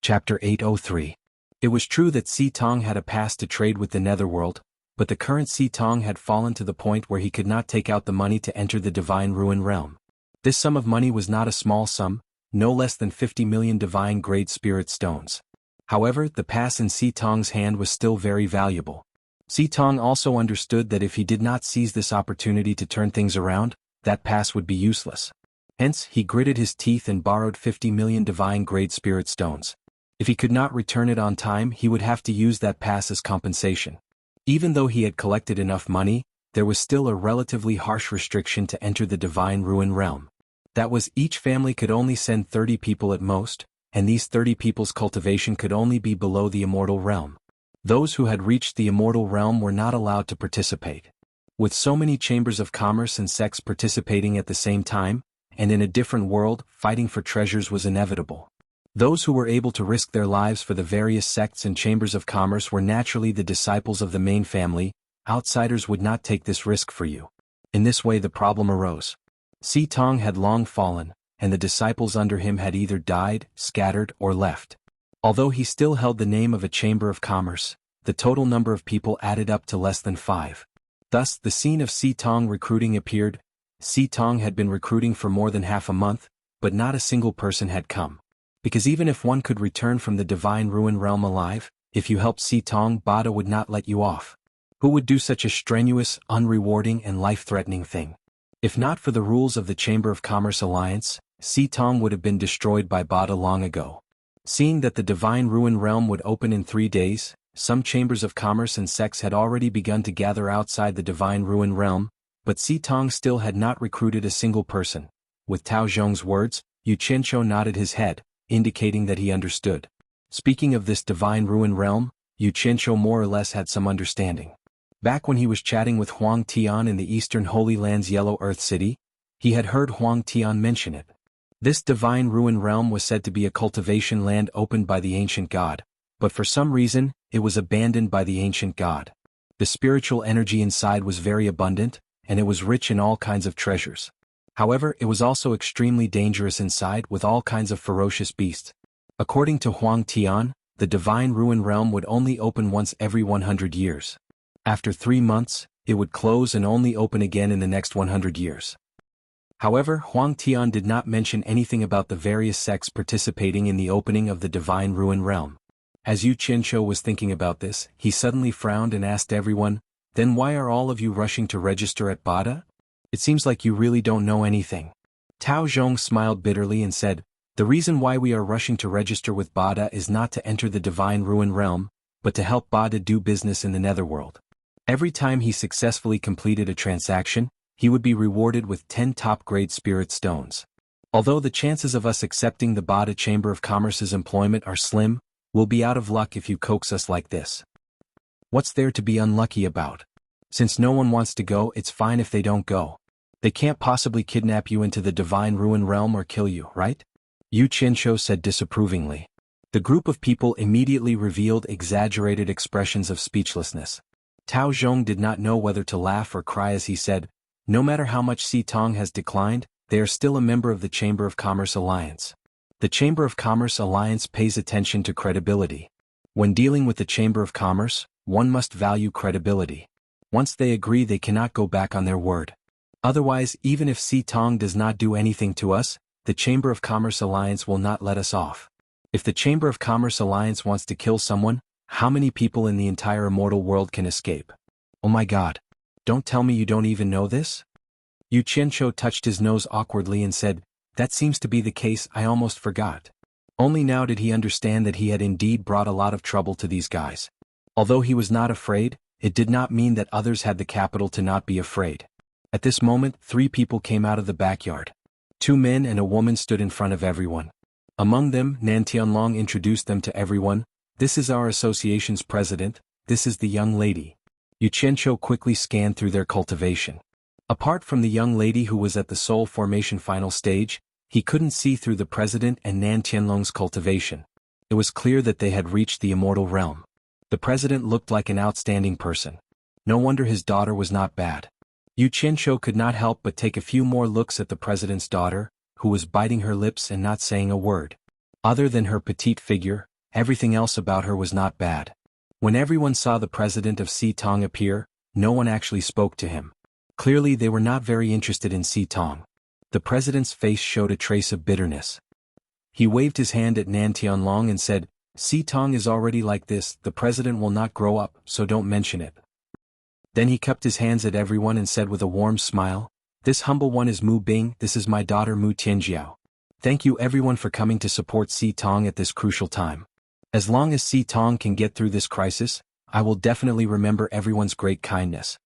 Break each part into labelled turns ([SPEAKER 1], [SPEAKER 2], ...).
[SPEAKER 1] Chapter 803. It was true that Si Tong had a pass to trade with the netherworld, but the current Si Tong had fallen to the point where he could not take out the money to enter the Divine Ruin Realm. This sum of money was not a small sum, no less than 50 million divine-grade spirit stones. However, the pass in Si Tong's hand was still very valuable. Si Tong also understood that if he did not seize this opportunity to turn things around, that pass would be useless. Hence, he gritted his teeth and borrowed 50 million divine-grade spirit stones. If he could not return it on time, he would have to use that pass as compensation. Even though he had collected enough money, there was still a relatively harsh restriction to enter the Divine Ruin Realm. That was, each family could only send 30 people at most, and these 30 people's cultivation could only be below the Immortal Realm. Those who had reached the Immortal Realm were not allowed to participate. With so many chambers of commerce and sects participating at the same time, and in a different world, fighting for treasures was inevitable. Those who were able to risk their lives for the various sects and chambers of commerce were naturally the disciples of the main family. Outsiders would not take this risk for you. In this way the problem arose. Si Tong had long fallen, and the disciples under him had either died, scattered, or left. Although he still held the name of a chamber of commerce, the total number of people added up to less than 5. Thus, the scene of Si Tong recruiting appeared. Si Tong had been recruiting for more than half a month, but not a single person had come. Because even if one could return from the Divine Ruin Realm alive, if you helped Si Tong, Bada would not let you off. Who would do such a strenuous, unrewarding, and life-threatening thing? If not for the rules of the Chamber of Commerce Alliance, Si Tong would have been destroyed by Bada long ago. Seeing that the Divine Ruin Realm would open in 3 days, some chambers of commerce and sects had already begun to gather outside the Divine Ruin Realm, but Si Tong still had not recruited a single person. With Tao Zhong's words, Yu Qianqiu nodded his head, indicating that he understood. Speaking of this Divine Ruin Realm, Yu Qianqiu more or less had some understanding. Back when he was chatting with Huang Tian in the Eastern Holy Land's Yellow Earth City, he had heard Huang Tian mention it. This Divine Ruin Realm was said to be a cultivation land opened by the ancient god, but for some reason, it was abandoned by the ancient god. The spiritual energy inside was very abundant, and it was rich in all kinds of treasures. However, it was also extremely dangerous inside with all kinds of ferocious beasts. According to Huang Tian, the Divine Ruin Realm would only open once every 100 years. After 3 months, it would close and only open again in the next 100 years. However, Huang Tian did not mention anything about the various sects participating in the opening of the Divine Ruin Realm. As Yu Qianqiu was thinking about this, he suddenly frowned and asked everyone, "Then why are all of you rushing to register at Bada? It seems like you really don't know anything." Tao Zhong smiled bitterly and said, "The reason why we are rushing to register with Bada is not to enter the Divine Ruin Realm, but to help Bada do business in the netherworld. Every time he successfully completed a transaction, he would be rewarded with 10 top-grade spirit stones. Although the chances of us accepting the Bada Chamber of Commerce's employment are slim, we'll be out of luck if you coax us like this. What's there to be unlucky about? Since no one wants to go, it's fine if they don't go. They can't possibly kidnap you into the Divine Ruin Realm or kill you, right?" Yu Qianqiu said disapprovingly. The group of people immediately revealed exaggerated expressions of speechlessness. Tao Zhong did not know whether to laugh or cry as he said, "No matter how much Si Tong has declined, they are still a member of the Chamber of Commerce Alliance. The Chamber of Commerce Alliance pays attention to credibility. When dealing with the Chamber of Commerce, one must value credibility. Once they agree, they cannot go back on their word. Otherwise, even if Si Tong does not do anything to us, the Chamber of Commerce Alliance will not let us off. If the Chamber of Commerce Alliance wants to kill someone, how many people in the entire immortal world can escape? Oh my god. Don't tell me you don't even know this?" Yu Qianqiu touched his nose awkwardly and said, "That seems to be the case, I almost forgot." Only now did he understand that he had indeed brought a lot of trouble to these guys. Although he was not afraid, it did not mean that others had the capital to not be afraid. At this moment, 3 people came out of the backyard. 2 men and a woman stood in front of everyone. Among them, Nan Tianlong introduced them to everyone. "This is our association's president, this is the young lady." Yu Qianqiu quickly scanned through their cultivation. Apart from the young lady who was at the soul formation final stage, he couldn't see through the president and Nan Tianlong's cultivation. It was clear that they had reached the immortal realm. The president looked like an outstanding person. No wonder his daughter was not bad. Yu Qianqiu could not help but take a few more looks at the president's daughter, who was biting her lips and not saying a word. Other than her petite figure, Everything else about her was not bad. When everyone saw the president of Si Tong appear, no one actually spoke to him. Clearly they were not very interested in Si Tong. The president's face showed a trace of bitterness. He waved his hand at Nan Tianlong and said, Si Tong is already like this, the president will not grow up, so don't mention it. Then he cupped his hands at everyone and said with a warm smile, this humble one is Mu Bing, this is my daughter Mu Tianjiao. Thank you everyone for coming to support Si Tong at this crucial time. As long as Si Tong can get through this crisis, I will definitely remember everyone's great kindness.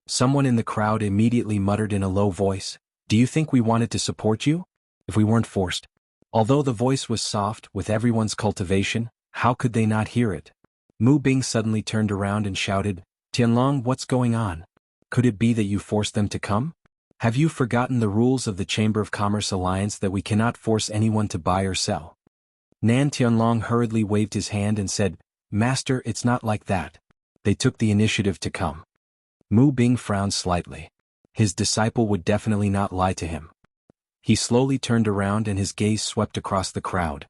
[SPEAKER 1] Someone in the crowd immediately muttered in a low voice, do you think we wanted to support you? If we weren't forced. Although the voice was soft with everyone's cultivation, how could they not hear it? Mu Bing suddenly turned around and shouted, Tianlong, what's going on? Could it be that you forced them to come? Have you forgotten the rules of the Chamber of Commerce Alliance that we cannot force anyone to buy or sell? Nan Tianlong hurriedly waved his hand and said, Master, it's not like that. They took the initiative to come. Mu Bing frowned slightly. His disciple would definitely not lie to him. He slowly turned around and his gaze swept across the crowd.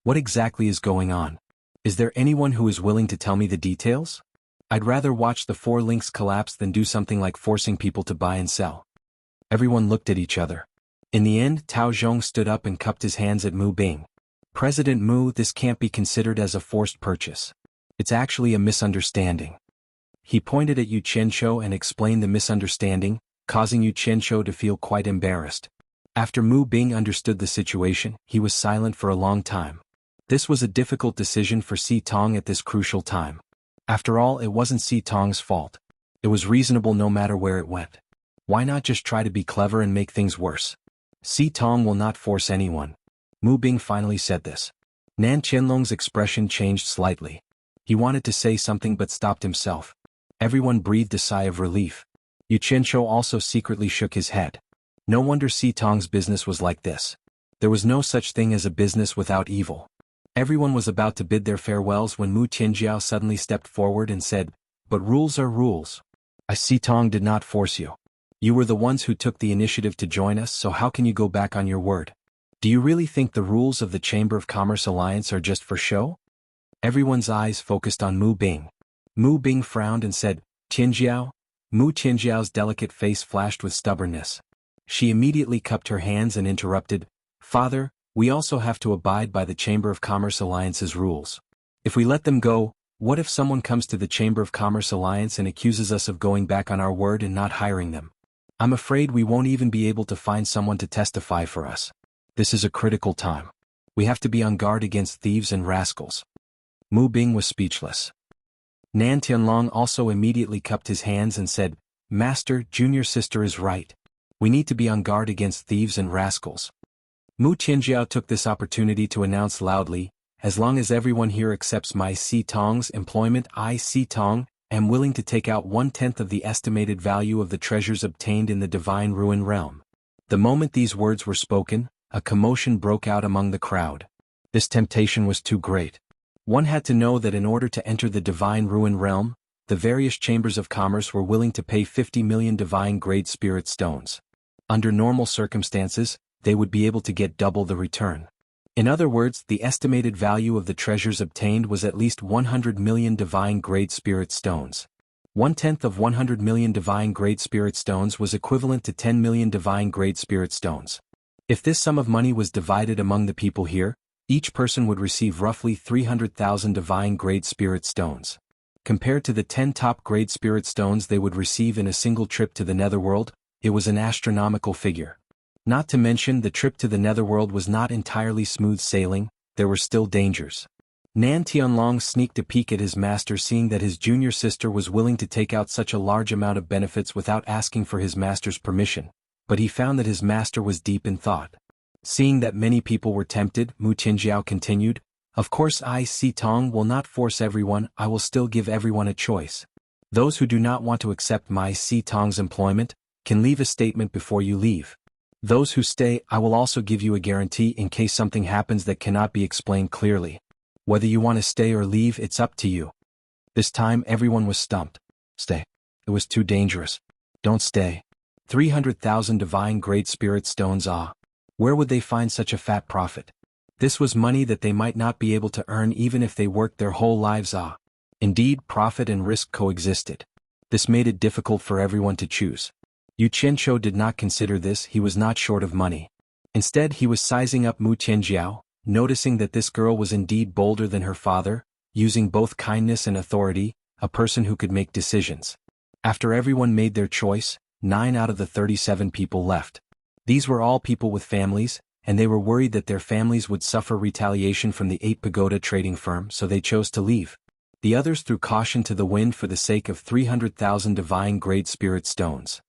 [SPEAKER 1] What exactly is going on? Is there anyone who is willing to tell me the details? I'd rather watch the four links collapse than do something like forcing people to buy and sell. Everyone looked at each other. In the end, Tao Zhong stood up and cupped his hands at Mu Bing. President Mu, this can't be considered as a forced purchase. It's actually a misunderstanding. He pointed at Yu Qianqiu and explained the misunderstanding, causing Yu Qianqiu to feel quite embarrassed. After Mu Bing understood the situation, he was silent for a long time. This was a difficult decision for Si Tong at this crucial time. After all, it wasn't Si Tong's fault. It was reasonable no matter where it went. Why not just try to be clever and make things worse? Si Tong will not force anyone. Mu Bing finally said this. Nan Tianlong's expression changed slightly. He wanted to say something but stopped himself. Everyone breathed a sigh of relief. Yu Qianqiu also secretly shook his head. No wonder Si Tong's business was like this. There was no such thing as a business without evil. Everyone was about to bid their farewells when Mu Tianjiao suddenly stepped forward and said, but rules are rules. Si Tong did not force you. You were the ones who took the initiative to join us, so how can you go back on your word? Do you really think the rules of the Chamber of Commerce Alliance are just for show? Everyone's eyes focused on Mu Bing. Mu Bing frowned and said, Tianjiao? Mu Tianjiao's delicate face flashed with stubbornness. She immediately cupped her hands and interrupted, Father, we also have to abide by the Chamber of Commerce Alliance's rules. If we let them go, what if someone comes to the Chamber of Commerce Alliance and accuses us of going back on our word and not hiring them? I'm afraid we won't even be able to find someone to testify for us. This is a critical time. We have to be on guard against thieves and rascals. Mu Bing was speechless. Nan Tianlong also immediately cupped his hands and said, Master, junior sister is right. We need to be on guard against thieves and rascals. Mu Tianjiao took this opportunity to announce loudly, as long as everyone here accepts my Si Tong's employment, I Si Tong am willing to take out 1/10 of the estimated value of the treasures obtained in the Divine Ruin Realm. The moment these words were spoken, a commotion broke out among the crowd. This temptation was too great. One had to know that in order to enter the Divine Ruin Realm, the various chambers of commerce were willing to pay 50 million divine-grade spirit stones. Under normal circumstances, they would be able to get double the return. In other words, the estimated value of the treasures obtained was at least 100 million divine-grade spirit stones. 1/10 of 100 million divine-grade spirit stones was equivalent to 10 million divine-grade spirit stones. If this sum of money was divided among the people here, each person would receive roughly 300,000 divine-grade spirit stones. Compared to the 10 top-grade spirit stones they would receive in a single trip to the netherworld, it was an astronomical figure. Not to mention the trip to the netherworld was not entirely smooth sailing, there were still dangers. Nan Tianlong sneaked a peek at his master, seeing that his junior sister was willing to take out such a large amount of benefits without asking for his master's permission, but he found that his master was deep in thought. Seeing that many people were tempted, Mu Tianjiao continued, Of course I Si Tong will not force everyone, I will still give everyone a choice. Those who do not want to accept my Si Tong's employment, can leave a statement before you leave. Those who stay, I will also give you a guarantee in case something happens that cannot be explained clearly. Whether you want to stay or leave, it's up to you. This time everyone was stumped. Stay. It was too dangerous. Don't stay. 300,000 divine great spirit stones, ah. Where would they find such a fat profit? This was money that they might not be able to earn even if they worked their whole lives. Indeed, profit and risk coexisted. This made it difficult for everyone to choose. Yu Qianqiu did not consider this. He was not short of money. Instead, he was sizing up Mu Tianjiao, noticing that this girl was indeed bolder than her father, using both kindness and authority, a person who could make decisions. After everyone made their choice, 9 out of the 37 people left. These were all people with families, and they were worried that their families would suffer retaliation from the 8 pagoda trading firm, so they chose to leave. The others threw caution to the wind for the sake of 300,000 divine-grade spirit stones.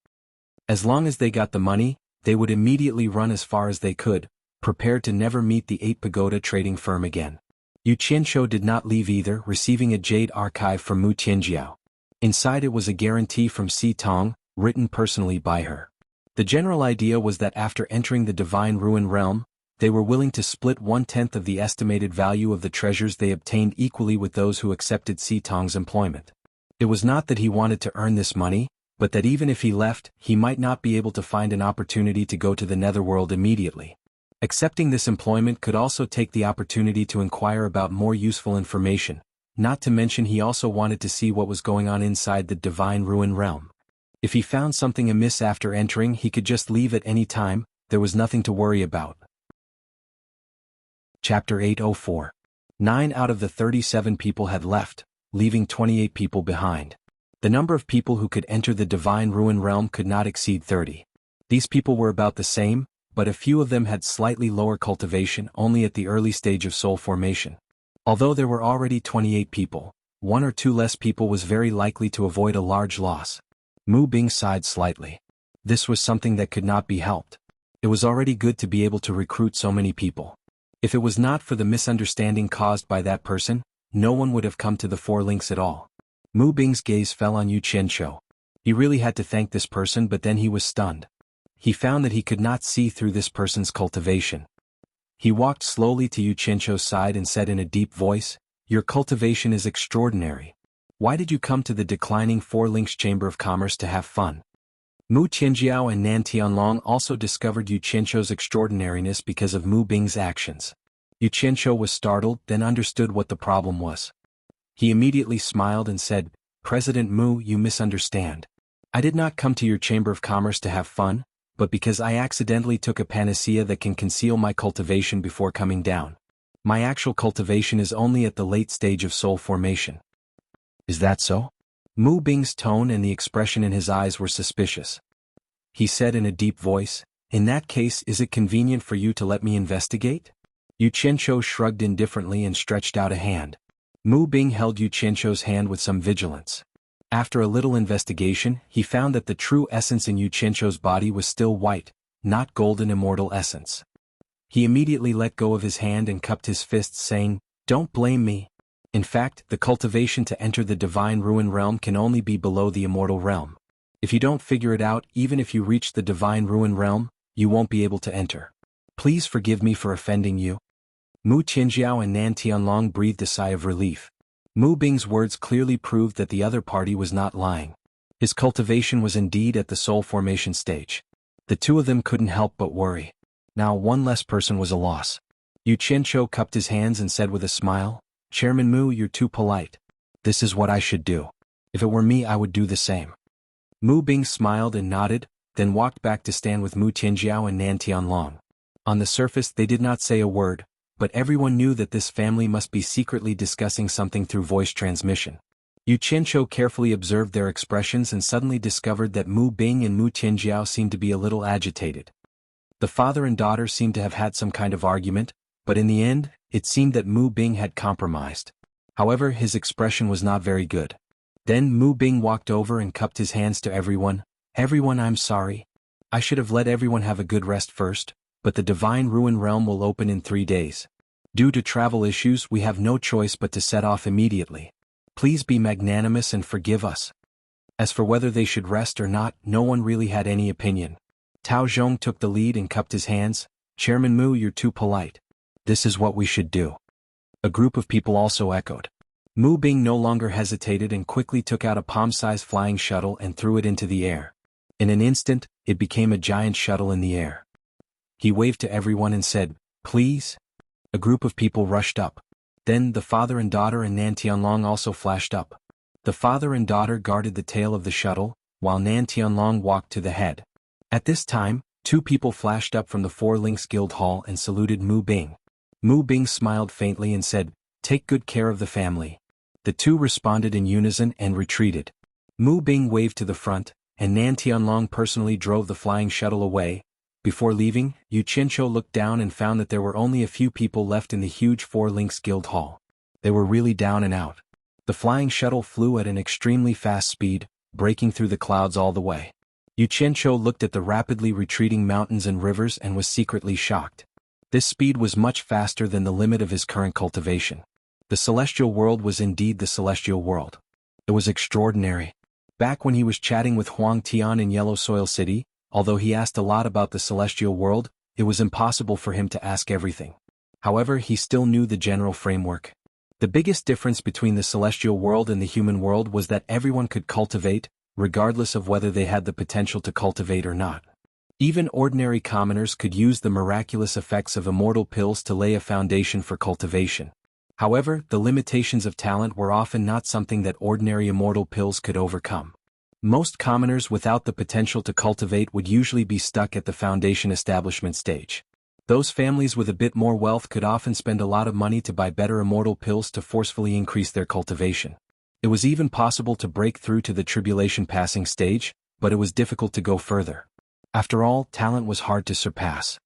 [SPEAKER 1] As long as they got the money, they would immediately run as far as they could, prepared to never meet the 8 pagoda trading firm again. Yu Qianqiu did not leave either, receiving a jade archive from Mu Tianjiao. Inside it was a guarantee from Si Tong, written personally by her. The general idea was that after entering the Divine Ruin Realm, they were willing to split 1/10 of the estimated value of the treasures they obtained equally with those who accepted Si Tong's employment. It was not that he wanted to earn this money, but that even if he left, he might not be able to find an opportunity to go to the netherworld immediately. Accepting this employment could also take the opportunity to inquire about more useful information, not to mention he also wanted to see what was going on inside the Divine Ruin Realm. If he found something amiss after entering, he could just leave at any time. There was nothing to worry about. Chapter 804. 9 out of the 37 people had left, leaving 28 people behind. The number of people who could enter the Divine Ruin Realm could not exceed 30. These people were about the same, but a few of them had slightly lower cultivation, only at the early stage of soul formation. Although there were already 28 people, 1 or 2 less people was very likely to avoid a large loss. Mu Bing sighed slightly. This was something that could not be helped. It was already good to be able to recruit so many people. If it was not for the misunderstanding caused by that person, no one would have come to the 4 links at all. Mu Bing's gaze fell on Yu Qianqiu. He really had to thank this person, but then he was stunned. He found that he could not see through this person's cultivation. He walked slowly to Yu Qianqiu's side and said in a deep voice, "Your cultivation is extraordinary. Why did you come to the declining 4 links Chamber of Commerce to have fun?" Mu Tianjiao and Nan Tianlong also discovered Yu Qianqiu's extraordinariness because of Mu Bing's actions. Yu Qianqiu was startled, then understood what the problem was. He immediately smiled and said, "President Mu, you misunderstand. I did not come to your Chamber of Commerce to have fun, but because I accidentally took a panacea that can conceal my cultivation before coming down. My actual cultivation is only at the late stage of soul formation." "Is that so?" Mu Bing's tone and the expression in his eyes were suspicious. He said in a deep voice, "In that case, is it convenient for you to let me investigate?" Yu Qianqiu shrugged indifferently and stretched out a hand. Mu Bing held Yu Qianqiu's hand with some vigilance. After a little investigation, he found that the true essence in Yu Qianqiu's body was still white, not golden immortal essence. He immediately let go of his hand and cupped his fists, saying, "Don't blame me. In fact, the cultivation to enter the Divine Ruin Realm can only be below the immortal realm. If you don't figure it out, even if you reach the Divine Ruin Realm, you won't be able to enter. Please forgive me for offending you." Mu Tianjiao and Nan Tianlong breathed a sigh of relief. Mu Bing's words clearly proved that the other party was not lying. His cultivation was indeed at the soul formation stage. The 2 of them couldn't help but worry. Now 1 less person was a loss. Yu Qianqiu cupped his hands and said with a smile, "Chairman Mu, you're too polite. This is what I should do. If it were me, I would do the same." Mu Bing smiled and nodded, then walked back to stand with Mu Tianjiao and Nan Tianlong. On the surface they did not say a word, but everyone knew that this family must be secretly discussing something through voice transmission. Yu Qianqiu carefully observed their expressions and suddenly discovered that Mu Bing and Mu Tianjiao seemed to be a little agitated. The father and daughter seemed to have had some kind of argument, but in the end, it seemed that Mu Bing had compromised. However, his expression was not very good. Then Mu Bing walked over and cupped his hands to everyone. "Everyone, I'm sorry. I should have let everyone have a good rest first, but the Divine Ruin Realm will open in 3 days. Due to travel issues, we have no choice but to set off immediately. Please be magnanimous and forgive us." As for whether they should rest or not, no one really had any opinion. Tao Zhong took the lead and cupped his hands. "Chairman Mu, you're too polite. This is what we should do." A group of people also echoed. Mu Bing no longer hesitated and quickly took out a palm-sized flying shuttle and threw it into the air. In an instant, it became a giant shuttle in the air. He waved to everyone and said, "Please." A group of people rushed up. Then the father and daughter and Nan Tianlong also flashed up. The father and daughter guarded the tail of the shuttle, while Nan Tianlong walked to the head. At this time, two people flashed up from the Four Links Guild Hall and saluted Mu Bing. Mu Bing smiled faintly and said, "Take good care of the family." The two responded in unison and retreated. Mu Bing waved to the front, and Nan Tianlong personally drove the flying shuttle away. Before leaving, Yu Qianqiu looked down and found that there were only a few people left in the huge Four Links Guild Hall. They were really down and out. The flying shuttle flew at an extremely fast speed, breaking through the clouds all the way. Yu Qianqiu looked at the rapidly retreating mountains and rivers and was secretly shocked. This speed was much faster than the limit of his current cultivation. The celestial world was indeed the celestial world. It was extraordinary. Back when he was chatting with Huang Tian in Yellow Soil City, although he asked a lot about the celestial world, it was impossible for him to ask everything. However, he still knew the general framework. The biggest difference between the celestial world and the human world was that everyone could cultivate, regardless of whether they had the potential to cultivate or not. Even ordinary commoners could use the miraculous effects of immortal pills to lay a foundation for cultivation. However, the limitations of talent were often not something that ordinary immortal pills could overcome. Most commoners without the potential to cultivate would usually be stuck at the foundation establishment stage. Those families with a bit more wealth could often spend a lot of money to buy better immortal pills to forcefully increase their cultivation. It was even possible to break through to the tribulation passing stage, but it was difficult to go further. After all, talent was hard to surpass.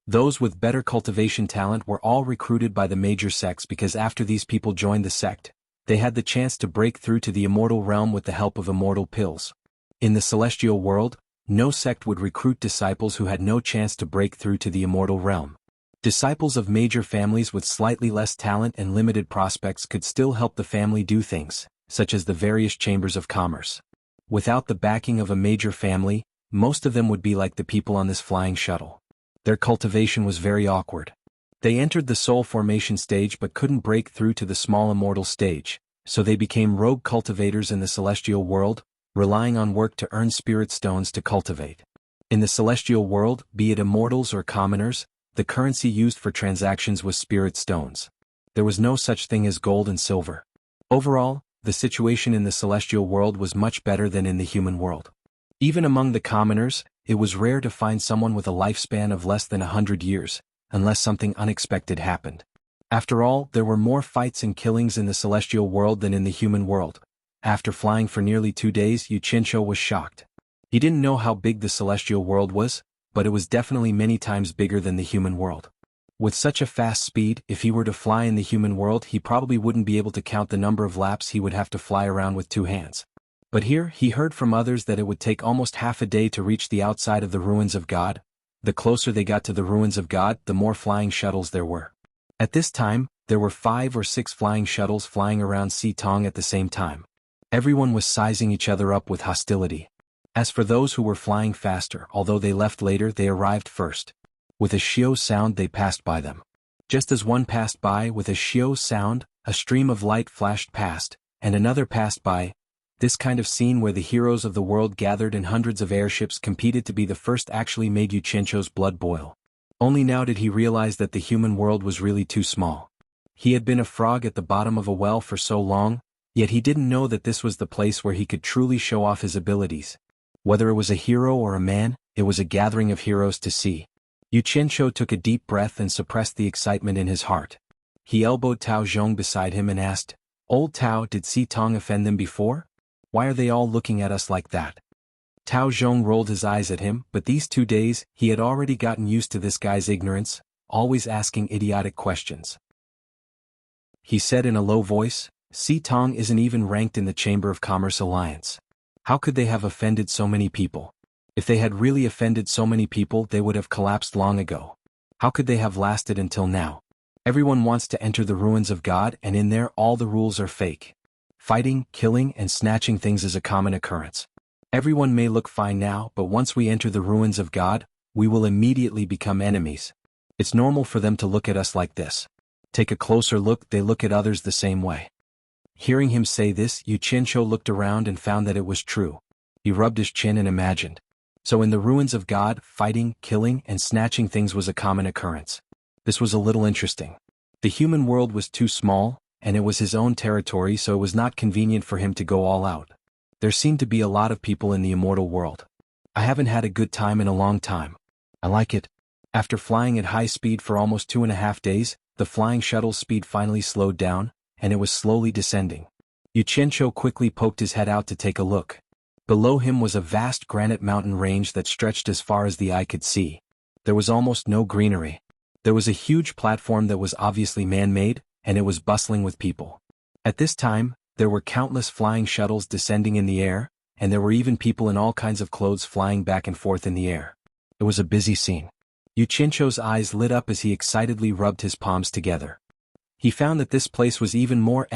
[SPEAKER 1] Those with better cultivation talent were all recruited by the major sects because after these people joined the sect, they had the chance to break through to the immortal realm with the help of immortal pills. In the celestial world, no sect would recruit disciples who had no chance to break through to the immortal realm. Disciples of major families with slightly less talent and limited prospects could still help the family do things, such as the various chambers of commerce. Without the backing of a major family, most of them would be like the people on this flying shuttle. Their cultivation was very awkward. They entered the soul formation stage but couldn't break through to the small immortal stage, so they became rogue cultivators in the celestial world, relying on work to earn spirit stones to cultivate. In the celestial world, be it immortals or commoners, the currency used for transactions was spirit stones. There was no such thing as gold and silver. Overall, the situation in the celestial world was much better than in the human world. Even among the commoners, it was rare to find someone with a lifespan of less than 100 years, unless something unexpected happened. After all, there were more fights and killings in the celestial world than in the human world. After flying for nearly 2 days, Yu Qianqiu was shocked. He didn't know how big the celestial world was, but it was definitely many times bigger than the human world. With such a fast speed, if he were to fly in the human world, he probably wouldn't be able to count the number of laps he would have to fly around with 2 hands. But here, he heard from others that it would take almost half a day to reach the outside of the ruins of God. The closer they got to the ruins of God, the more flying shuttles there were. At this time, there were 5 or 6 flying shuttles flying around Xitong at the same time. Everyone was sizing each other up with hostility. As for those who were flying faster, although they left later, they arrived first. With a shio sound they passed by them. Just as one passed by with a shio sound, a stream of light flashed past, and another passed by. This kind of scene where the heroes of the world gathered in hundreds of airships competed to be the first actually made Yu Qianqiu's blood boil. Only now did he realize that the human world was really too small. He had been a frog at the bottom of a well for so long, yet he didn't know that this was the place where he could truly show off his abilities. Whether it was a hero or a man, it was a gathering of heroes to see. Yu Qianqiu took a deep breath and suppressed the excitement in his heart. He elbowed Tao Zhong beside him and asked, "Old Tao, did Xitong offend them before? Why are they all looking at us like that?" Tao Zhong rolled his eyes at him, but these 2 days, he had already gotten used to this guy's ignorance, always asking idiotic questions. He said in a low voice, "Xitong isn't even ranked in the Chamber of Commerce Alliance. How could they have offended so many people? If they had really offended so many people, they would have collapsed long ago. How could they have lasted until now? Everyone wants to enter the ruins of God, and in there all the rules are fake. Fighting, killing, and snatching things is a common occurrence. Everyone may look fine now, but once we enter the ruins of God, we will immediately become enemies. It's normal for them to look at us like this. Take a closer look, they look at others the same way." Hearing him say this, Yu Qianqiu looked around and found that it was true. He rubbed his chin and imagined. So in the ruins of God, fighting, killing, and snatching things was a common occurrence. This was a little interesting. The human world was too small, and it was his own territory, so it was not convenient for him to go all out. There seemed to be a lot of people in the immortal world. I haven't had a good time in a long time. I like it. After flying at high speed for almost 2.5 days, the flying shuttle's speed finally slowed down, and it was slowly descending. Yuchencho quickly poked his head out to take a look. Below him was a vast granite mountain range that stretched as far as the eye could see. There was almost no greenery. There was a huge platform that was obviously man-made, and it was bustling with people. At this time, there were countless flying shuttles descending in the air, and there were even people in all kinds of clothes flying back and forth in the air. It was a busy scene. Yuchencho's eyes lit up as he excitedly rubbed his palms together. He found that this place was even more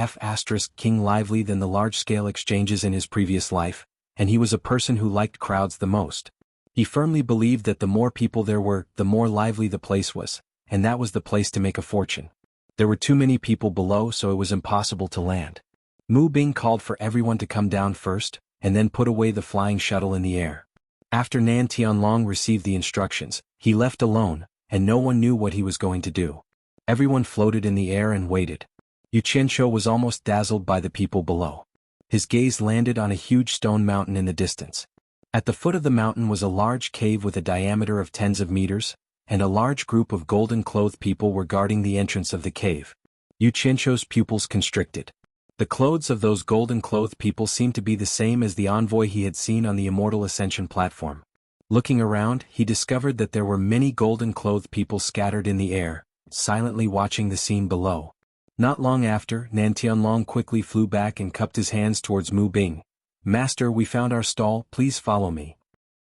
[SPEAKER 1] King lively than the large-scale exchanges in his previous life, and he was a person who liked crowds the most. He firmly believed that the more people there were, the more lively the place was, and that was the place to make a fortune. There were too many people below, so it was impossible to land. Mu Bing called for everyone to come down first, and then put away the flying shuttle in the air. After Nan Tianlong received the instructions, he left alone, and no one knew what he was going to do. Everyone floated in the air and waited. Yuchencho was almost dazzled by the people below. His gaze landed on a huge stone mountain in the distance. At the foot of the mountain was a large cave with a diameter of tens of meters, and a large group of golden-clothed people were guarding the entrance of the cave. Yuchencho's pupils constricted. The clothes of those golden-clothed people seemed to be the same as the envoy he had seen on the Immortal Ascension platform. Looking around, he discovered that there were many golden-clothed people scattered in the air, silently watching the scene below. Not long after, Nan Tianlong quickly flew back and cupped his hands towards Mu Bing. "Master, we found our stall, please follow me."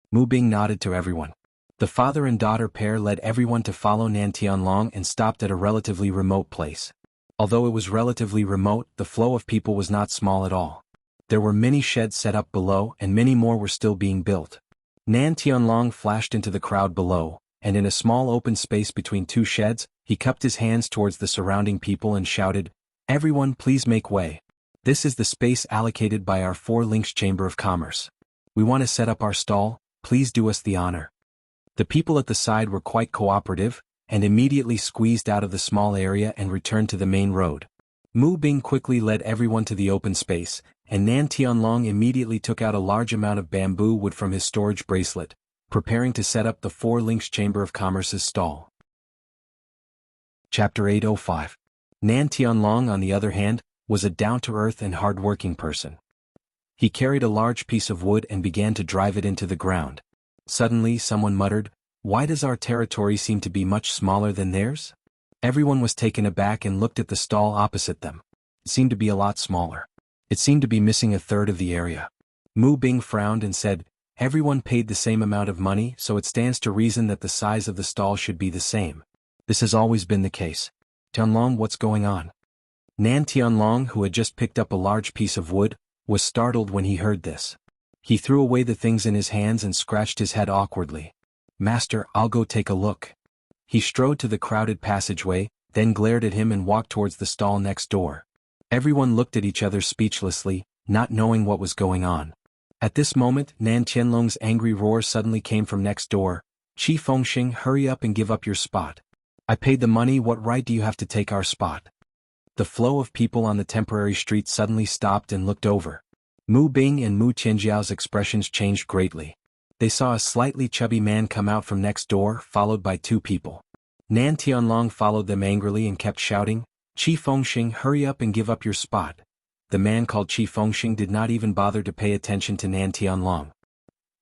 [SPEAKER 1] Mu Bing nodded to everyone. The father and daughter pair led everyone to follow Nan Tianlong and stopped at a relatively remote place. Although it was relatively remote, the flow of people was not small at all. There were many sheds set up below, and many more were still being built. Nan Tianlong flashed into the crowd below, and in a small open space between two sheds, he cupped his hands towards the surrounding people and shouted, "Everyone, please make way. This is the space allocated by our 4 Links Chamber of Commerce. We want to set up our stall, please do us the honor." The people at the side were quite cooperative, and immediately squeezed out of the small area and returned to the main road. Mu Bing quickly led everyone to the open space, and Nan Tianlong immediately took out a large amount of bamboo wood from his storage bracelet, preparing to set up the 4 Links Chamber of Commerce's stall. Chapter 805. Nan Tianlong, on the other hand, was a down-to-earth and hard-working person. He carried a large piece of wood and began to drive it into the ground. Suddenly someone muttered, "Why does our territory seem to be much smaller than theirs?" Everyone was taken aback and looked at the stall opposite them. It seemed to be a lot smaller. It seemed to be missing a third of the area. Mu Bing frowned and said, "Everyone paid the same amount of money, so it stands to reason that the size of the stall should be the same. This has always been the case. Tianlong, what's going on?" Nan Tianlong, who had just picked up a large piece of wood, was startled when he heard this. He threw away the things in his hands and scratched his head awkwardly. "Master, I'll go take a look." He strode to the crowded passageway, then glared at him and walked towards the stall next door. Everyone looked at each other speechlessly, not knowing what was going on. At this moment, Nan Tianlong's angry roar suddenly came from next door. "Qi Fengxing, hurry up and give up your spot. I paid the money, what right do you have to take our spot?" The flow of people on the temporary street suddenly stopped and looked over. Mu Bing and Mu Tianjiao's expressions changed greatly. They saw a slightly chubby man come out from next door, followed by 2 people. Nan Tianlong followed them angrily and kept shouting, "Qi Fengxing, hurry up and give up your spot." The man called Qi Fengxing did not even bother to pay attention to Nan Tianlong.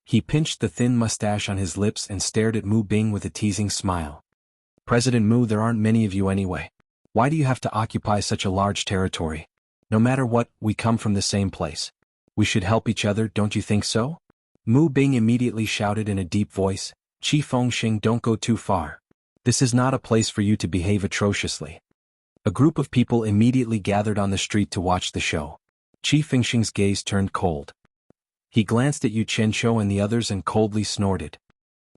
[SPEAKER 1] He pinched the thin mustache on his lips and stared at Mu Bing with a teasing smile. "President Mu, there aren't many of you anyway. Why do you have to occupy such a large territory? No matter what, we come from the same place. We should help each other, don't you think so?" Mu Bing immediately shouted in a deep voice, "Qi Fengxing, don't go too far. This is not a place for you to behave atrociously." A group of people immediately gathered on the street to watch the show. Qi Fengxing's gaze turned cold. He glanced at Yuchencho and the others and coldly snorted.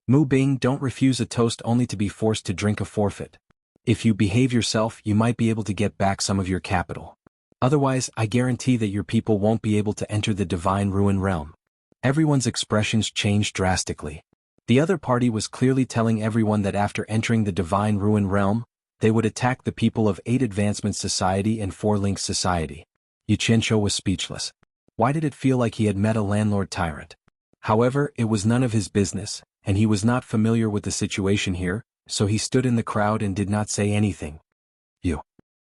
[SPEAKER 1] "Mu Bing, don't refuse a toast only to be forced to drink a forfeit. If you behave yourself, you might be able to get back some of your capital. Otherwise, I guarantee that your people won't be able to enter the Divine Ruin Realm." Everyone's expressions changed drastically. The other party was clearly telling everyone that after entering the Divine Ruin Realm, they would attack the people of 8 Advancement Society and 4 Links Society. Yuchincho was speechless. Why did it feel like he had met a landlord tyrant? However, it was none of his business, and he was not familiar with the situation here, so he stood in the crowd and did not say anything. You.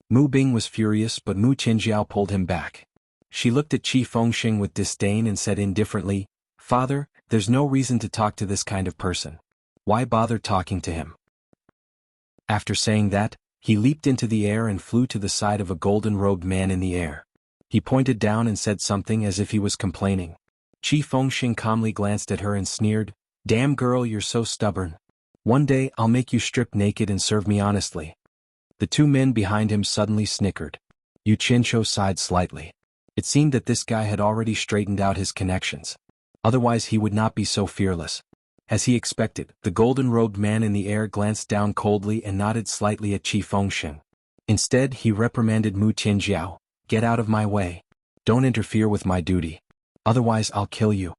[SPEAKER 1] Mu Bing was furious, but Mu Qinjiao pulled him back. She looked at Qi Fengxing with disdain and said indifferently, "Father, there's no reason to talk to this kind of person. Why bother talking to him?" After saying that, he leaped into the air and flew to the side of a golden-robed man in the air. He pointed down and said something as if he was complaining. Qi Fengxing calmly glanced at her and sneered, "Damn girl, you're so stubborn. One day I'll make you strip naked and serve me honestly." The 2 men behind him suddenly snickered. Yuchincho sighed slightly. It seemed that this guy had already straightened out his connections. Otherwise he would not be so fearless. As he expected, the golden-robed man in the air glanced down coldly and nodded slightly at Qi Fengxing. Instead, he reprimanded Mu Qinjiao, "Get out of my way. Don't interfere with my duty. Otherwise I'll kill you."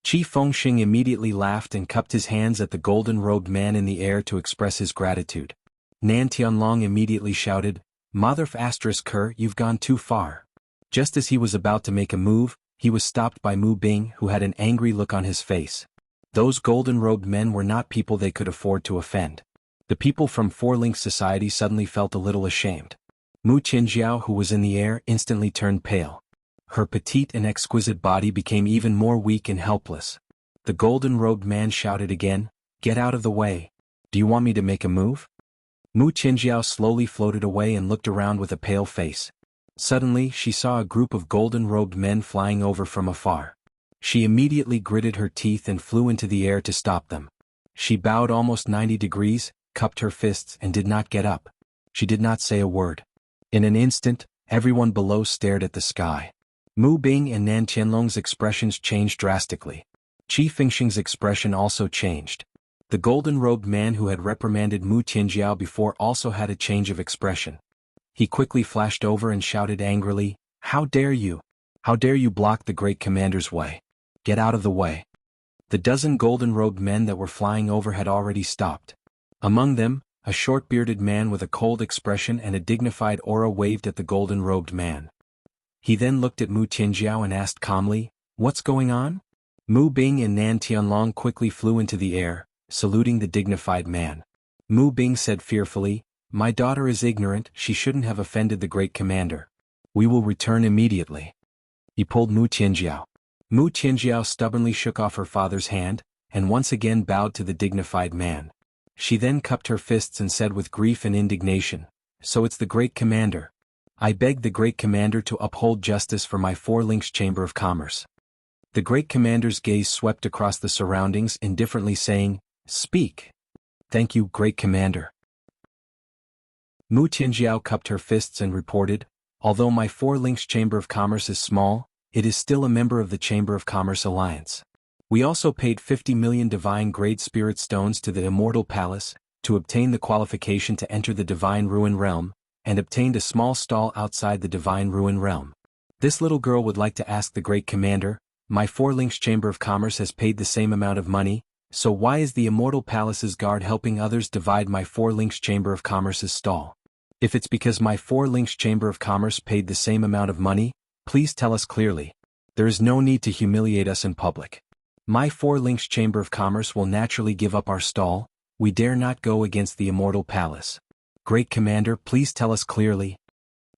[SPEAKER 1] Qi Fengxing immediately laughed and cupped his hands at the golden-robed man in the air to express his gratitude. Nan Tianlong immediately shouted, "Motherf asterisk her, you've gone too far." Just as he was about to make a move, he was stopped by Mu Bing, who had an angry look on his face. Those golden-robed men were not people they could afford to offend. The people from 4 Links Society suddenly felt a little ashamed. Mu Qinjiao, who was in the air, instantly turned pale. Her petite and exquisite body became even more weak and helpless. The golden-robed man shouted again, "Get out of the way. Do you want me to make a move?" Mu Qinjiao slowly floated away and looked around with a pale face. Suddenly, she saw a group of golden-robed men flying over from afar. She immediately gritted her teeth and flew into the air to stop them. She bowed almost 90 degrees, cupped her fists and did not get up. She did not say a word. In an instant, everyone below stared at the sky. Mu Bing and Nan Tianlong's expressions changed drastically. Qi Fengxing's expression also changed. The golden-robed man who had reprimanded Mu Qinjiao before also had a change of expression. He quickly flashed over and shouted angrily, "How dare you? How dare you block the great commander's way? Get out of the way." The dozen golden-robed men that were flying over had already stopped. Among them, a short-bearded man with a cold expression and a dignified aura waved at the golden-robed man. He then looked at Mu Qinjiao and asked calmly, "What's going on?" Mu Bing and Nan Tianlong quickly flew into the air, saluting the dignified man. Mu Bing said fearfully, "My daughter is ignorant, she shouldn't have offended the great commander. We will return immediately." He pulled Mu Qinjiao. Mu Qinjiao stubbornly shook off her father's hand, and once again bowed to the dignified man. She then cupped her fists and said with grief and indignation, "So it's the great commander. I beg the great commander to uphold justice for my 4 Links Chamber of Commerce." The great commander's gaze swept across the surroundings indifferently saying, "Speak." "Thank you, great commander." Mu Qinjiao cupped her fists and reported, "Although my 4 Links Chamber of Commerce is small, it is still a member of the Chamber of Commerce Alliance. We also paid 50 million divine-grade spirit stones to the Immortal Palace, to obtain the qualification to enter the Divine Ruin Realm, and obtained a small stall outside the Divine Ruin Realm. This little girl would like to ask the great commander, my 4 Links Chamber of Commerce has paid the same amount of money, so why is the Immortal Palace's guard helping others divide my 4 Links Chamber of Commerce's stall? If it's because my 4 Links Chamber of Commerce paid the same amount of money, please tell us clearly. There is no need to humiliate us in public. My 4 Links Chamber of Commerce will naturally give up our stall, we dare not go against the Immortal Palace. Great Commander, please tell us clearly."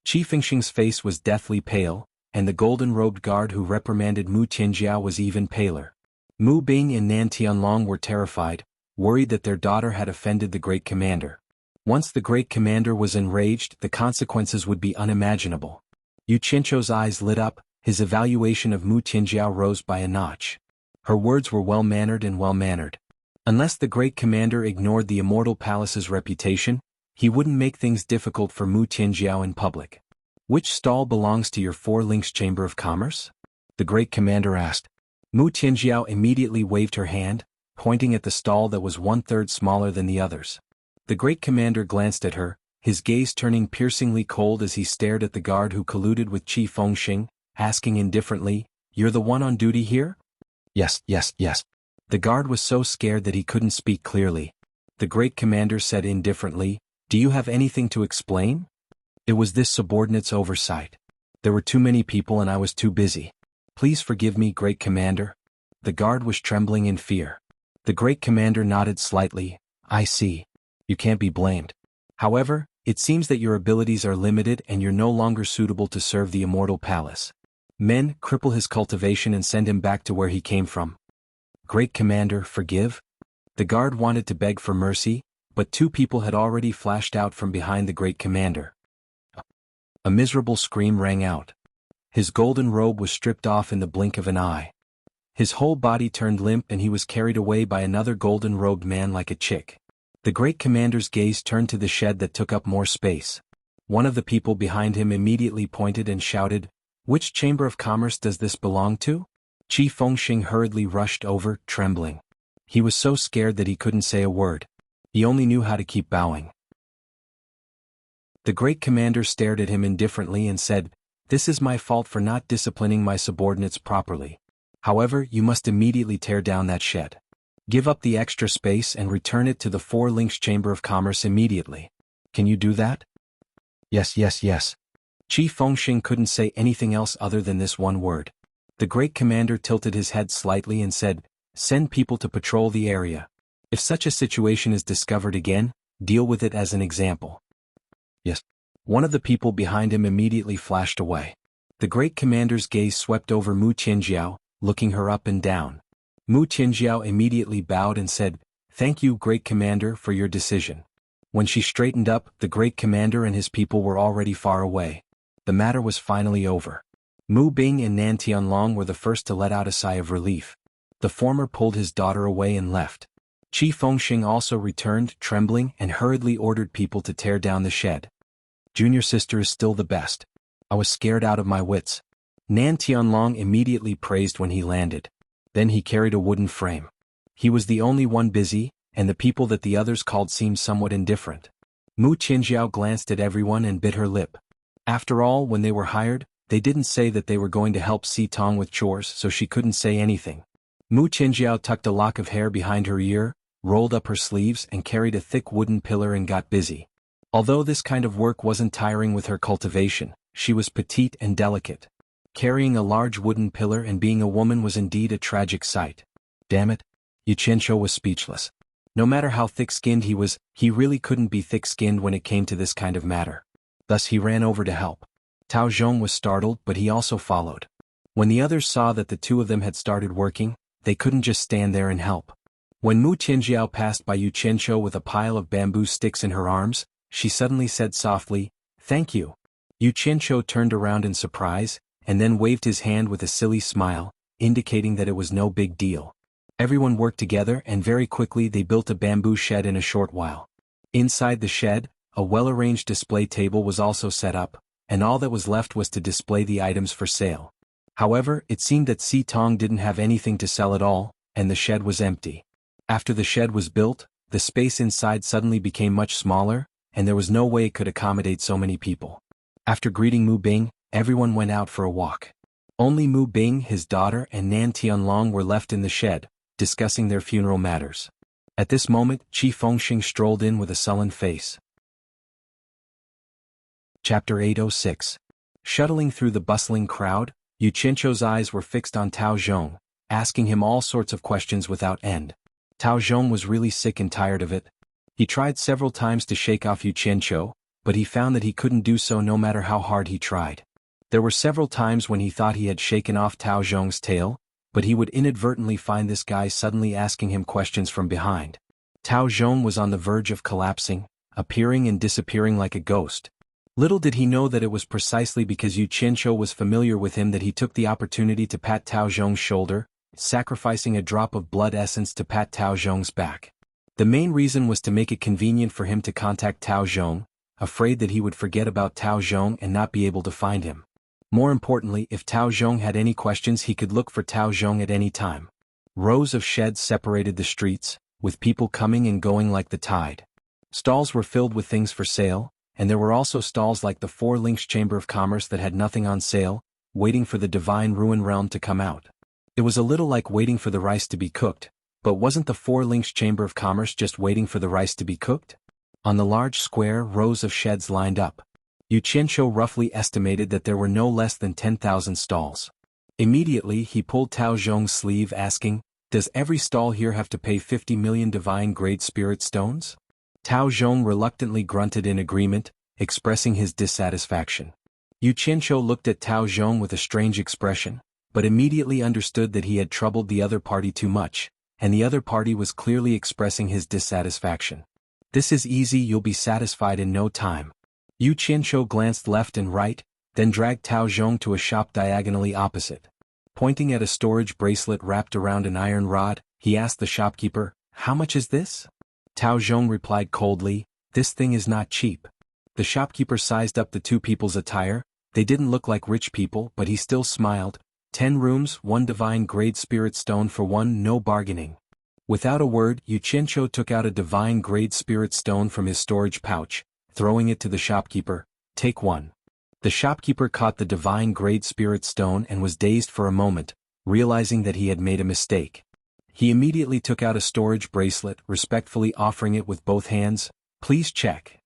[SPEAKER 1] Qi Fengxing's face was deathly pale, and the golden-robed guard who reprimanded Mu Qinjiao was even paler. Mu Bing and Nan Tianlong were terrified, worried that their daughter had offended the great commander. Once the great commander was enraged, the consequences would be unimaginable. Yuchincho's eyes lit up, his evaluation of Mu Qinjiao rose by a notch. Her words were well-mannered and well-mannered. Unless the great commander ignored the Immortal Palace's reputation, he wouldn't make things difficult for Mu Qinjiao in public. "Which stall belongs to your 4 Links Chamber of Commerce?" the great commander asked. Mu Qinjiao immediately waved her hand, pointing at the stall that was 1/3 smaller than the others. The great commander glanced at her, his gaze turning piercingly cold as he stared at the guard who colluded with Qi Fengxing, asking indifferently, "You're the one on duty here?" Yes. The guard was so scared that he couldn't speak clearly. The great commander said indifferently, "Do you have anything to explain?" "It was this subordinate's oversight. There were too many people and I was too busy. Please forgive me, great commander." The guard was trembling in fear. The great commander nodded slightly. "I see. You can't be blamed. However, it seems that your abilities are limited and you're no longer suitable to serve the immortal palace. Men, cripple his cultivation and send him back to where he came from." "Great commander, forgive?" The guard wanted to beg for mercy, but two people had already flashed out from behind the great commander. A miserable scream rang out. His golden robe was stripped off in the blink of an eye. His whole body turned limp and he was carried away by another golden-robed man like a chick. The great commander's gaze turned to the shed that took up more space. One of the people behind him immediately pointed and shouted, "Which chamber of commerce does this belong to?" Qi Fengxing hurriedly rushed over, trembling. He was so scared that he couldn't say a word. He only knew how to keep bowing. The great commander stared at him indifferently and said, "This is my fault for not disciplining my subordinates properly. However, you must immediately tear down that shed. Give up the extra space and return it to the Four Links Chamber of Commerce immediately. Can you do that?" "Yes, yes, yes." Qi Fengxing couldn't say anything else other than this one word. The great commander tilted his head slightly and said, "Send people to patrol the area. If such a situation is discovered again, deal with it as an example." "Yes." One of the people behind him immediately flashed away. The great commander's gaze swept over Mu Qinjiao, looking her up and down. Mu Qinjiao immediately bowed and said, "Thank you, great commander, for your decision." When she straightened up, the great commander and his people were already far away. The matter was finally over. Mu Bing and Nan Tianlong were the first to let out a sigh of relief. The former pulled his daughter away and left. Qi Fengxing also returned, trembling, and hurriedly ordered people to tear down the shed. "Junior sister is still the best. I was scared out of my wits." Nan Tianlong immediately praised when he landed. Then he carried a wooden frame. He was the only one busy, and the people that the others called seemed somewhat indifferent. Mu Qinjiao glanced at everyone and bit her lip. After all, when they were hired, they didn't say that they were going to help Si Tong with chores, so she couldn't say anything. Mu Qinjiao tucked a lock of hair behind her ear, rolled up her sleeves and carried a thick wooden pillar and got busy. Although this kind of work wasn't tiring with her cultivation, she was petite and delicate. Carrying a large wooden pillar and being a woman was indeed a tragic sight. Damn it! Yu Qianqiu was speechless. No matter how thick-skinned he was, he really couldn't be thick-skinned when it came to this kind of matter. Thus he ran over to help. Tao Zhong was startled, but he also followed. When the others saw that the two of them had started working, they couldn't just stand there and help. When Mu Qinjiao passed by Yu Qianqiu with a pile of bamboo sticks in her arms, she suddenly said softly, "Thank you." Yu Qianqiu turned around in surprise, and then waved his hand with a silly smile, indicating that it was no big deal. Everyone worked together and very quickly they built a bamboo shed in a short while. Inside the shed, a well-arranged display table was also set up, and all that was left was to display the items for sale. However, it seemed that Si Tong didn't have anything to sell at all, and the shed was empty. After the shed was built, the space inside suddenly became much smaller, and there was no way it could accommodate so many people. After greeting Mu Bing, everyone went out for a walk. Only Mu Bing, his daughter, and Nan Tianlong were left in the shed, discussing their funeral matters. At this moment, Qi Fengxing strolled in with a sullen face. Chapter 806. Shuttling through the bustling crowd, Yu Qianqiu's eyes were fixed on Tao Zhong, asking him all sorts of questions without end. Tao Zhong was really sick and tired of it. He tried several times to shake off Yu Qianqiu, but he found that he couldn't do so no matter how hard he tried. There were several times when he thought he had shaken off Tao Zhong's tail, but he would inadvertently find this guy suddenly asking him questions from behind. Tao Zhong was on the verge of collapsing, appearing and disappearing like a ghost. Little did he know that it was precisely because Yu Qianqiu was familiar with him that he took the opportunity to pat Tao Zhong's shoulder, sacrificing a drop of blood essence to pat Tao Zhong's back. The main reason was to make it convenient for him to contact Tao Zhong, afraid that he would forget about Tao Zhong and not be able to find him. More importantly, if Tao Zhong had any questions he could look for Tao Zhong at any time. Rows of sheds separated the streets, with people coming and going like the tide. Stalls were filled with things for sale, and there were also stalls like the Four Links Chamber of Commerce that had nothing on sale, waiting for the divine ruin realm to come out. It was a little like waiting for the rice to be cooked, But wasn't the Four Links Chamber of Commerce just waiting for the rice to be cooked? On the large square, rows of sheds lined up. Yu Qianqiu roughly estimated that there were no less than 10,000 stalls. Immediately he pulled Tao Zhong's sleeve asking, "Does every stall here have to pay 50 million divine-grade spirit stones?" Tao Zhong reluctantly grunted in agreement, expressing his dissatisfaction. Yu Qianqiu looked at Tao Zhong with a strange expression, but immediately understood that he had troubled the other party too much, and the other party was clearly expressing his dissatisfaction. "This is easy, you'll be satisfied in no time." Yu Qianqiu glanced left and right, then dragged Tao Zhong to a shop diagonally opposite. Pointing at a storage bracelet wrapped around an iron rod, he asked the shopkeeper, "How much is this?" Tao Zhong replied coldly, "This thing is not cheap." The shopkeeper sized up the two people's attire. They didn't look like rich people, but he still smiled. 10 rooms, 1 divine-grade spirit stone for 1, no bargaining. Without a word, Yu Qianqiu took out a divine-grade spirit stone from his storage pouch, throwing it to the shopkeeper. "Take 1." The shopkeeper caught the divine-grade spirit stone and was dazed for a moment, realizing that he had made a mistake. He immediately took out a storage bracelet, respectfully offering it with both hands. "Please check."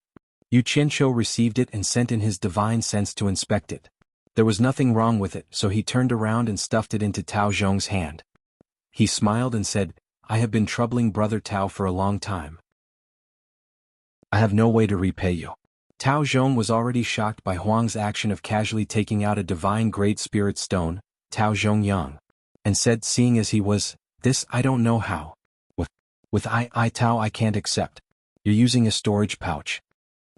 [SPEAKER 1] Yu Qianqiu received it and sent in his divine sense to inspect it. There was nothing wrong with it, so he turned around and stuffed it into Tao Zhong's hand. He smiled and said, "I have been troubling Brother Tao for a long time. I have no way to repay you." Tao Zhong was already shocked by Huang's action of casually taking out a divine-grade spirit stone, Tao Zhong Yang, and said, seeing as he was, "This I don't know how. With I Tao I can't accept. You're using a storage pouch."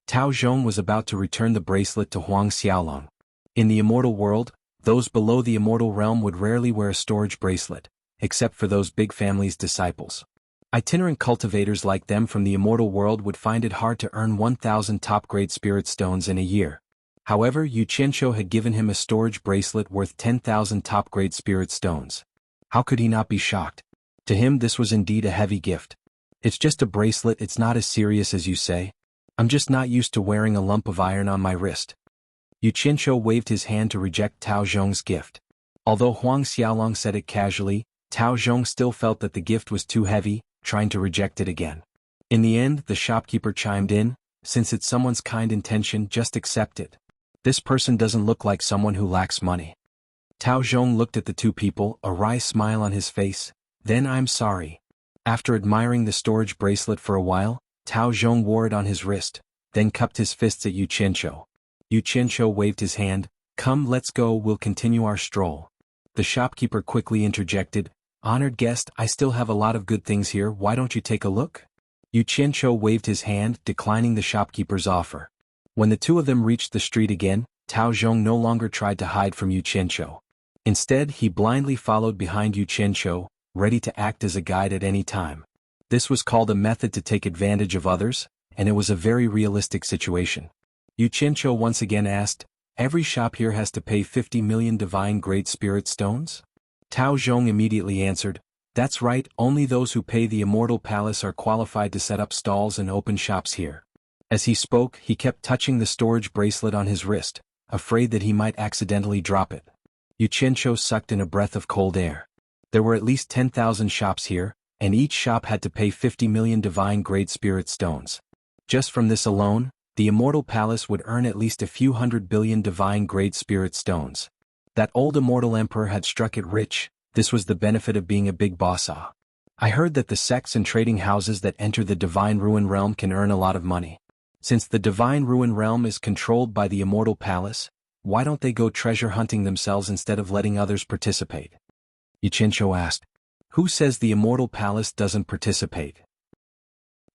[SPEAKER 1] Tao Zhong was about to return the bracelet to Huang Xiaolong. In the immortal world, those below the immortal realm would rarely wear a storage bracelet, except for those big families' disciples. Itinerant cultivators like them from the immortal world would find it hard to earn 1,000 top-grade spirit stones in a year. However, Yu Qianqiu had given him a storage bracelet worth 10,000 top-grade spirit stones. How could he not be shocked? To him this was indeed a heavy gift. "It's just a bracelet, it's not as serious as you say. I'm just not used to wearing a lump of iron on my wrist." Yu Qianqiu waved his hand to reject Tao Zhong's gift. Although Huang Xiaolong said it casually, Tao Zhong still felt that the gift was too heavy, trying to reject it again. In the end, the shopkeeper chimed in, "Since it's someone's kind intention, just accept it. This person doesn't look like someone who lacks money." Tao Zhong looked at the two people, a wry smile on his face. "Then I'm sorry." After admiring the storage bracelet for a while, Tao Zhong wore it on his wrist, then cupped his fists at Yu Qianqiu. Yu Qianqiu waved his hand. "Come, let's go, we'll continue our stroll." The shopkeeper quickly interjected, "Honored guest, I still have a lot of good things here, why don't you take a look?" Yu Qianqiu waved his hand, declining the shopkeeper's offer. When the two of them reached the street again, Tao Zhong no longer tried to hide from Yu Qianqiu. Instead, he blindly followed behind Yu Qianqiu, ready to act as a guide at any time. This was called a method to take advantage of others, and it was a very realistic situation. Yu Qianqiu once again asked, "Every shop here has to pay 50 million divine-grade spirit stones?" Tao Zhong immediately answered, "That's right, only those who pay the Immortal Palace are qualified to set up stalls and open shops here." As he spoke, he kept touching the storage bracelet on his wrist, afraid that he might accidentally drop it. Yu Qianqiu sucked in a breath of cold air. There were at least 10,000 shops here, and each shop had to pay 50 million divine-grade spirit stones. Just from this alone, the Immortal Palace would earn at least a few hundred billion divine-grade spirit stones. That old immortal emperor had struck it rich. This was the benefit of being a big boss. I heard that the sects and trading houses that enter the Divine Ruin Realm can earn a lot of money. Since the Divine Ruin Realm is controlled by the Immortal Palace, why don't they go treasure hunting themselves instead of letting others participate? Yu Qianqiu asked. "Who says the Immortal Palace doesn't participate?"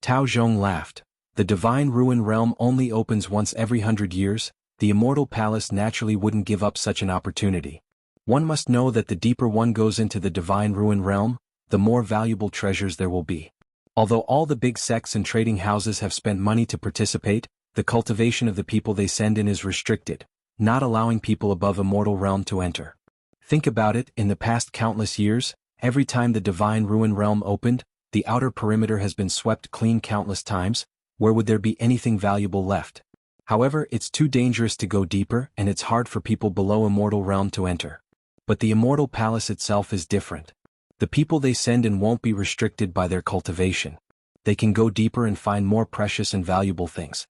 [SPEAKER 1] Tao Zhong laughed. "The Divine Ruin Realm only opens once every 100 years, the Immortal Palace naturally wouldn't give up such an opportunity. One must know that the deeper one goes into the Divine Ruin Realm, the more valuable treasures there will be. Although all the big sects and trading houses have spent money to participate, the cultivation of the people they send in is restricted, not allowing people above Immortal Realm to enter. Think about it, in the past countless years, every time the Divine Ruin Realm opened, the outer perimeter has been swept clean countless times. Where would there be anything valuable left? However, it's too dangerous to go deeper, and it's hard for people below Immortal Realm to enter. But the Immortal Palace itself is different. The people they send in won't be restricted by their cultivation. They can go deeper and find more precious and valuable things.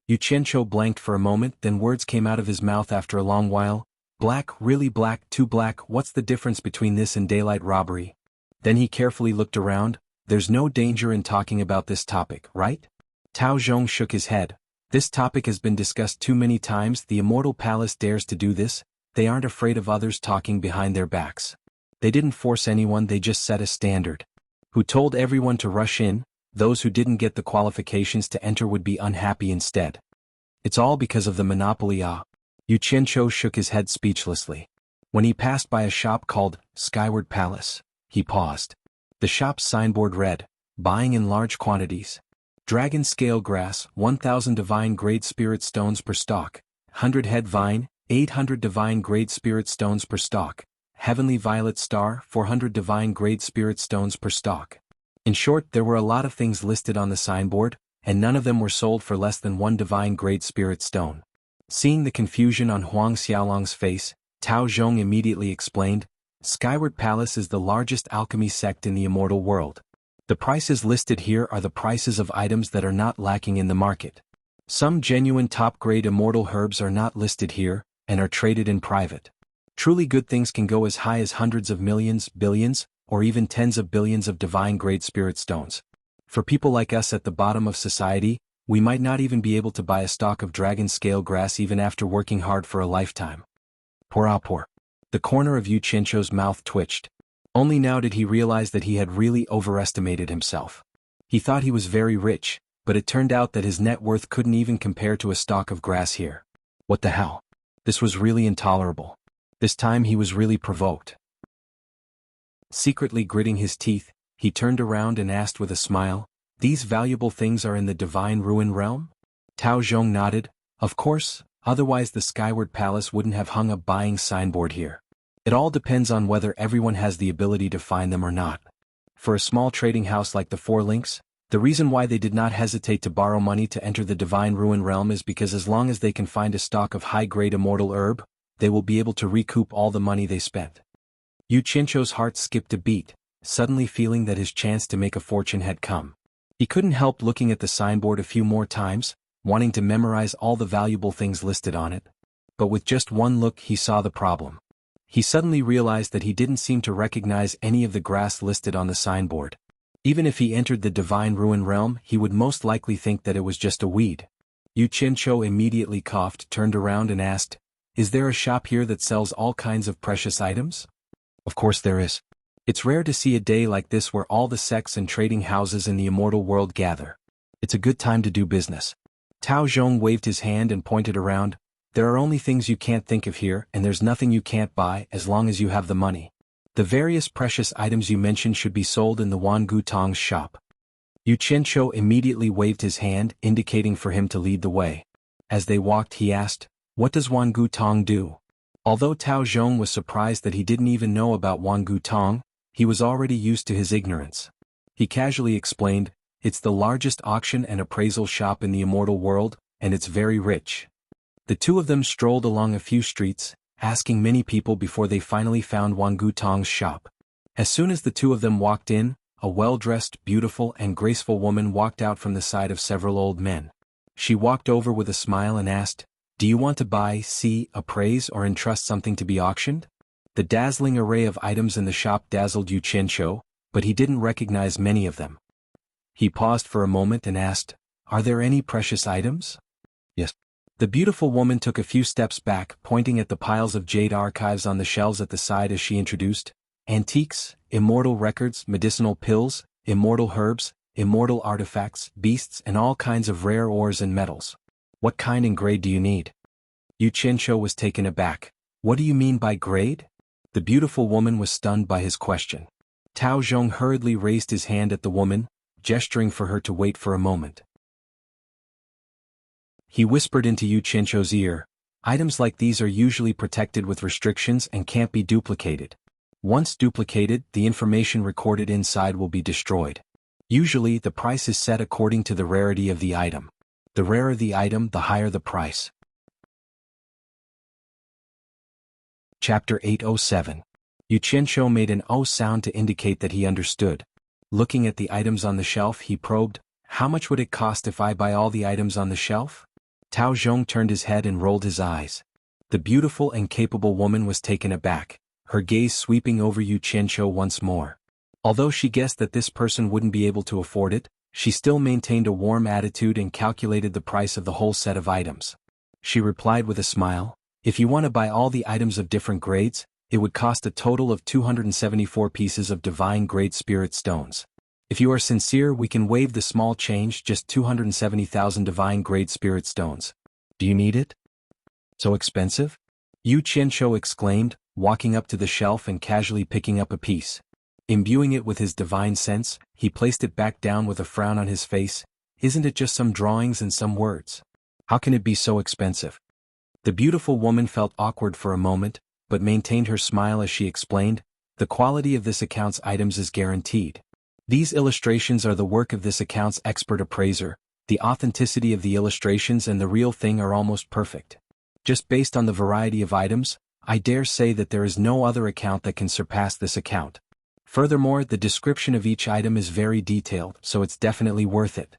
[SPEAKER 1] Yu Qianqiu blanked for a moment, then words came out of his mouth after a long while. Black, really black, too black, what's the difference between this and daylight robbery? Then he carefully looked around. There's no danger in talking about this topic, right? Tao Zhong shook his head. This topic has been discussed too many times. The Immortal Palace dares to do this. They aren't afraid of others talking behind their backs. They didn't force anyone, they just set a standard. Who told everyone to rush in? Those who didn't get the qualifications to enter would be unhappy instead. It's all because of the monopoly. Yu Qianqiu shook his head speechlessly. When he passed by a shop called Skyward Palace, he paused. The shop's signboard read, buying in large quantities. Dragon scale grass, 1,000 divine grade spirit stones per stalk. 100 head vine, 800 divine grade spirit stones per stalk. Heavenly violet star, 400 divine grade spirit stones per stalk. In short, there were a lot of things listed on the signboard, and none of them were sold for less than 1 divine grade spirit stone. Seeing the confusion on Huang Xiaolong's face, Tao Zhong immediately explained, Skyward Palace is the largest alchemy sect in the immortal world. The prices listed here are the prices of items that are not lacking in the market. Some genuine top-grade immortal herbs are not listed here, and are traded in private. Truly good things can go as high as hundreds of millions, billions, or even tens of billions of divine-grade spirit stones. For people like us at the bottom of society, we might not even be able to buy a stalk of dragon-scale grass even after working hard for a lifetime. Poor. The corner of Yu Qianqiu's mouth twitched. Only now did he realize that he had really overestimated himself. He thought he was very rich, but it turned out that his net worth couldn't even compare to a stalk of grass here. What the hell? This was really intolerable. This time he was really provoked. Secretly gritting his teeth, he turned around and asked with a smile, These valuable things are in the Divine Ruin Realm? Tao Zhong nodded. Of course, otherwise the Skyward Palace wouldn't have hung a buying signboard here. It all depends on whether everyone has the ability to find them or not. For a small trading house like the Four Links, the reason why they did not hesitate to borrow money to enter the Divine Ruin Realm is because as long as they can find a stock of high-grade immortal herb, they will be able to recoup all the money they spent. Yu Qianqiu's heart skipped a beat, suddenly feeling that his chance to make a fortune had come. He couldn't help looking at the signboard a few more times, wanting to memorize all the valuable things listed on it. But with just one look he saw the problem. He suddenly realized that he didn't seem to recognize any of the grass listed on the signboard. Even if he entered the Divine Ruin Realm, he would most likely think that it was just a weed. Yu Qianqiu immediately coughed, turned around and asked, Is there a shop here that sells all kinds of precious items? Of course there is. It's rare to see a day like this where all the sects and trading houses in the immortal world gather. It's a good time to do business. Tao Zhong waved his hand and pointed around. There are only things you can't think of here, and there's nothing you can't buy as long as you have the money. The various precious items you mentioned should be sold in the Wangu Tong's shop. Yu Qianqiu immediately waved his hand, indicating for him to lead the way. As they walked, he asked, What does Wangu Tong do? Although Tao Zhong was surprised that he didn't even know about Wangu Tong, he was already used to his ignorance. He casually explained, It's the largest auction and appraisal shop in the immortal world, and it's very rich. The two of them strolled along a few streets, asking many people before they finally found Wangu Tong's shop. As soon as the two of them walked in, a well-dressed, beautiful and graceful woman walked out from the side of several old men. She walked over with a smile and asked, Do you want to buy, see, appraise or entrust something to be auctioned? The dazzling array of items in the shop dazzled Yu Qianqiu, but he didn't recognize many of them. He paused for a moment and asked, Are there any precious items? Yes. The beautiful woman took a few steps back, pointing at the piles of jade archives on the shelves at the side as she introduced, Antiques, immortal records, medicinal pills, immortal herbs, immortal artifacts, beasts and all kinds of rare ores and metals. What kind and grade do you need? Yu Qianqiu was taken aback. What do you mean by grade? The beautiful woman was stunned by his question. Tao Zhong hurriedly raised his hand at the woman, gesturing for her to wait for a moment. He whispered into Yu Qianqiu's ear, Items like these are usually protected with restrictions and can't be duplicated. Once duplicated, the information recorded inside will be destroyed. Usually, the price is set according to the rarity of the item. The rarer the item, the higher the price. Chapter 807. Yu Qianshou made an "oh" sound to indicate that he understood. Looking at the items on the shelf, he probed, "How much would it cost if I buy all the items on the shelf?" Tao Zhong turned his head and rolled his eyes. The beautiful and capable woman was taken aback, her gaze sweeping over Yu Qianshou once more. Although she guessed that this person wouldn't be able to afford it, she still maintained a warm attitude and calculated the price of the whole set of items. She replied with a smile, "If you want to buy all the items of different grades, it would cost a total of 274 pieces of divine grade spirit stones. If you are sincere, we can waive the small change, just 270,000 divine grade spirit stones. Do you need it? So expensive?" Yu Qianshou exclaimed, walking up to the shelf and casually picking up a piece. Imbuing it with his divine sense, he placed it back down with a frown on his face. "Isn't it just some drawings and some words? How can it be so expensive?" The beautiful woman felt awkward for a moment, but maintained her smile as she explained, "The quality of this account's items is guaranteed. These illustrations are the work of this account's expert appraiser. The authenticity of the illustrations and the real thing are almost perfect. Just based on the variety of items, I dare say that there is no other account that can surpass this account. Furthermore, the description of each item is very detailed, so it's definitely worth it."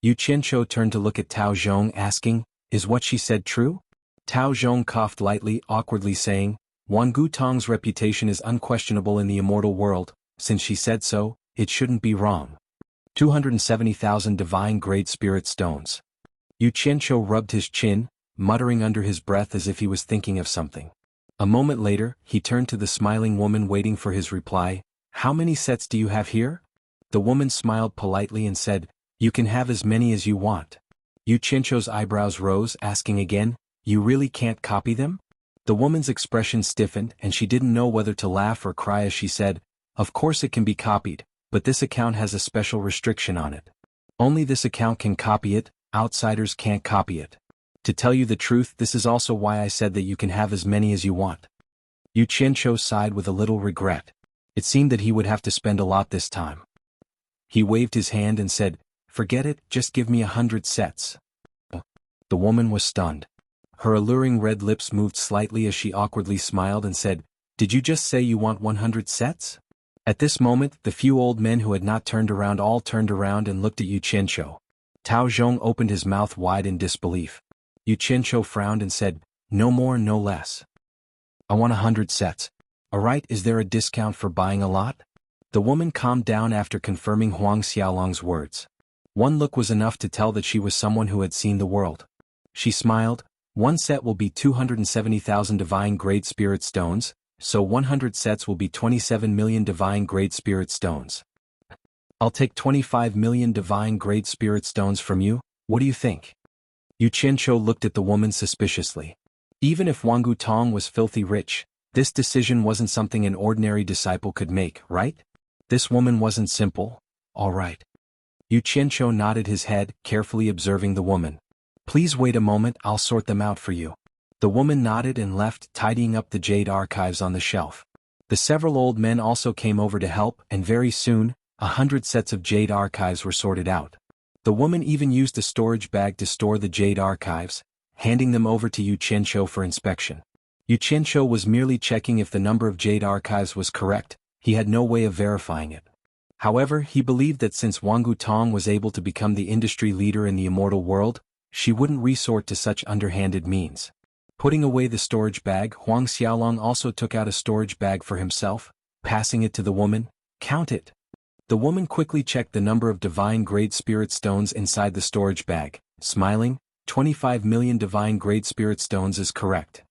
[SPEAKER 1] Yu Qianshou turned to look at Tao Zhong, asking, "Is what she said true?" Tao Zhong coughed lightly, awkwardly saying, "Wangu Tong's reputation is unquestionable in the immortal world. Since she said so, it shouldn't be wrong. 270,000 divine grade spirit stones." Yu Qianshou rubbed his chin, muttering under his breath as if he was thinking of something. A moment later, he turned to the smiling woman waiting for his reply. "How many sets do you have here?" The woman smiled politely and said, "You can have as many as you want." Yu Qianshou's eyebrows rose, asking again, "You really can't copy them?" The woman's expression stiffened and she didn't know whether to laugh or cry as she said, "Of course it can be copied, but this account has a special restriction on it. Only this account can copy it, outsiders can't copy it. To tell you the truth, this is also why I said that you can have as many as you want." Yu Qianshou sighed with a little regret. It seemed that he would have to spend a lot this time. He waved his hand and said, "Forget it, just give me 100 sets." The woman was stunned. Her alluring red lips moved slightly as she awkwardly smiled and said, "Did you just say you want 100 sets?" At this moment, the few old men who had not turned around all turned around and looked at Yu Qianshou. Tao Zhong opened his mouth wide in disbelief. Yu Qianshou frowned and said, "No more, no less. I want 100 sets. Alright, is there a discount for buying a lot?" The woman calmed down after confirming Huang Xiaolong's words. One look was enough to tell that she was someone who had seen the world. She smiled, "One set will be 270,000 divine grade spirit stones, so 100 sets will be 27 million divine grade spirit stones. I'll take 25 million divine grade spirit stones from you, what do you think?" Yu Qianshou looked at the woman suspiciously. Even if Wangu Tong was filthy rich, this decision wasn't something an ordinary disciple could make, right? This woman wasn't simple, all right. Yu Qianshou nodded his head, carefully observing the woman. "Please wait a moment, I'll sort them out for you." The woman nodded and left, tidying up the jade archives on the shelf. The several old men also came over to help, and very soon, 100 sets of jade archives were sorted out. The woman even used a storage bag to store the jade archives, handing them over to Yu Qianshou for inspection. Yu Qianshou was merely checking if the number of jade archives was correct. He had no way of verifying it. However, he believed that since Wangu Tong was able to become the industry leader in the immortal world, she wouldn't resort to such underhanded means. Putting away the storage bag, Huang Xiaolong also took out a storage bag for himself, passing it to the woman. "Count it." The woman quickly checked the number of divine grade spirit stones inside the storage bag, smiling, 25 million divine grade spirit stones is correct.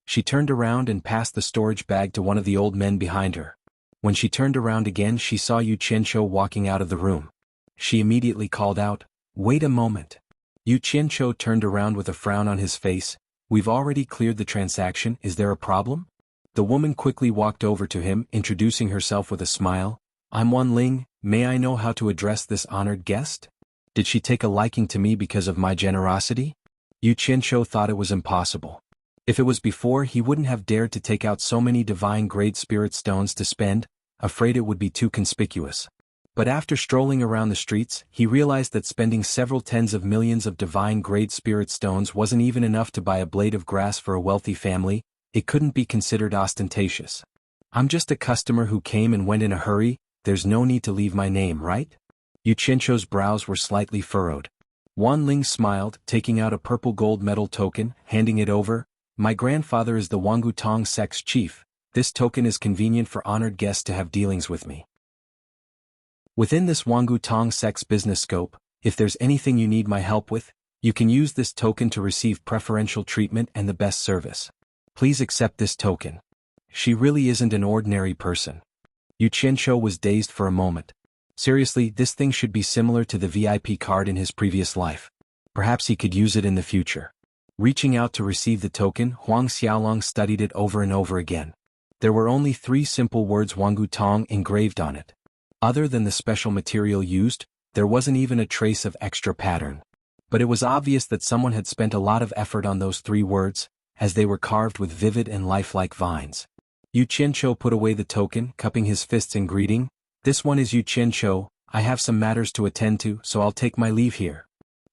[SPEAKER 1] She turned around and passed the storage bag to one of the old men behind her. When she turned around again, she saw Yu Qianshou walking out of the room. She immediately called out, "Wait a moment." Yu Qianshou turned around with a frown on his face. "We've already cleared the transaction, is there a problem?" The woman quickly walked over to him, introducing herself with a smile. "I'm Wan Ling, may I know how to address this honored guest? Did she take a liking to me because of my generosity?" Yu Qianshou thought it was impossible. If it was before, he wouldn't have dared to take out so many divine grade spirit stones to spend, afraid it would be too conspicuous. But after strolling around the streets, he realized that spending several tens of millions of divine grade spirit stones wasn't even enough to buy a blade of grass for a wealthy family. It couldn't be considered ostentatious. I'm just a customer who came and went in a hurry, there's no need to leave my name, right? Yu Qianzhou's brows were slightly furrowed. Wan Ling smiled, taking out a purple gold medal token, handing it over. My grandfather is the Wangu Tong sect's chief. This token is convenient for honored guests to have dealings with me. Within this Wangu Tong sect's business scope, if there's anything you need my help with, you can use this token to receive preferential treatment and the best service. Please accept this token. She really isn't an ordinary person. Yu Qianzhou was dazed for a moment. Seriously, this thing should be similar to the VIP card in his previous life. Perhaps he could use it in the future. Reaching out to receive the token, Huang Xiaolong studied it over and over again. There were only 3 simple words Wangu Tong engraved on it. Other than the special material used, there wasn't even a trace of extra pattern. But it was obvious that someone had spent a lot of effort on those 3 words, as they were carved with vivid and lifelike vines. Yu Qianzhou put away the token, cupping his fists in greeting. This one is Yu Qianzhou, I have some matters to attend to, so I'll take my leave here.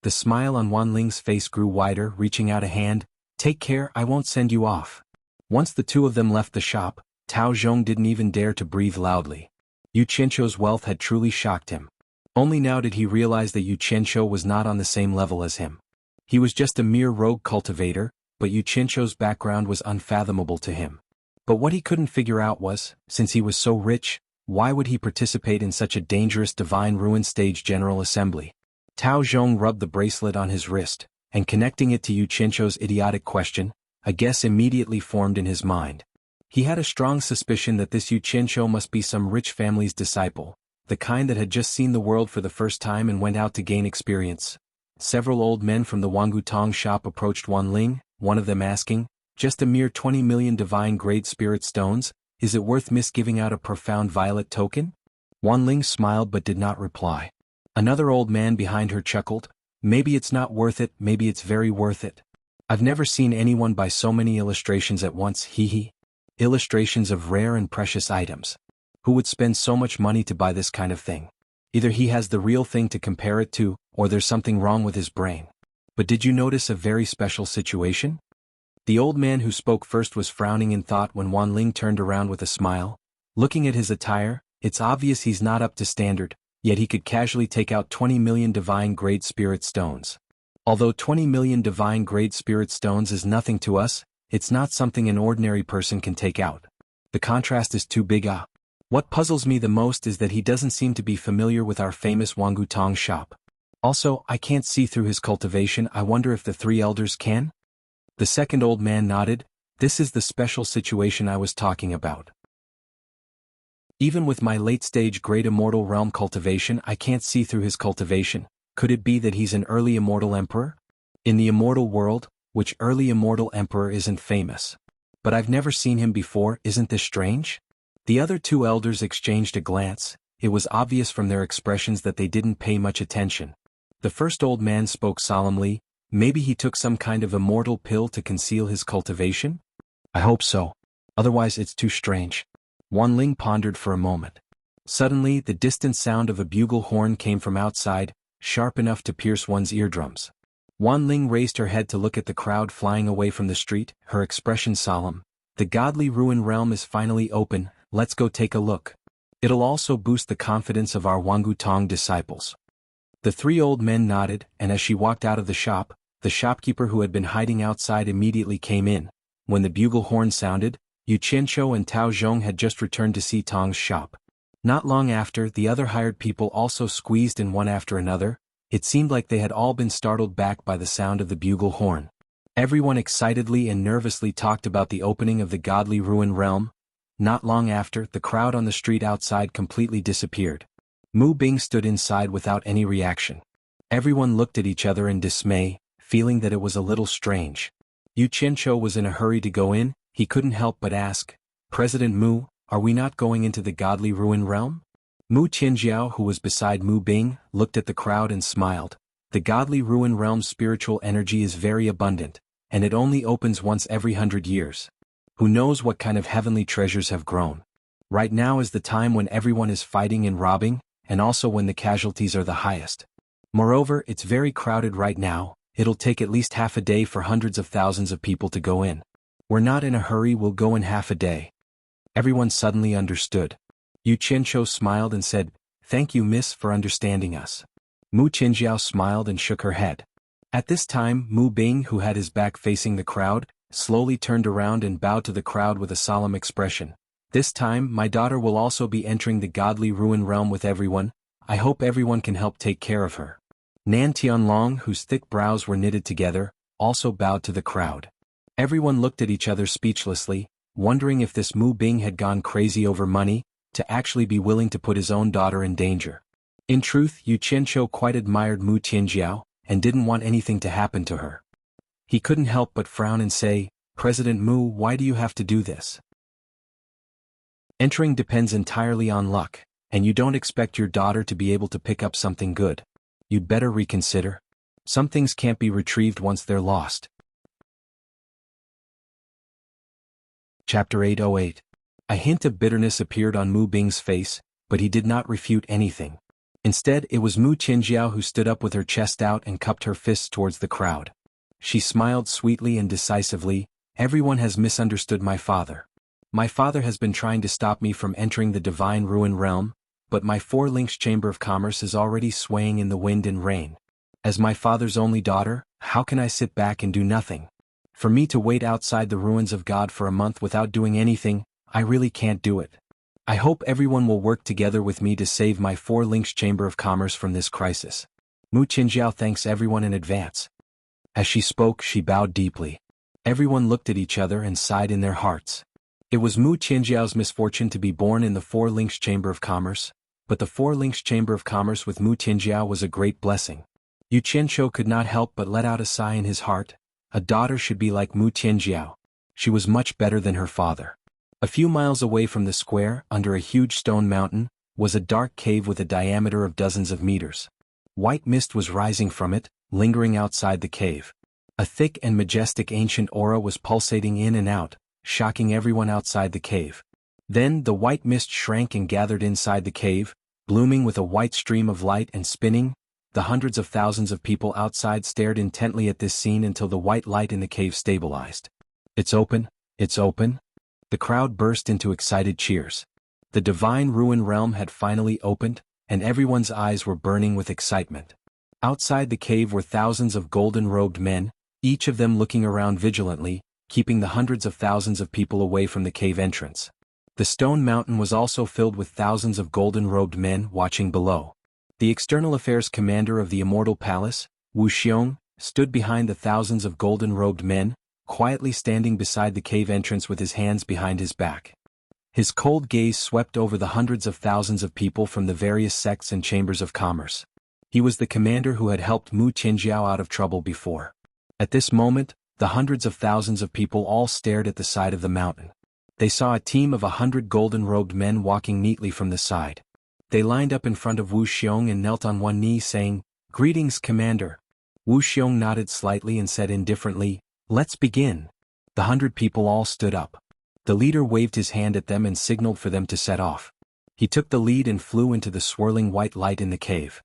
[SPEAKER 1] The smile on Wan Ling's face grew wider, reaching out a hand. Take care, I won't send you off. Once the 2 of them left the shop, Tao Zhong didn't even dare to breathe loudly. Yu Qianzhou's wealth had truly shocked him. Only now did he realize that Yu Qianzhou was not on the same level as him. He was just a mere rogue cultivator, but Yu Qianzhou's background was unfathomable to him. But what he couldn't figure out was, since he was so rich, why would he participate in such a dangerous divine ruin stage general assembly? Tao Zhong rubbed the bracelet on his wrist, and connecting it to Yu Qianzhou's idiotic question, a guess immediately formed in his mind. He had a strong suspicion that this Yu Qianzhou must be some rich family's disciple, the kind that had just seen the world for the first time and went out to gain experience. Several old men from the Wangu Tong shop approached Wan Ling, one of them asking, just a mere 20 million divine-grade spirit stones, is it worth misgiving out a profound violet token? Wan Ling smiled but did not reply. Another old man behind her chuckled, maybe it's not worth it, maybe it's very worth it. I've never seen anyone buy so many illustrations at once, hee. Illustrations of rare and precious items. Who would spend so much money to buy this kind of thing? Either he has the real thing to compare it to, or there's something wrong with his brain. But did you notice a very special situation? The old man who spoke first was frowning in thought when Wan Ling turned around with a smile. Looking at his attire, it's obvious he's not up to standard, yet he could casually take out 20 million divine-grade spirit stones. Although 20 million divine-grade spirit stones is nothing to us, it's not something an ordinary person can take out. The contrast is too big. What puzzles me the most is that he doesn't seem to be familiar with our famous Wangu Tong shop. Also, I can't see through his cultivation. I wonder if the 3 elders can? The second old man nodded. This is the special situation I was talking about. Even with my late-stage great immortal realm cultivation, I can't see through his cultivation. Could it be that he's an early immortal emperor? In the immortal world, which early immortal emperor isn't famous? But I've never seen him before, isn't this strange? The other 2 elders exchanged a glance. It was obvious from their expressions that they didn't pay much attention. The first old man spoke solemnly. Maybe he took some kind of immortal pill to conceal his cultivation? I hope so. Otherwise it's too strange. Wan Ling pondered for a moment. Suddenly, the distant sound of a bugle horn came from outside, sharp enough to pierce one's eardrums. Wan Ling raised her head to look at the crowd flying away from the street, her expression solemn. The godly ruin realm is finally open, let's go take a look. It'll also boost the confidence of our Wangu Tong disciples. The 3 old men nodded, and as she walked out of the shop, the shopkeeper who had been hiding outside immediately came in. When the bugle horn sounded, Yu Qianzhou and Tao Zhong had just returned to Si Tong's shop. Not long after, the other hired people also squeezed in one after another. It seemed like they had all been startled back by the sound of the bugle horn. Everyone excitedly and nervously talked about the opening of the godly ruin realm. Not long after, the crowd on the street outside completely disappeared. Mu Bing stood inside without any reaction. Everyone looked at each other in dismay, feeling that it was a little strange. Yu Qianzhou was in a hurry to go in. He couldn't help but ask, President Mu, are we not going into the godly ruin realm? Mu Tianjiao, who was beside Mu Bing, looked at the crowd and smiled. The godly ruin realm's spiritual energy is very abundant, and it only opens once every 100 years. Who knows what kind of heavenly treasures have grown? Right now is the time when everyone is fighting and robbing, and also when the casualties are the highest. Moreover, it's very crowded right now. It'll take at least half a day for hundreds of thousands of people to go in. We're not in a hurry, we'll go in half a day. Everyone suddenly understood. Yu Qianqiu smiled and said, "Thank you, miss, for understanding us." Mu Qinjiao smiled and shook her head. At this time, Mu Bing, who had his back facing the crowd, slowly turned around and bowed to the crowd with a solemn expression. "This time, my daughter will also be entering the godly ruin realm with everyone. I hope everyone can help take care of her." Nan Tianlong, whose thick brows were knitted together, also bowed to the crowd. Everyone looked at each other speechlessly, wondering if this Mu Bing had gone crazy over money, to actually be willing to put his own daughter in danger. In truth, Yu Qianqiu quite admired Mu Tianjiao, and didn't want anything to happen to her. He couldn't help but frown and say, "President Mu, why do you have to do this? Entering depends entirely on luck, and you don't expect your daughter to be able to pick up something good. You'd better reconsider. Some things can't be retrieved once they're lost." Chapter 808. A hint of bitterness appeared on Mu Bing's face, but he did not refute anything. Instead, it was Mu Qinjiao who stood up with her chest out and cupped her fists towards the crowd. She smiled sweetly and decisively. "Everyone has misunderstood my father. My father has been trying to stop me from entering the divine ruin realm, but my four links chamber of commerce is already swaying in the wind and rain. As my father's only daughter, how can I sit back and do nothing? For me to wait outside the ruins of God for a month without doing anything, I really can't do it. I hope everyone will work together with me to save my four links chamber of commerce from this crisis. Mu Qinjiao thanks everyone in advance." As she spoke, she bowed deeply. Everyone looked at each other and sighed in their hearts. It was Mu Qinjiao's misfortune to be born in the Four Links Chamber of Commerce, but the Four Links Chamber of Commerce with Mu Qinjiao was a great blessing. Yu Qianqiu could not help but let out a sigh in his heart. A daughter should be like Mu Qinjiao. She was much better than her father. A few miles away from the square, under a huge stone mountain, was a dark cave with a diameter of dozens of meters. White mist was rising from it, lingering outside the cave. A thick and majestic ancient aura was pulsating in and out, shocking everyone outside the cave. Then the white mist shrank and gathered inside the cave, blooming with a white stream of light and spinning. The hundreds of thousands of people outside stared intently at this scene until the white light in the cave stabilized. "It's open, it's open." The crowd burst into excited cheers. The divine ruin realm had finally opened, and everyone's eyes were burning with excitement. Outside the cave were thousands of golden-robed men, each of them looking around vigilantly, keeping the hundreds of thousands of people away from the cave entrance. The stone mountain was also filled with thousands of golden-robed men watching below. The external affairs commander of the immortal palace, Wuxiong, stood behind the thousands of golden-robed men, quietly standing beside the cave entrance with his hands behind his back. His cold gaze swept over the hundreds of thousands of people from the various sects and chambers of commerce. He was the commander who had helped Mu Qinjiao out of trouble before. At this moment, the hundreds of thousands of people all stared at the side of the mountain. They saw a team of 100 golden-robed men walking neatly from the side. They lined up in front of Wuxiong and knelt on one knee saying, "Greetings, Commander." Wuxiong nodded slightly and said indifferently, "Let's begin." The 100 people all stood up. The leader waved his hand at them and signaled for them to set off. He took the lead and flew into the swirling white light in the cave.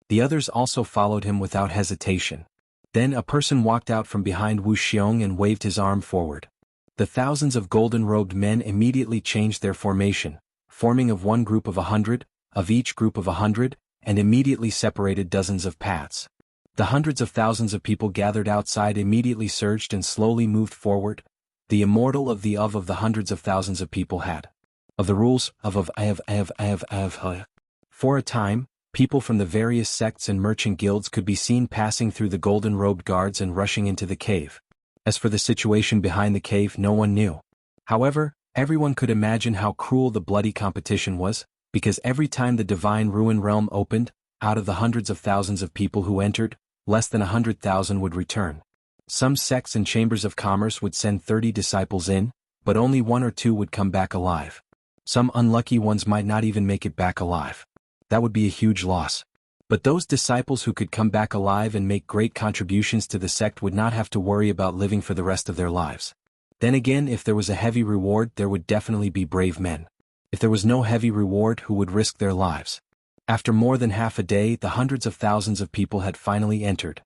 [SPEAKER 1] The others also followed him without hesitation. Then a person walked out from behind Wuxiong and waved his arm forward. The thousands of golden-robed men immediately changed their formation, forming of one group of 100, of each group of 100, and immediately separated dozens of paths. The hundreds of thousands of people gathered outside immediately surged and slowly moved forward. The immortal of the hundreds of thousands of people had. Of the rules of. For a time, people from the various sects and merchant guilds could be seen passing through the golden-robed guards and rushing into the cave. As for the situation behind the cave, no one knew. However, everyone could imagine how cruel the bloody competition was, because every time the divine ruin realm opened, out of the hundreds of thousands of people who entered, less than 100,000 would return. Some sects and chambers of commerce would send 30 disciples in, but only 1 or 2 would come back alive. Some unlucky ones might not even make it back alive. That would be a huge loss. But those disciples who could come back alive and make great contributions to the sect would not have to worry about living for the rest of their lives. Then again, if there was a heavy reward, there would definitely be brave men. If there was no heavy reward, who would risk their lives? After more than half a day, the hundreds of thousands of people had finally entered.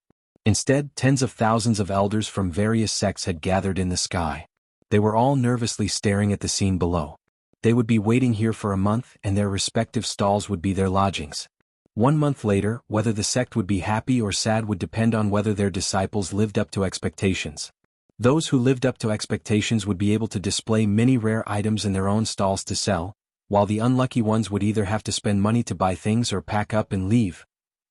[SPEAKER 1] Instead, tens of thousands of elders from various sects had gathered in the sky. They were all nervously staring at the scene below. They would be waiting here for a month and their respective stalls would be their lodgings. 1 month later, whether the sect would be happy or sad would depend on whether their disciples lived up to expectations. Those who lived up to expectations would be able to display many rare items in their own stalls to sell, while the unlucky ones would either have to spend money to buy things or pack up and leave.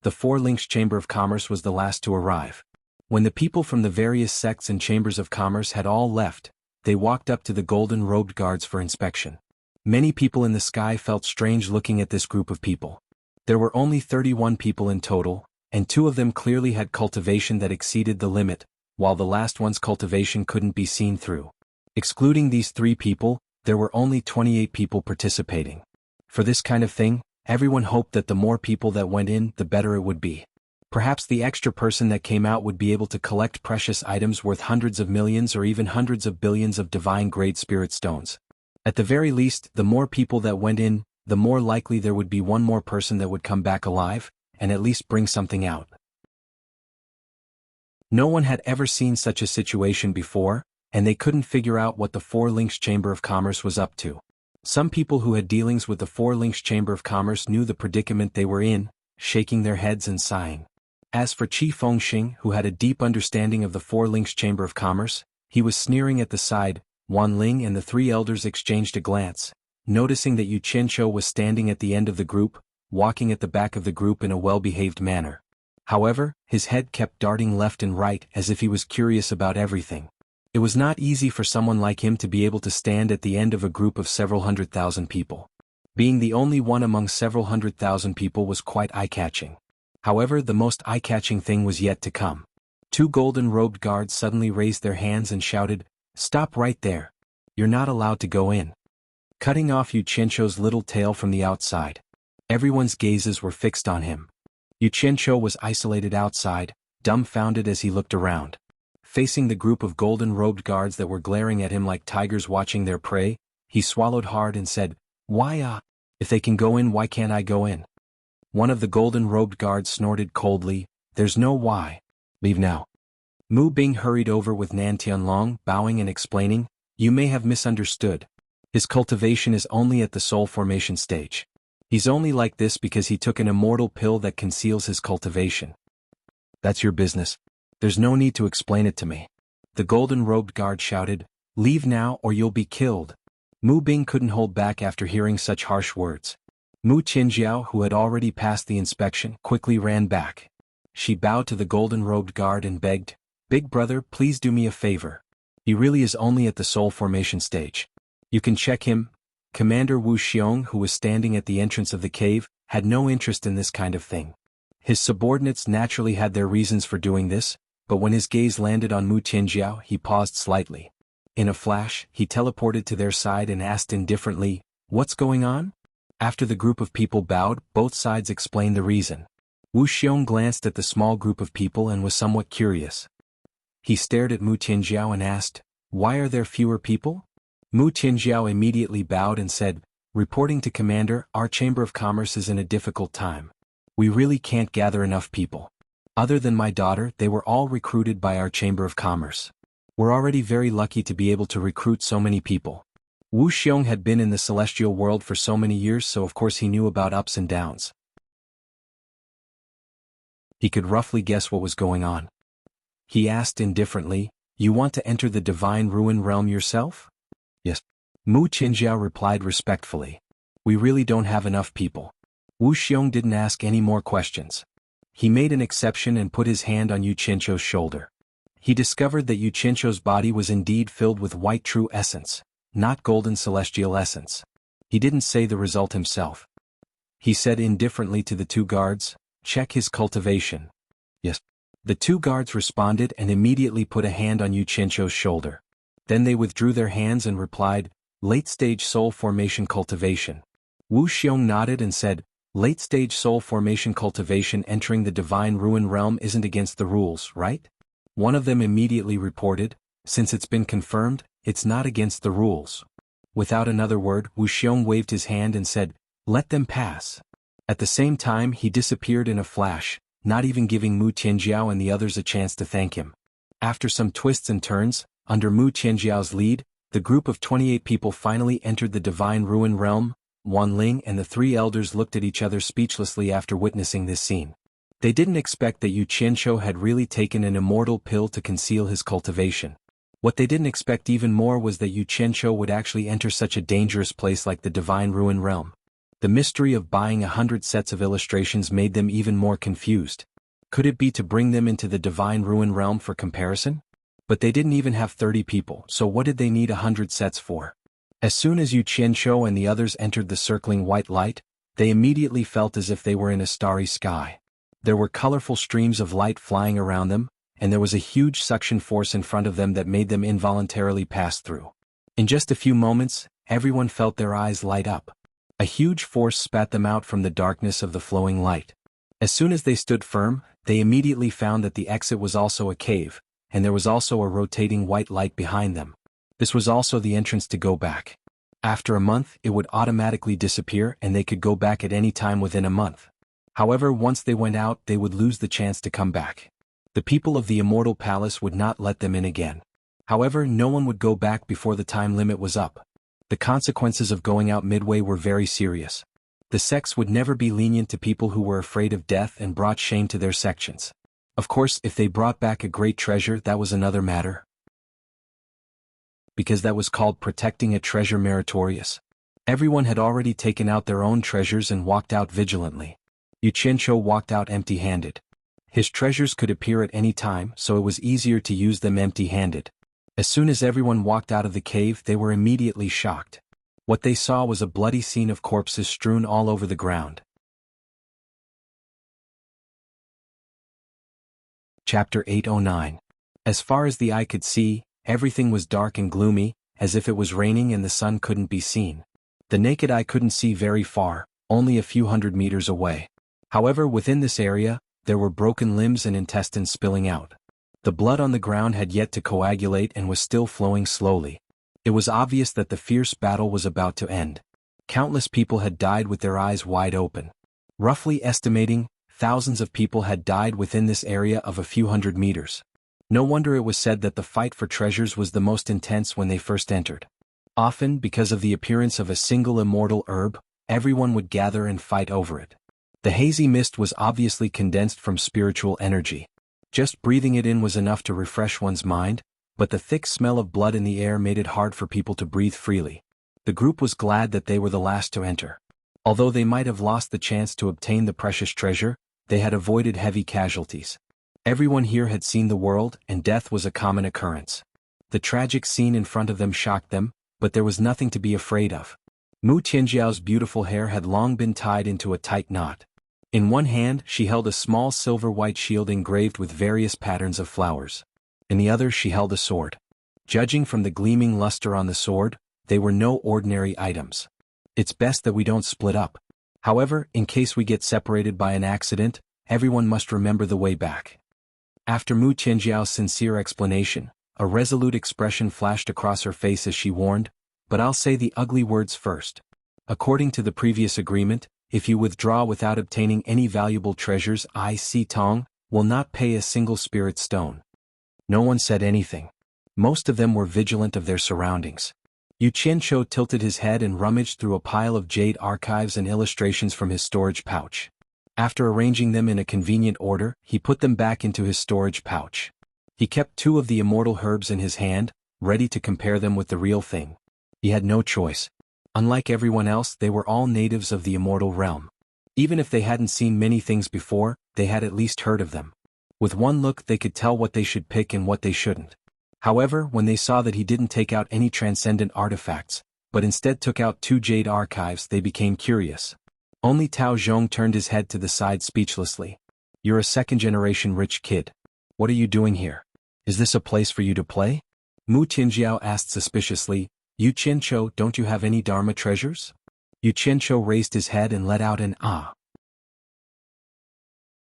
[SPEAKER 1] The Four Links Chamber of Commerce was the last to arrive. When the people from the various sects and chambers of commerce had all left, they walked up to the golden-robed guards for inspection. Many people in the sky felt strange looking at this group of people. There were only 31 people in total, and 2 of them clearly had cultivation that exceeded the limit, while the last one's cultivation couldn't be seen through. Excluding these 3 people, there were only 28 people participating. For this kind of thing, everyone hoped that the more people that went in, the better it would be. Perhaps the extra person that came out would be able to collect precious items worth hundreds of millions or even hundreds of billions of divine-grade spirit stones. At the very least, the more people that went in, the more likely there would be one more person that would come back alive, and at least bring something out. No one had ever seen such a situation before, and they couldn't figure out what the Four Links Chamber of Commerce was up to. Some people who had dealings with the Four Links Chamber of Commerce knew the predicament they were in, shaking their heads and sighing. As for Qi Fengxing, who had a deep understanding of the Four Links Chamber of Commerce, he was sneering at the side. Wan Ling and the 3 elders exchanged a glance, noticing that Yu Qianqiu was standing at the end of the group, walking at the back of the group in a well-behaved manner. However, his head kept darting left and right as if he was curious about everything. It was not easy for someone like him to be able to stand at the end of a group of several 100,000 people. Being the only one among several 100,000 people was quite eye-catching. However, the most eye-catching thing was yet to come. 2 golden-robed guards suddenly raised their hands and shouted, "Stop right there. You're not allowed to go in." Cutting off Yu Qianqiu's little tail from the outside. Everyone's gazes were fixed on him. Yu Qianqiu was isolated outside, dumbfounded as he looked around. Facing the group of golden-robed guards that were glaring at him like tigers watching their prey, he swallowed hard and said, Why, if they can go in, why can't I go in?" One of the golden-robed guards snorted coldly, "There's no why. Leave now." Mu Bing hurried over with Nan Tianlong, bowing and explaining, "You may have misunderstood. His cultivation is only at the soul formation stage. He's only like this because he took an immortal pill that conceals his cultivation." "That's your business. There's no need to explain it to me." The golden-robed guard shouted, "Leave now or you'll be killed." Mu Bing couldn't hold back after hearing such harsh words. Mu Qinjiao, who had already passed the inspection, quickly ran back. She bowed to the golden-robed guard and begged, "Big brother, please do me a favor. He really is only at the soul formation stage. You can check him." Commander Wu Xiong, who was standing at the entrance of the cave, had no interest in this kind of thing. His subordinates naturally had their reasons for doing this, but when his gaze landed on Mu Qinjiao, he paused slightly. In a flash, he teleported to their side and asked indifferently, "What's going on?" After the group of people bowed, both sides explained the reason. Wu Xiong glanced at the small group of people and was somewhat curious. He stared at Mu Qinjiao and asked, "Why are there fewer people?" Mu Qinjiao immediately bowed and said, "Reporting to Commander, our Chamber of Commerce is in a difficult time. We really can't gather enough people. Other than my daughter, they were all recruited by our Chamber of Commerce. We're already very lucky to be able to recruit so many people." Wu Xiong had been in the celestial world for so many years, so of course he knew about ups and downs. He could roughly guess what was going on. He asked indifferently, "You want to enter the divine ruin realm yourself?" "Yes." Mu Qinjiao replied respectfully. "We really don't have enough people." Wu Xiong didn't ask any more questions. He made an exception and put his hand on Yu Qianqiu's shoulder. He discovered that Yu Qianqiu's body was indeed filled with white true essence, not golden celestial essence. He didn't say the result himself. He said indifferently to the 2 guards, "Check his cultivation." "Yes." The 2 guards responded and immediately put a hand on Yu Qianqiu's shoulder. Then they withdrew their hands and replied, "Late-stage soul formation cultivation." Wu Xiong nodded and said, "Late-stage soul formation cultivation entering the divine ruin realm isn't against the rules, right?" One of them immediately reported, "Since it's been confirmed, it's not against the rules." Without another word, Wu Xiong waved his hand and said, "Let them pass." At the same time, he disappeared in a flash, not even giving Mu Tianjiao and the others a chance to thank him. After some twists and turns, under Mu Tianjiao's lead, The group of 28 people finally entered the divine ruin realm. Wan Ling and the three elders looked at each other speechlessly after witnessing this scene. They didn't expect that Yu Qianqiu had really taken an immortal pill to conceal his cultivation. What they didn't expect even more was that Yu Qianqiu would actually enter such a dangerous place like the divine ruin realm. The mystery of buying 100 sets of illustrations made them even more confused. Could it be to bring them into the divine ruin realm for comparison? But they didn't even have 30 people, so what did they need 100 sets for? As soon as Yu Qianqiu and the others entered the circling white light, they immediately felt as if they were in a starry sky. There were colorful streams of light flying around them, and there was a huge suction force in front of them that made them involuntarily pass through. In just a few moments, everyone felt their eyes light up. A huge force spat them out from the darkness of the flowing light. As soon as they stood firm, they immediately found that the exit was also a cave, and there was also a rotating white light behind them. This was also the entrance to go back. After a month, it would automatically disappear and they could go back at any time within a month. However, once they went out, they would lose the chance to come back. The people of the Immortal Palace would not let them in again. However, no one would go back before the time limit was up. The consequences of going out midway were very serious. The sects would never be lenient to people who were afraid of death and brought shame to their sections. Of course, if they brought back a great treasure, that was another matter, because that was called protecting a treasure meritorious. Everyone had already taken out their own treasures and walked out vigilantly. Yu Qianqiu walked out empty-handed. His treasures could appear at any time, so it was easier to use them empty-handed. As soon as everyone walked out of the cave, they were immediately shocked. What they saw was a bloody scene of corpses strewn all over the ground. Chapter 809. As far as the eye could see, everything was dark and gloomy, as if it was raining and the sun couldn't be seen. The naked eye couldn't see very far, only a few hundred meters away. However, within this area, there were broken limbs and intestines spilling out. The blood on the ground had yet to coagulate and was still flowing slowly. It was obvious that the fierce battle was about to end. Countless people had died with their eyes wide open. Roughly estimating, thousands of people had died within this area of a few hundred meters. No wonder it was said that the fight for treasures was the most intense when they first entered. Often, because of the appearance of a single immortal herb, everyone would gather and fight over it. The hazy mist was obviously condensed from spiritual energy. Just breathing it in was enough to refresh one's mind, but the thick smell of blood in the air made it hard for people to breathe freely. The group was glad that they were the last to enter. Although they might have lost the chance to obtain the precious treasure, they had avoided heavy casualties. Everyone here had seen the world, and death was a common occurrence. The tragic scene in front of them shocked them, but there was nothing to be afraid of. Mu Tianjiao's beautiful hair had long been tied into a tight knot. In one hand, she held a small silver-white shield engraved with various patterns of flowers. In the other, she held a sword. Judging from the gleaming luster on the sword, they were no ordinary items. It's best that we don't split up. However, in case we get separated by an accident, everyone must remember the way back. After Mu Tianjiao's sincere explanation, a resolute expression flashed across her face as she warned, "But I'll say the ugly words first. According to the previous agreement, if you withdraw without obtaining any valuable treasures, I, Si Tong, will not pay a single spirit stone." No one said anything. Most of them were vigilant of their surroundings. Yu Qianqiu tilted his head and rummaged through a pile of jade archives and illustrations from his storage pouch. After arranging them in a convenient order, he put them back into his storage pouch. He kept 2 of the immortal herbs in his hand, ready to compare them with the real thing. He had no choice. Unlike everyone else, they were all natives of the immortal realm. Even if they hadn't seen many things before, they had at least heard of them. With one look they could tell what they should pick and what they shouldn't. However, when they saw that he didn't take out any transcendent artifacts, but instead took out 2 jade archives, they became curious. Only Tao Zhong turned his head to the side speechlessly. "You're a second-generation rich kid. What are you doing here? Is this a place for you to play?" Mu Tianjiao asked suspiciously. "Yu Qianqiu, don't you have any Dharma treasures?" Yu Qianqiu raised his head and let out an "ah."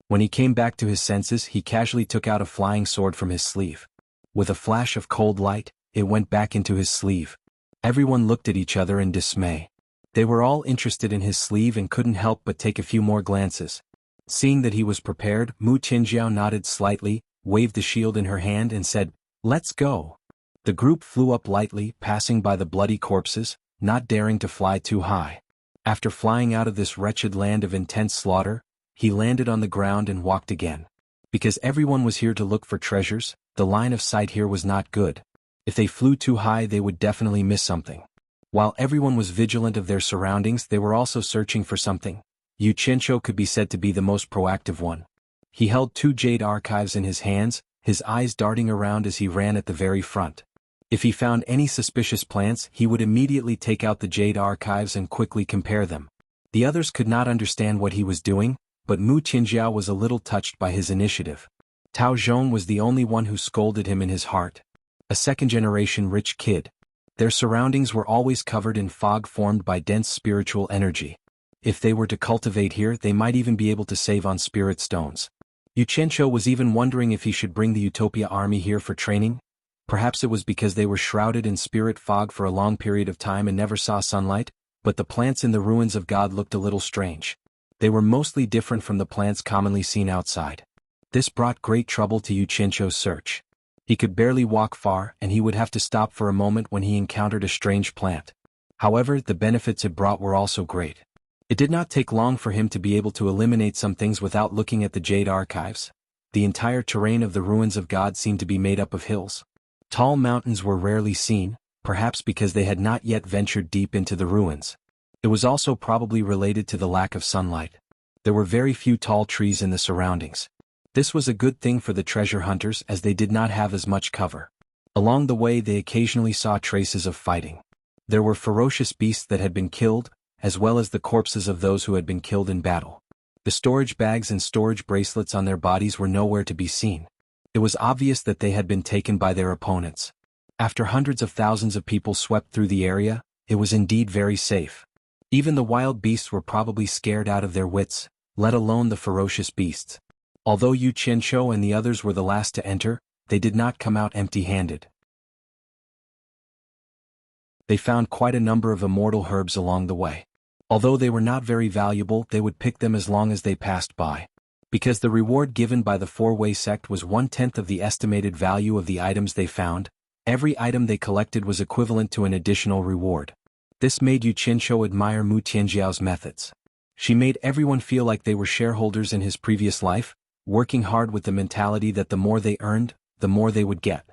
[SPEAKER 1] When he came back to his senses, he casually took out a flying sword from his sleeve. With a flash of cold light, it went back into his sleeve. Everyone looked at each other in dismay. They were all interested in his sleeve and couldn't help but take a few more glances. Seeing that he was prepared, Mu Tianjiao nodded slightly, waved the shield in her hand and said, "Let's go." The group flew up lightly, passing by the bloody corpses, not daring to fly too high. After flying out of this wretched land of intense slaughter, he landed on the ground and walked again. Because everyone was here to look for treasures, the line of sight here was not good. If they flew too high, they would definitely miss something. While everyone was vigilant of their surroundings, they were also searching for something. Yu Qianqiu could be said to be the most proactive one. He held 2 jade archives in his hands, his eyes darting around as he ran at the very front. If he found any suspicious plants, he would immediately take out the jade archives and quickly compare them. The others could not understand what he was doing, but Mu Tianjiao was a little touched by his initiative. Tao Zhong was the only one who scolded him in his heart. A second-generation rich kid. Their surroundings were always covered in fog formed by dense spiritual energy. If they were to cultivate here, they might even be able to save on spirit stones. Yu Qianqiu was even wondering if he should bring the Utopia army here for training. Perhaps it was because they were shrouded in spirit fog for a long period of time and never saw sunlight, but the plants in the ruins of God looked a little strange. They were mostly different from the plants commonly seen outside. This brought great trouble to Yu Qianqiu's search. He could barely walk far, and he would have to stop for a moment when he encountered a strange plant. However, the benefits it brought were also great. It did not take long for him to be able to eliminate some things without looking at the jade archives. The entire terrain of the ruins of God seemed to be made up of hills. Tall mountains were rarely seen, perhaps because they had not yet ventured deep into the ruins. It was also probably related to the lack of sunlight. There were very few tall trees in the surroundings. This was a good thing for the treasure hunters as they did not have as much cover. Along the way they occasionally saw traces of fighting. There were ferocious beasts that had been killed, as well as the corpses of those who had been killed in battle. The storage bags and storage bracelets on their bodies were nowhere to be seen. It was obvious that they had been taken by their opponents. After hundreds of thousands of people swept through the area, it was indeed very safe. Even the wild beasts were probably scared out of their wits, let alone the ferocious beasts. Although Yu Qianqiu and the others were the last to enter, they did not come out empty-handed. They found quite a number of immortal herbs along the way. Although they were not very valuable, they would pick them as long as they passed by. Because the reward given by the four-way sect was 1/10 of the estimated value of the items they found, every item they collected was equivalent to an additional reward. This made Yu Qianqiu admire Mu Tianjiao's methods. She made everyone feel like they were shareholders in his previous life, working hard with the mentality that the more they earned, the more they would get.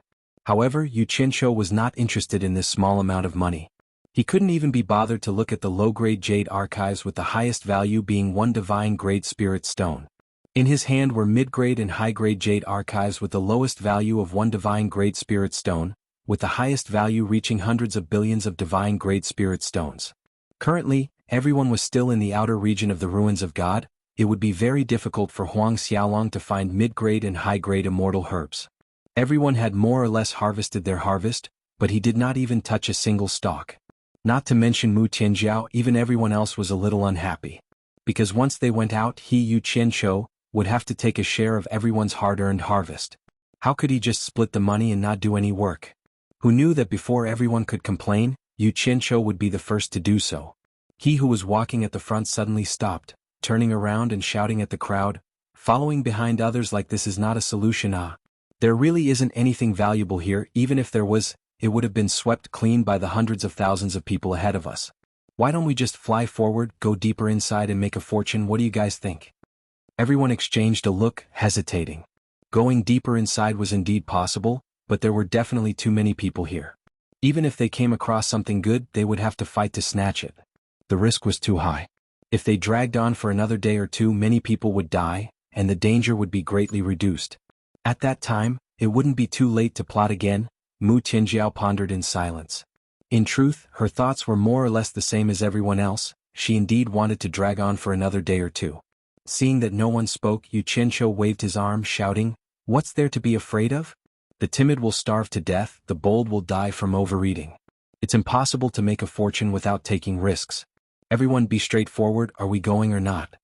[SPEAKER 1] However, Yu Qianqiu was not interested in this small amount of money. He couldn't even be bothered to look at the low-grade jade archives, with the highest value being 1 divine-grade spirit stone. In his hand were mid-grade and high-grade jade archives with the lowest value of 1 divine-grade spirit stone, with the highest value reaching hundreds of billions of divine-grade spirit stones. Currently, everyone was still in the outer region of the ruins of God. It would be very difficult for Huang Xiaolong to find mid-grade and high-grade immortal herbs. Everyone had more or less harvested their harvest, but he did not even touch a single stalk. Not to mention Mu Tianjiao, even everyone else was a little unhappy. Because once they went out, he, Yu Qianqiu, would have to take a share of everyone's hard-earned harvest. How could he just split the money and not do any work? Who knew that before everyone could complain, Yu Qianqiu would be the first to do so? He who was walking at the front suddenly stopped, turning around and shouting at the crowd, following behind others like this is not a solution. There really isn't anything valuable here. Even if there was, it would have been swept clean by the hundreds of thousands of people ahead of us. Why don't we just fly forward, go deeper inside and make a fortune? What do you guys think? Everyone exchanged a look, hesitating. Going deeper inside was indeed possible, but there were definitely too many people here. Even if they came across something good, they would have to fight to snatch it. The risk was too high. If they dragged on for another day or two, many people would die, and the danger would be greatly reduced. At that time, it wouldn't be too late to plot again. Mu Tianjiao pondered in silence. In truth, her thoughts were more or less the same as everyone else. She indeed wanted to drag on for another day or two. Seeing that no one spoke, Yu Qianqiu waved his arm, shouting, "What's there to be afraid of? The timid will starve to death, the bold will die from overeating. It's impossible to make a fortune without taking risks. Everyone be straightforward, are we going or not?"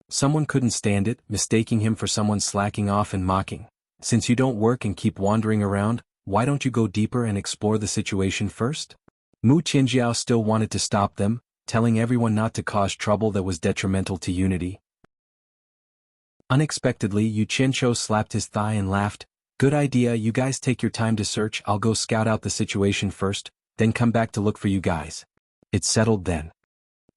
[SPEAKER 1] Someone couldn't stand it, mistaking him for someone slacking off and mocking. "Since you don't work and keep wandering around, why don't you go deeper and explore the situation first?" Mu Tianjiao still wanted to stop them, telling everyone not to cause trouble that was detrimental to unity. Unexpectedly, Yu Qianqiu slapped his thigh and laughed. Good idea, you guys take your time to search, I'll go scout out the situation first, then come back to look for you guys. It's settled then.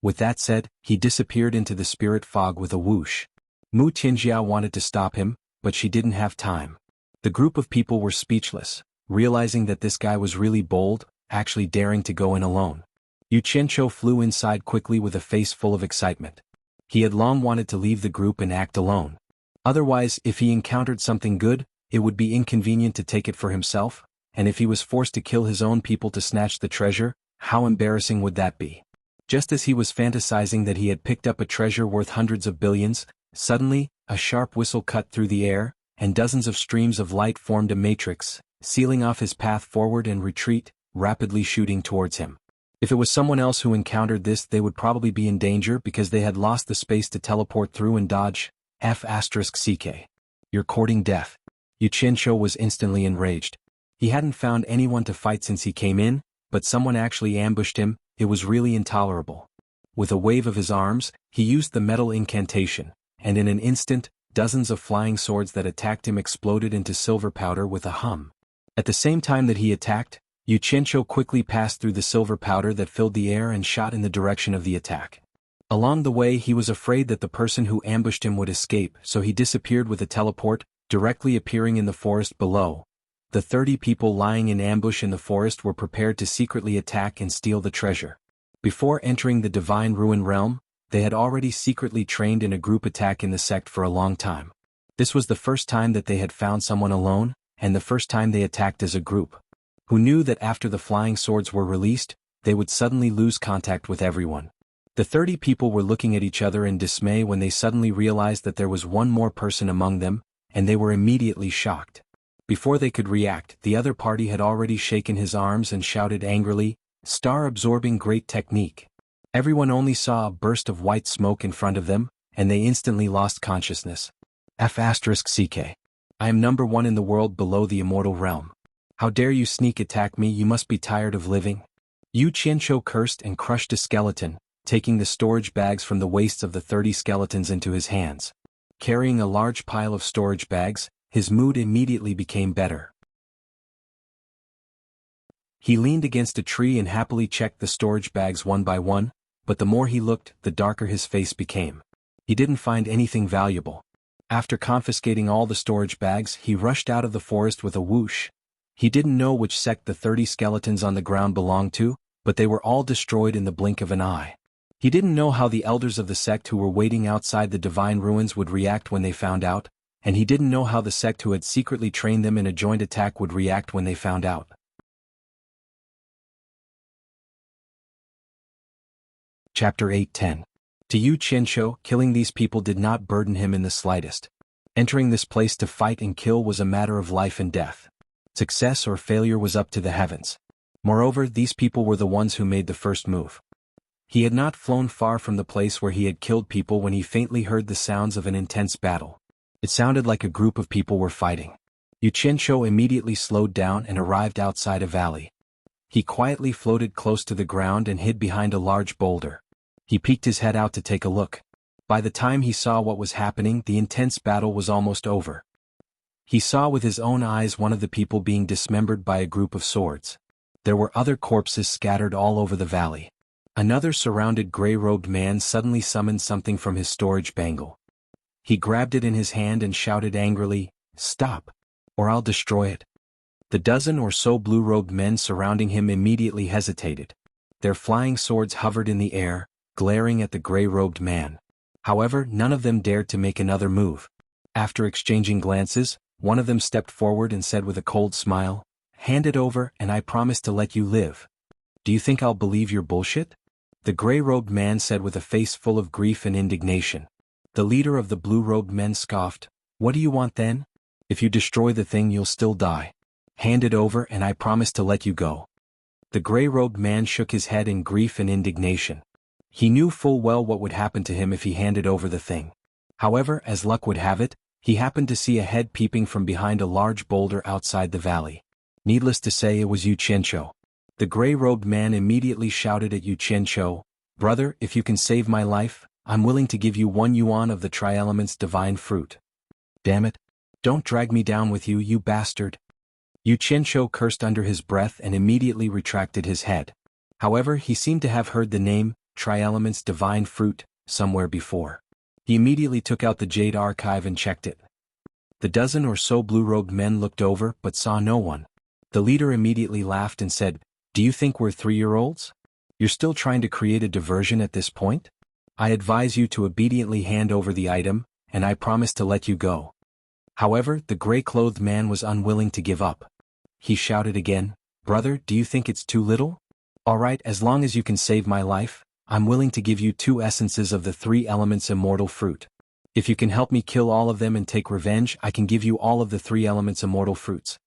[SPEAKER 1] With that said, he disappeared into the spirit fog with a whoosh. Mu Tianjiao wanted to stop him, but she didn't have time. The group of people were speechless, realizing that this guy was really bold, actually daring to go in alone. Yu Qianqiu flew inside quickly with a face full of excitement. He had long wanted to leave the group and act alone. Otherwise, if he encountered something good, it would be inconvenient to take it for himself, and if he was forced to kill his own people to snatch the treasure, how embarrassing would that be? Just as he was fantasizing that he had picked up a treasure worth hundreds of billions, suddenly, a sharp whistle cut through the air, and dozens of streams of light formed a matrix, sealing off his path forward and retreat, rapidly shooting towards him. If it was someone else who encountered this, they would probably be in danger because they had lost the space to teleport through and dodge. F***CK. You're courting death. Yu Qianqiu was instantly enraged. He hadn't found anyone to fight since he came in, but someone actually ambushed him. It was really intolerable. With a wave of his arms, he used the metal incantation, and in an instant, dozens of flying swords that attacked him exploded into silver powder with a hum. At the same time that he attacked, Yu Qianqiu quickly passed through the silver powder that filled the air and shot in the direction of the attack. Along the way, he was afraid that the person who ambushed him would escape, so he disappeared with a teleport, directly appearing in the forest below. The 30 people lying in ambush in the forest were prepared to secretly attack and steal the treasure. Before entering the Divine Ruin Realm, they had already secretly trained in a group attack in the sect for a long time. This was the first time that they had found someone alone, and the first time they attacked as a group. Who knew that after the flying swords were released, they would suddenly lose contact with everyone. The 30 people were looking at each other in dismay when they suddenly realized that there was one more person among them, and they were immediately shocked. Before they could react, the other party had already shaken his arms and shouted angrily, "Star-absorbing great technique." Everyone only saw a burst of white smoke in front of them, and they instantly lost consciousness. F***CK. I am number one in the world below the immortal realm. How dare you sneak attack me, you must be tired of living. Yu Qianqiu cursed and crushed a skeleton, taking the storage bags from the waists of the 30 skeletons into his hands. Carrying a large pile of storage bags, his mood immediately became better. He leaned against a tree and happily checked the storage bags one by one, but the more he looked, the darker his face became. He didn't find anything valuable. After confiscating all the storage bags, he rushed out of the forest with a whoosh. He didn't know which sect the 30 skeletons on the ground belonged to, but they were all destroyed in the blink of an eye. He didn't know how the elders of the sect who were waiting outside the divine ruins would react when they found out, and he didn't know how the sect who had secretly trained them in a joint attack would react when they found out. Chapter 8:10. To Yu Qianqiu, killing these people did not burden him in the slightest. Entering this place to fight and kill was a matter of life and death. Success or failure was up to the heavens. Moreover, these people were the ones who made the first move. He had not flown far from the place where he had killed people when he faintly heard the sounds of an intense battle. It sounded like a group of people were fighting. Yu Qianqiu immediately slowed down and arrived outside a valley. He quietly floated close to the ground and hid behind a large boulder. He peeked his head out to take a look. By the time he saw what was happening, the intense battle was almost over. He saw with his own eyes one of the people being dismembered by a group of swords. There were other corpses scattered all over the valley. Another surrounded gray-robed man suddenly summoned something from his storage bangle. He grabbed it in his hand and shouted angrily, "Stop, or I'll destroy it." The dozen or so blue-robed men surrounding him immediately hesitated. Their flying swords hovered in the air, glaring at the gray-robed man. However, none of them dared to make another move. After exchanging glances, one of them stepped forward and said with a cold smile, "Hand it over and I promise to let you live." "Do you think I'll believe your bullshit?" the gray-robed man said with a face full of grief and indignation. The leader of the blue-robed men scoffed, "What do you want then? If you destroy the thing you'll still die. Hand it over and I promise to let you go." The gray-robed man shook his head in grief and indignation. He knew full well what would happen to him if he handed over the thing. However, as luck would have it, he happened to see a head peeping from behind a large boulder outside the valley. Needless to say, it was Yu Qianqiu. The gray-robed man immediately shouted at Yu Qianqiu, "Brother, if you can save my life, I'm willing to give you 1 yuan of the Tri-Element's divine fruit." "Damn it. Don't drag me down with you, you bastard. Yu Qianqiu cursed under his breath and immediately retracted his head. However, he seemed to have heard the name, Tri-Elements Divine Fruit, somewhere before. He immediately took out the Jade Archive and checked it. The dozen or so blue-robed men looked over but saw no one. The leader immediately laughed and said, "Do you think we're 3-year-olds? You're still trying to create a diversion at this point? I advise you to obediently hand over the item, and I promise to let you go." However, the gray-clothed man was unwilling to give up. He shouted again, "Brother, do you think it's too little? Alright, as long as you can save my life, I'm willing to give you 2 essences of the 3 elements immortal fruit. If you can help me kill all of them and take revenge, I can give you all of the 3 elements immortal fruits."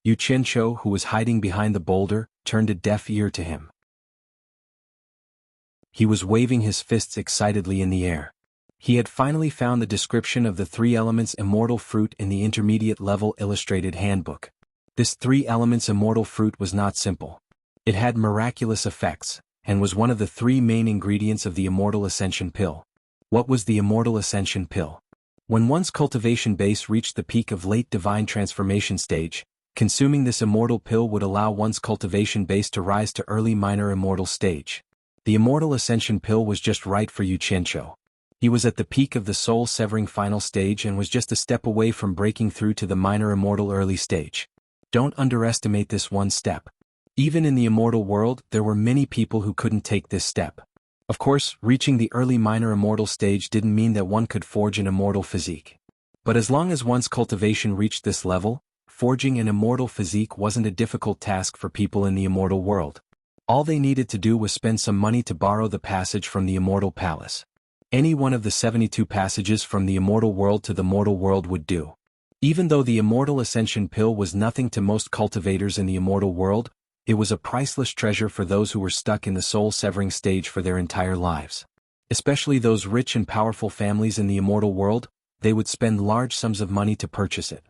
[SPEAKER 1] Yu Qianqiu, who was hiding behind the boulder, turned a deaf ear to him. He was waving his fists excitedly in the air. He had finally found the description of the 3 elements immortal fruit in the intermediate level illustrated handbook. This 3 elements immortal fruit was not simple. It had miraculous effects, and was one of the 3 main ingredients of the Immortal Ascension Pill. What was the Immortal Ascension Pill? When one's cultivation base reached the peak of late divine transformation stage, consuming this immortal pill would allow one's cultivation base to rise to early minor immortal stage. The Immortal Ascension Pill was just right for Yu Qianqiu. He was at the peak of the soul-severing final stage and was just a step away from breaking through to the minor immortal early stage. Don't underestimate this one step. Even in the immortal world, there were many people who couldn't take this step. Of course, reaching the early minor immortal stage didn't mean that one could forge an immortal physique. But as long as one's cultivation reached this level, forging an immortal physique wasn't a difficult task for people in the immortal world. All they needed to do was spend some money to borrow the passage from the immortal palace. Any one of the 72 passages from the immortal world to the mortal world would do. Even though the Immortal Ascension Pill was nothing to most cultivators in the immortal world, it was a priceless treasure for those who were stuck in the soul-severing stage for their entire lives. Especially those rich and powerful families in the immortal world, they would spend large sums of money to purchase it.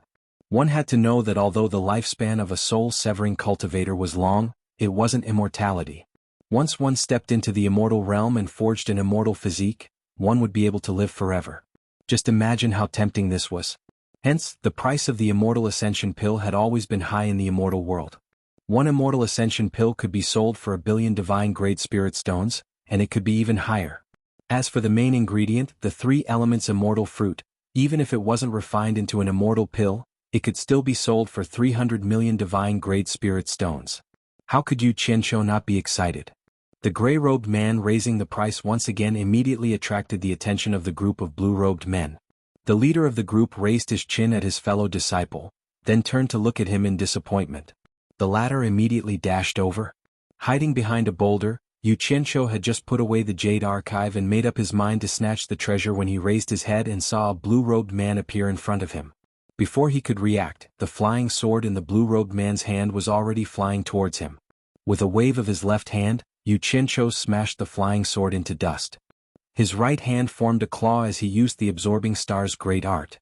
[SPEAKER 1] One had to know that although the lifespan of a soul-severing cultivator was long, it wasn't immortality. Once one stepped into the immortal realm and forged an immortal physique, one would be able to live forever. Just imagine how tempting this was. Hence, the price of the Immortal Ascension Pill had always been high in the immortal world. One Immortal Ascension Pill could be sold for 1 billion divine-grade spirit stones, and it could be even higher. As for the main ingredient, the 3 elements immortal fruit, even if it wasn't refined into an immortal pill, it could still be sold for 300 million divine-grade spirit stones. How could Yu Qianqiu not be excited? The gray-robed man raising the price once again immediately attracted the attention of the group of blue-robed men. The leader of the group raised his chin at his fellow disciple, then turned to look at him in disappointment. The latter immediately dashed over. Hiding behind a boulder, Yu Qianqiu had just put away the Jade Archive and made up his mind to snatch the treasure when he raised his head and saw a blue-robed man appear in front of him. Before he could react, the flying sword in the blue-robed man's hand was already flying towards him. With a wave of his left hand, Yu Qianqiu smashed the flying sword into dust. His right hand formed a claw as he used the Absorbing Star's great art.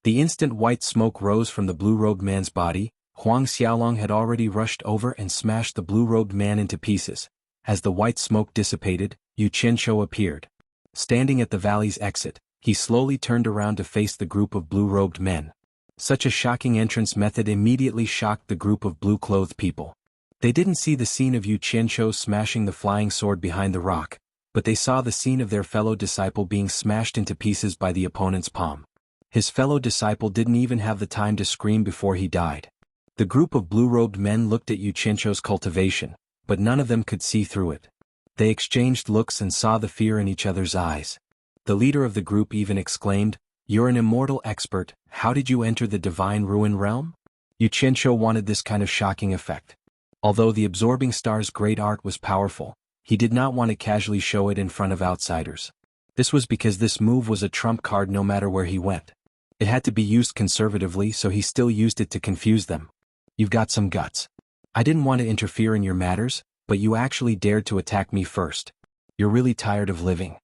[SPEAKER 1] The instant white smoke rose from the blue-robed man's body, Huang Xiaolong had already rushed over and smashed the blue-robed man into pieces. As the white smoke dissipated, Yu Qianqiu appeared. Standing at the valley's exit, he slowly turned around to face the group of blue-robed men. Such a shocking entrance method immediately shocked the group of blue-clothed people. They didn't see the scene of Yu Qianqiu smashing the flying sword behind the rock, but they saw the scene of their fellow disciple being smashed into pieces by the opponent's palm. His fellow disciple didn't even have the time to scream before he died. The group of blue-robed men looked at Yu Qianqiu's cultivation, but none of them could see through it. They exchanged looks and saw the fear in each other's eyes. The leader of the group even exclaimed, "You're an immortal expert, how did you enter the divine ruin realm?" Yu Qianqiu wanted this kind of shocking effect. Although the Absorbing Star's great art was powerful, he did not want to casually show it in front of outsiders. This was because this move was a trump card no matter where he went. It had to be used conservatively, so he still used it to confuse them. "You've got some guts. I didn't want to interfere in your matters, but you actually dared to attack me first. You're really tired of living."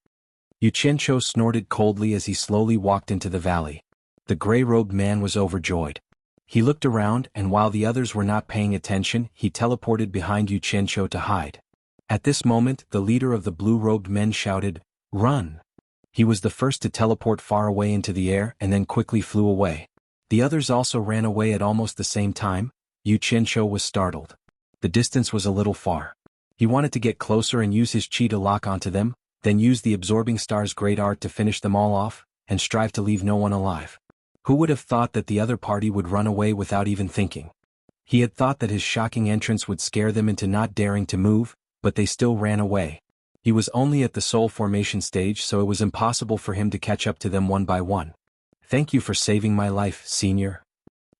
[SPEAKER 1] Yu Qianqiu snorted coldly as he slowly walked into the valley. The gray-robed man was overjoyed. He looked around, and while the others were not paying attention, he teleported behind Yu Qianqiu to hide. At this moment, the leader of the blue-robed men shouted, "Run!" He was the first to teleport far away into the air and then quickly flew away. The others also ran away at almost the same time. Yu Qianzhou was startled. The distance was a little far. He wanted to get closer and use his chi to lock onto them, then use the absorbing star's great art to finish them all off, and strive to leave no one alive. Who would have thought that the other party would run away without even thinking? He had thought that his shocking entrance would scare them into not daring to move, but they still ran away. He was only at the soul formation stage, so it was impossible for him to catch up to them one by one. "Thank you for saving my life, senior."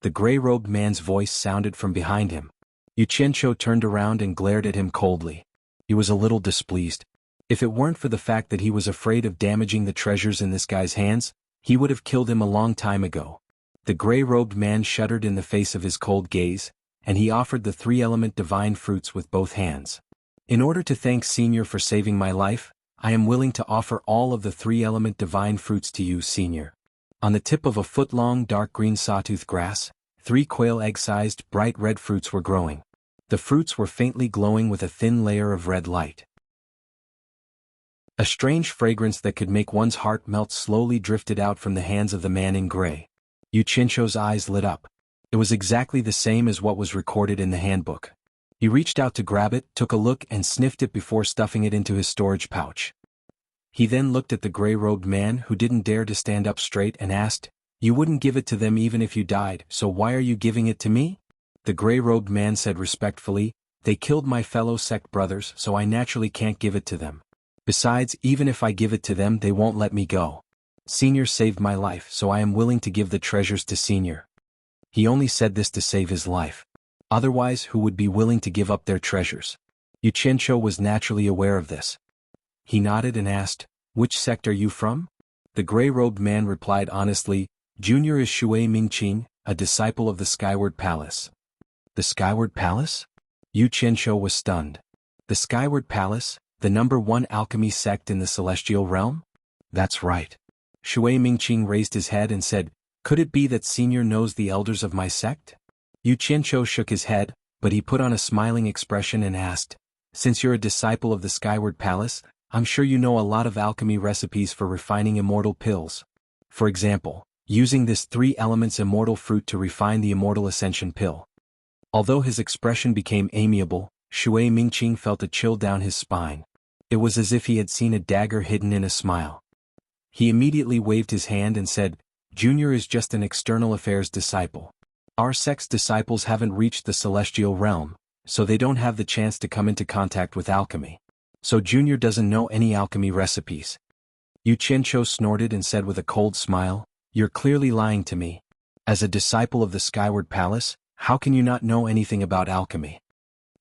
[SPEAKER 1] The gray-robed man's voice sounded from behind him. Yu Qianzhou turned around and glared at him coldly. He was a little displeased. If it weren't for the fact that he was afraid of damaging the treasures in this guy's hands, he would have killed him a long time ago. The gray-robed man shuddered in the face of his cold gaze, and he offered the three-element divine fruits with both hands. "In order to thank Senior for saving my life, I am willing to offer all of the three-element divine fruits to you, Senior." On the tip of a foot-long dark green sawtooth grass, 3 quail egg-sized bright red fruits were growing. The fruits were faintly glowing with a thin layer of red light. A strange fragrance that could make one's heart melt slowly drifted out from the hands of the man in gray. Yu Qianzhou's eyes lit up. It was exactly the same as what was recorded in the handbook. He reached out to grab it, took a look and sniffed it before stuffing it into his storage pouch. He then looked at the gray-robed man who didn't dare to stand up straight and asked, "You wouldn't give it to them even if you died, so why are you giving it to me?" The gray-robed man said respectfully, "They killed my fellow sect brothers, so I naturally can't give it to them. Besides, even if I give it to them, they won't let me go. Senior saved my life, so I am willing to give the treasures to Senior." He only said this to save his life. Otherwise, who would be willing to give up their treasures? Yu Qianzhou was naturally aware of this. He nodded and asked, "Which sect are you from?" The gray-robed man replied honestly, "Junior is Shui Mingqing, a disciple of the Skyward Palace." The Skyward Palace? Yu Qianzhou was stunned. The Skyward Palace, the #1 alchemy sect in the celestial realm? That's right. Shui Mingqing raised his head and said, "Could it be that Senior knows the elders of my sect?" Yu Qianzhou shook his head, but he put on a smiling expression and asked, "Since you're a disciple of the Skyward Palace, I'm sure you know a lot of alchemy recipes for refining immortal pills. For example, using this 3 elements immortal fruit to refine the immortal ascension pill." Although his expression became amiable, Shui Mingqing felt a chill down his spine. It was as if he had seen a dagger hidden in a smile. He immediately waved his hand and said, "Junior is just an external affairs disciple. Our sect's disciples haven't reached the celestial realm, so they don't have the chance to come into contact with alchemy. So Junior doesn't know any alchemy recipes." Yu Qianzhou snorted and said with a cold smile, "You're clearly lying to me. As a disciple of the Skyward Palace, how can you not know anything about alchemy?"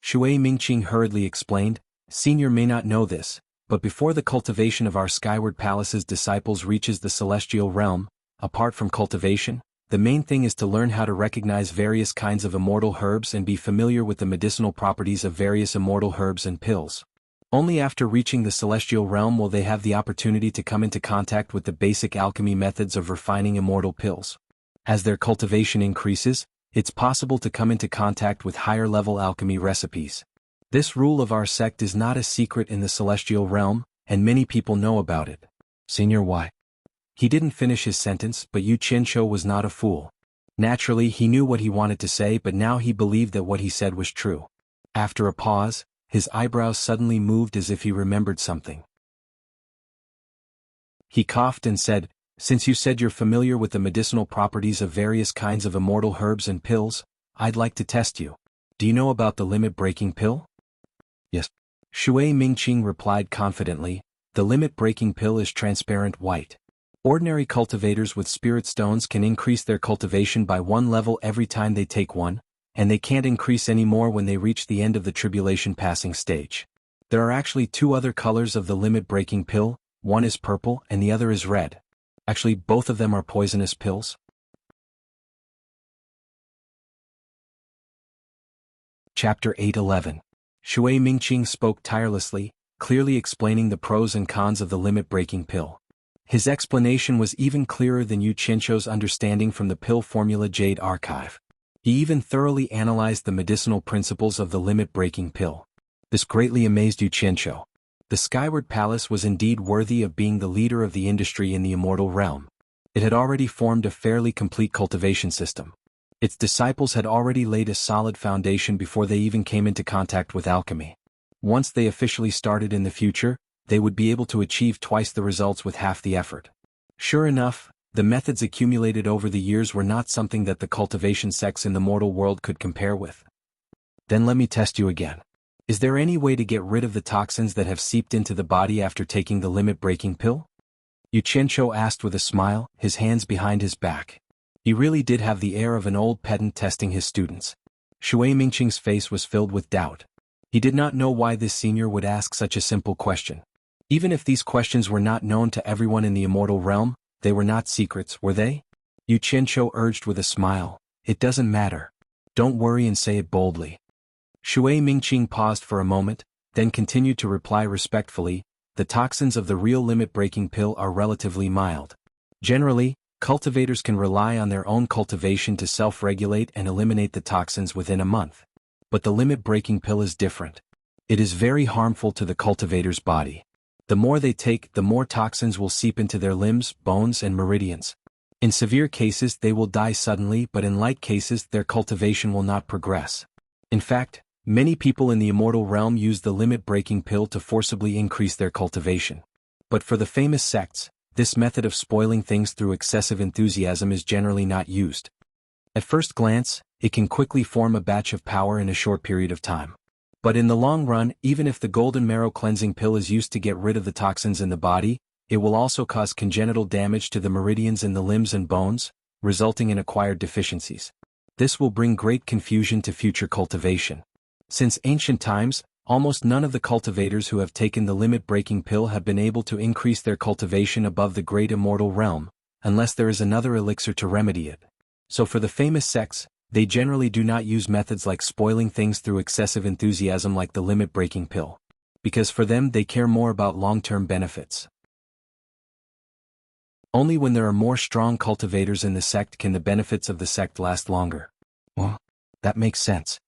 [SPEAKER 1] Shui Mingqing hurriedly explained, "Senior may not know this, but before the cultivation of our Skyward Palace's disciples reaches the celestial realm, apart from cultivation, the main thing is to learn how to recognize various kinds of immortal herbs and be familiar with the medicinal properties of various immortal herbs and pills. Only after reaching the celestial realm will they have the opportunity to come into contact with the basic alchemy methods of refining immortal pills. As their cultivation increases, it's possible to come into contact with higher-level alchemy recipes. This rule of our sect is not a secret in the celestial realm, and many people know about it." "Senior, why?" He didn't finish his sentence, but Yu Qianzhou was not a fool. Naturally, he knew what he wanted to say, but now he believed that what he said was true. After a pause, his eyebrows suddenly moved as if he remembered something. He coughed and said, "Since you said you're familiar with the medicinal properties of various kinds of immortal herbs and pills, I'd like to test you. Do you know about the limit-breaking pill?" "Yes." Shui Mingqing replied confidently, "The limit-breaking pill is transparent white. Ordinary cultivators with spirit stones can increase their cultivation by 1 level every time they take one, and they can't increase any more when they reach the end of the tribulation passing stage. There are actually 2 other colors of the limit-breaking pill, one is purple and the other is red. Actually, both of them are poisonous pills." Chapter 8:11. Shui Mingqing spoke tirelessly, clearly explaining the pros and cons of the limit-breaking pill. His explanation was even clearer than Yu Qianzhou's understanding from the pill formula Jade Archive. He even thoroughly analyzed the medicinal principles of the limit-breaking pill. This greatly amazed Yu Qianzhou. The Skyward Palace was indeed worthy of being the leader of the industry in the immortal realm. It had already formed a fairly complete cultivation system. Its disciples had already laid a solid foundation before they even came into contact with alchemy. Once they officially started in the future, they would be able to achieve twice the results with half the effort. Sure enough, the methods accumulated over the years were not something that the cultivation sects in the mortal world could compare with. Then let me test you again. Is there any way to get rid of the toxins that have seeped into the body after taking the limit-breaking pill? Yu Qianzhou asked with a smile, his hands behind his back. He really did have the air of an old pedant testing his students. Shui Mingqing's face was filled with doubt. He did not know why this senior would ask such a simple question. Even if these questions were not known to everyone in the immortal realm, they were not secrets, were they? Yu Qianzhou urged with a smile. It doesn't matter. Don't worry and say it boldly. Shui Mingqing paused for a moment, then continued to reply respectfully. The toxins of the real limit-breaking pill are relatively mild. Generally, cultivators can rely on their own cultivation to self-regulate and eliminate the toxins within a month. But the limit-breaking pill is different. It is very harmful to the cultivator's body. The more they take, the more toxins will seep into their limbs, bones, and meridians. In severe cases, they will die suddenly, but in light cases, their cultivation will not progress. In fact, many people in the immortal realm use the limit-breaking pill to forcibly increase their cultivation. But for the famous sects, this method of spoiling things through excessive enthusiasm is generally not used. At first glance, it can quickly form a batch of power in a short period of time. But in the long run, even if the golden marrow cleansing pill is used to get rid of the toxins in the body, it will also cause congenital damage to the meridians in the limbs and bones, resulting in acquired deficiencies. This will bring great confusion to future cultivation. Since ancient times, almost none of the cultivators who have taken the limit-breaking pill have been able to increase their cultivation above the great immortal realm, unless there is another elixir to remedy it. So for the famous sects, they generally do not use methods like spoiling things through excessive enthusiasm like the limit-breaking pill. Because for them they care more about long-term benefits. Only when there are more strong cultivators in the sect can the benefits of the sect last longer. Well, that makes sense.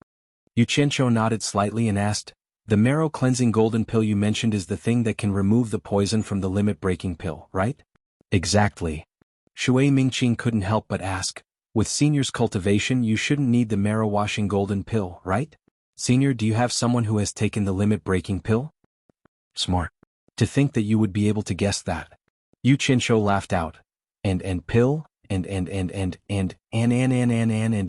[SPEAKER 1] Yu Qianzhou nodded slightly and asked, the marrow-cleansing golden pill you mentioned is the thing that can remove the poison from the limit-breaking pill, right? Exactly. Shui Mingqing couldn't help but ask, with Senior's cultivation you shouldn't need the marrow-washing golden pill, right? Senior, do you have someone who has taken the limit-breaking pill? Smart. To think that you would be able to guess that. Yu Qianzhou laughed out. And pill? And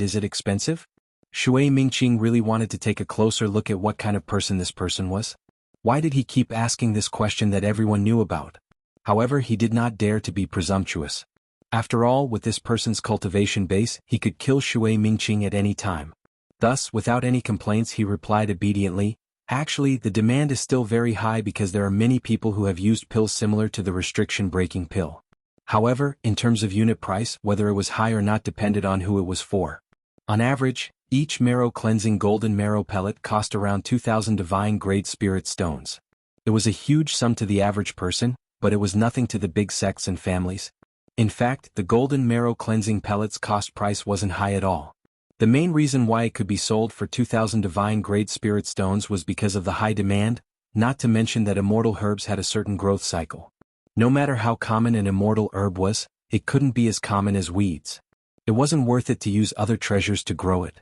[SPEAKER 1] is it expensive? Shui Mingqing really wanted to take a closer look at what kind of person this person was. Why did he keep asking this question that everyone knew about? However, he did not dare to be presumptuous. After all, with this person's cultivation base, he could kill Shui Mingqing at any time. Thus, without any complaints, he replied obediently, actually, the demand is still very high because there are many people who have used pills similar to the restriction-breaking pill. However, in terms of unit price, whether it was high or not depended on who it was for. On average, each marrow-cleansing golden marrow pellet cost around 2,000 divine-grade spirit stones. It was a huge sum to the average person, but it was nothing to the big sects and families. In fact, the golden marrow-cleansing pellets' cost price wasn't high at all. The main reason why it could be sold for 2,000 divine-grade spirit stones was because of the high demand, not to mention that immortal herbs had a certain growth cycle. No matter how common an immortal herb was, it couldn't be as common as weeds. It wasn't worth it to use other treasures to grow it.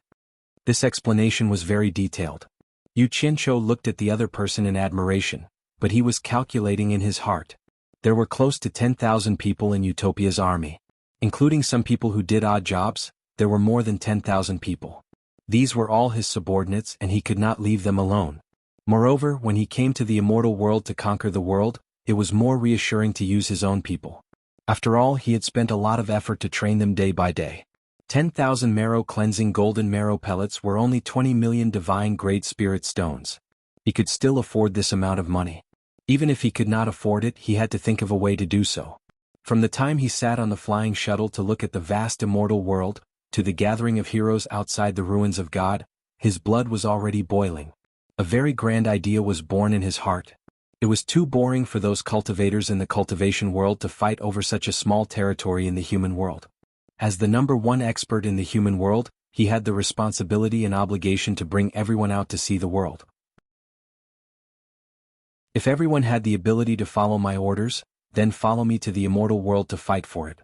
[SPEAKER 1] This explanation was very detailed. Yu Qianzhou looked at the other person in admiration, but he was calculating in his heart. There were close to 10,000 people in Utopia's army. Including some people who did odd jobs, there were more than 10,000 people. These were all his subordinates and he could not leave them alone. Moreover, when he came to the immortal world to conquer the world, it was more reassuring to use his own people. After all, he had spent a lot of effort to train them day by day. 10,000 marrow-cleansing golden marrow pellets were only 20 million divine-grade spirit stones. He could still afford this amount of money. Even if he could not afford it, he had to think of a way to do so. From the time he sat on the flying shuttle to look at the vast immortal world, to the gathering of heroes outside the ruins of God, his blood was already boiling. A very grand idea was born in his heart. It was too boring for those cultivators in the cultivation world to fight over such a small territory in the human world. As the #1 expert in the human world, he had the responsibility and obligation to bring everyone out to see the world. If everyone had the ability to follow my orders, then follow me to the immortal world to fight for it.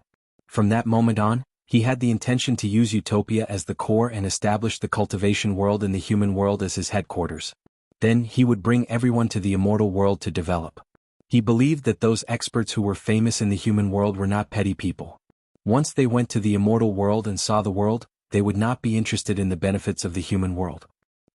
[SPEAKER 1] From that moment on, he had the intention to use Utopia as the core and establish the cultivation world and the human world as his headquarters. Then he would bring everyone to the immortal world to develop. He believed that those experts who were famous in the human world were not petty people. Once they went to the immortal world and saw the world, they would not be interested in the benefits of the human world.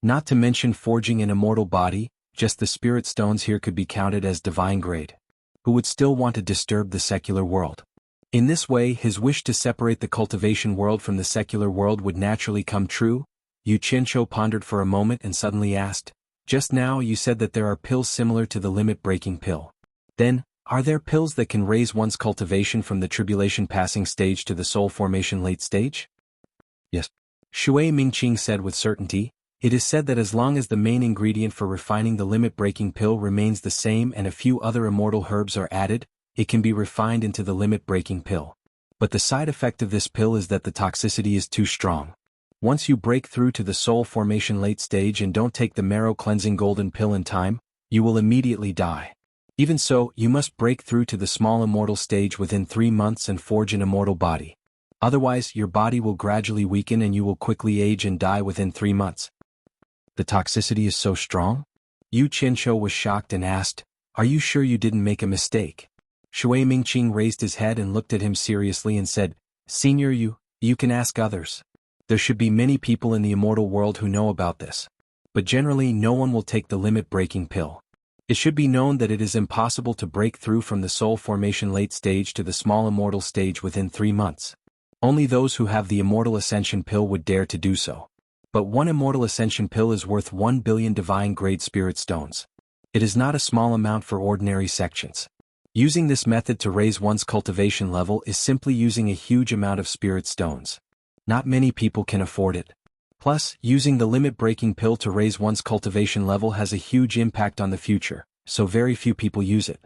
[SPEAKER 1] Not to mention forging an immortal body, just the spirit stones here could be counted as divine grade. Who would still want to disturb the secular world? In this way, his wish to separate the cultivation world from the secular world would naturally come true. Yu Qianqiu pondered for a moment and suddenly asked, "Just now you said that there are pills similar to the limit-breaking pill. Then, are there pills that can raise one's cultivation from the tribulation passing stage to the soul formation late stage?" "Yes." Shui Mingqing said with certainty. It is said that as long as the main ingredient for refining the limit-breaking pill remains the same and a few other immortal herbs are added, it can be refined into the limit-breaking pill. But the side effect of this pill is that the toxicity is too strong. Once you break through to the soul formation late stage and don't take the marrow-cleansing golden pill in time, you will immediately die. Even so, you must break through to the small immortal stage within 3 months and forge an immortal body. Otherwise, your body will gradually weaken and you will quickly age and die within 3 months. The toxicity is so strong? Yu Qianqiu was shocked and asked, "Are you sure you didn't make a mistake?" Shui Mingqing raised his head and looked at him seriously and said, "Senior, you can ask others. There should be many people in the immortal world who know about this. But generally no one will take the limit-breaking pill. It should be known that it is impossible to break through from the soul formation late stage to the small immortal stage within 3 months. Only those who have the immortal ascension pill would dare to do so. But one immortal ascension pill is worth 1 billion divine-grade spirit stones. It is not a small amount for ordinary sections. Using this method to raise one's cultivation level is simply using a huge amount of spirit stones. Not many people can afford it. Plus, using the limit-breaking pill to raise one's cultivation level has a huge impact on the future, so very few people use it."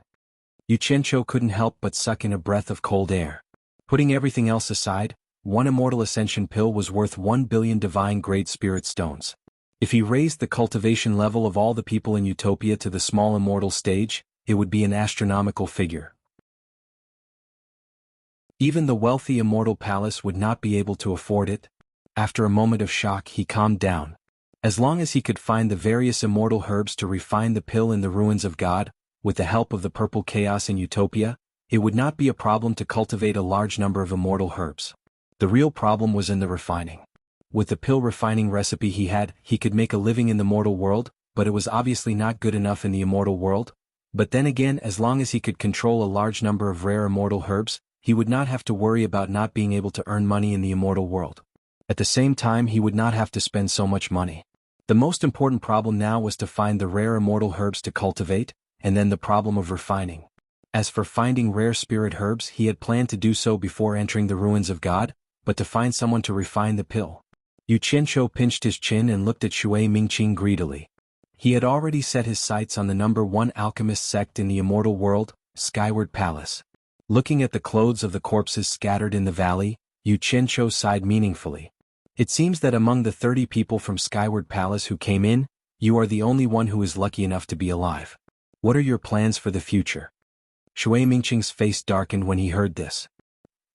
[SPEAKER 1] Yu Qianqiu couldn't help but suck in a breath of cold air. Putting everything else aside, one immortal ascension pill was worth 1 billion divine-grade spirit stones. If he raised the cultivation level of all the people in Utopia to the small immortal stage, it would be an astronomical figure. Even the wealthy immortal palace would not be able to afford it. After a moment of shock, he calmed down. As long as he could find the various immortal herbs to refine the pill in the ruins of God, with the help of the purple chaos in Utopia, it would not be a problem to cultivate a large number of immortal herbs. The real problem was in the refining. With the pill refining recipe he could make a living in the mortal world, but it was obviously not good enough in the immortal world. But then again, as long as he could control a large number of rare immortal herbs, he would not have to worry about not being able to earn money in the immortal world. At the same time, he would not have to spend so much money. The most important problem now was to find the rare immortal herbs to cultivate, and then the problem of refining. As for finding rare spirit herbs, he had planned to do so before entering the ruins of God, but to find someone to refine the pill. Yu Qianqiu pinched his chin and looked at Shui Mingqing greedily. He had already set his sights on the number 1 alchemist sect in the immortal world, Skyward Palace. Looking at the clothes of the corpses scattered in the valley, Yu Qianqiu sighed meaningfully. It seems that among the 30 people from Skyward Palace who came in, you are the only one who is lucky enough to be alive. What are your plans for the future? Shui Mingqing's face darkened when he heard this.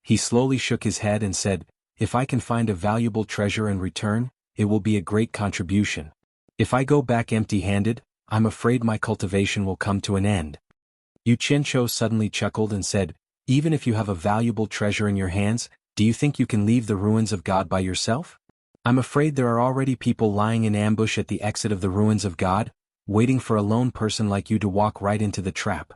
[SPEAKER 1] He slowly shook his head and said, "If I can find a valuable treasure and return, it will be a great contribution. If I go back empty-handed, I'm afraid my cultivation will come to an end." Yu Qianqiu suddenly chuckled and said, "Even if you have a valuable treasure in your hands, do you think you can leave the ruins of God by yourself? I'm afraid there are already people lying in ambush at the exit of the ruins of God, waiting for a lone person like you to walk right into the trap."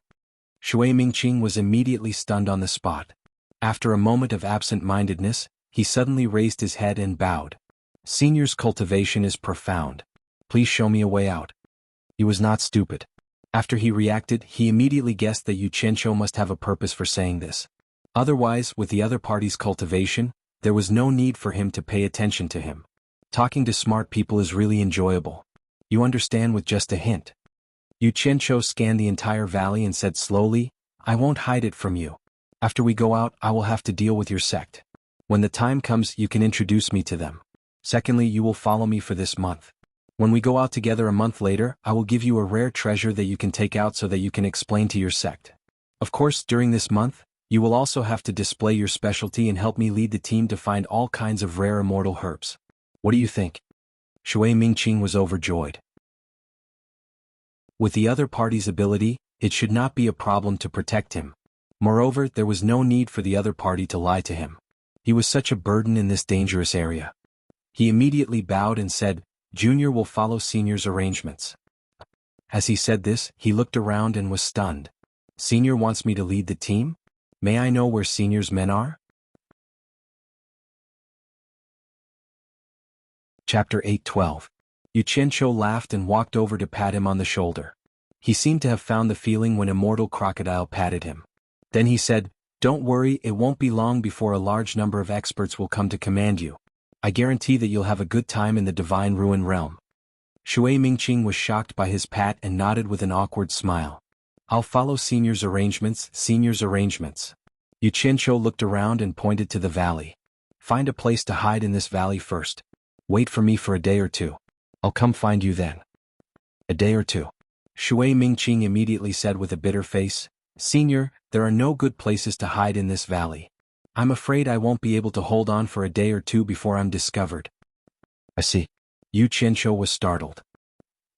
[SPEAKER 1] Shui Mingqing was immediately stunned on the spot. After a moment of absent-mindedness, he suddenly raised his head and bowed. "Senior's cultivation is profound. Please show me a way out." He was not stupid. After he reacted, he immediately guessed that Yu Qianqiu must have a purpose for saying this. Otherwise, with the other party's cultivation, there was no need for him to pay attention to him. Talking to smart people is really enjoyable. You understand with just a hint. Yu Qianqiu scanned the entire valley and said slowly, "I won't hide it from you. After we go out, I will have to deal with your sect. When the time comes, you can introduce me to them. Secondly, you will follow me for this month. When we go out together a month later, I will give you a rare treasure that you can take out so that you can explain to your sect. Of course, during this month, you will also have to display your specialty and help me lead the team to find all kinds of rare immortal herbs. What do you think?" Shui Mingqing was overjoyed. With the other party's ability, it should not be a problem to protect him. Moreover, there was no need for the other party to lie to him. He was such a burden in this dangerous area. He immediately bowed and said, "Junior will follow Senior's arrangements." As he said this, he looked around and was stunned. "Senior wants me to lead the team? May I know where Senior's men are?" Chapter 8:12. Yu Qianqiu laughed and walked over to pat him on the shoulder. He seemed to have found the feeling when Immortal Crocodile patted him. Then he said, "Don't worry, it won't be long before a large number of experts will come to command you. I guarantee that you'll have a good time in the Divine Ruin Realm." Shui Mingqing was shocked by his pat and nodded with an awkward smile. "I'll follow Senior's arrangements, Senior's arrangements." Yu Qianqiu looked around and pointed to the valley. "Find a place to hide in this valley first. Wait for me for a day or two. I'll come find you then." "A day or two?" Shui Mingqing immediately said with a bitter face. "Senior, there are no good places to hide in this valley. I'm afraid I won't be able to hold on for a day or two before I'm discovered." "I see." Yu Qianqiu was startled.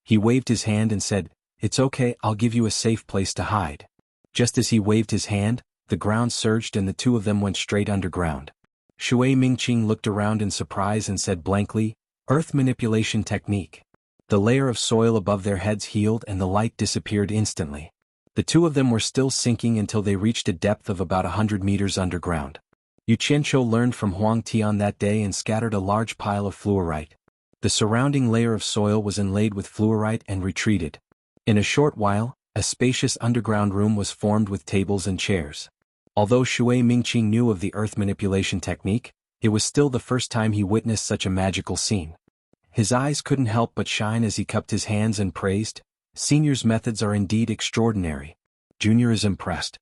[SPEAKER 1] He waved his hand and said, "It's okay, I'll give you a safe place to hide." Just as he waved his hand, the ground surged and the two of them went straight underground. Shui Mingqing looked around in surprise and said blankly, "Earth manipulation technique." The layer of soil above their heads healed and the light disappeared instantly. The two of them were still sinking until they reached a depth of about 100 meters underground. Yu Qianqiu learned from Huang Tian that day and scattered a large pile of fluorite. The surrounding layer of soil was inlaid with fluorite and retreated. In a short while, a spacious underground room was formed with tables and chairs. Although Shui Mingqing knew of the earth manipulation technique, it was still the first time he witnessed such a magical scene. His eyes couldn't help but shine as he cupped his hands and praised, "Senior's methods are indeed extraordinary. Junior is impressed.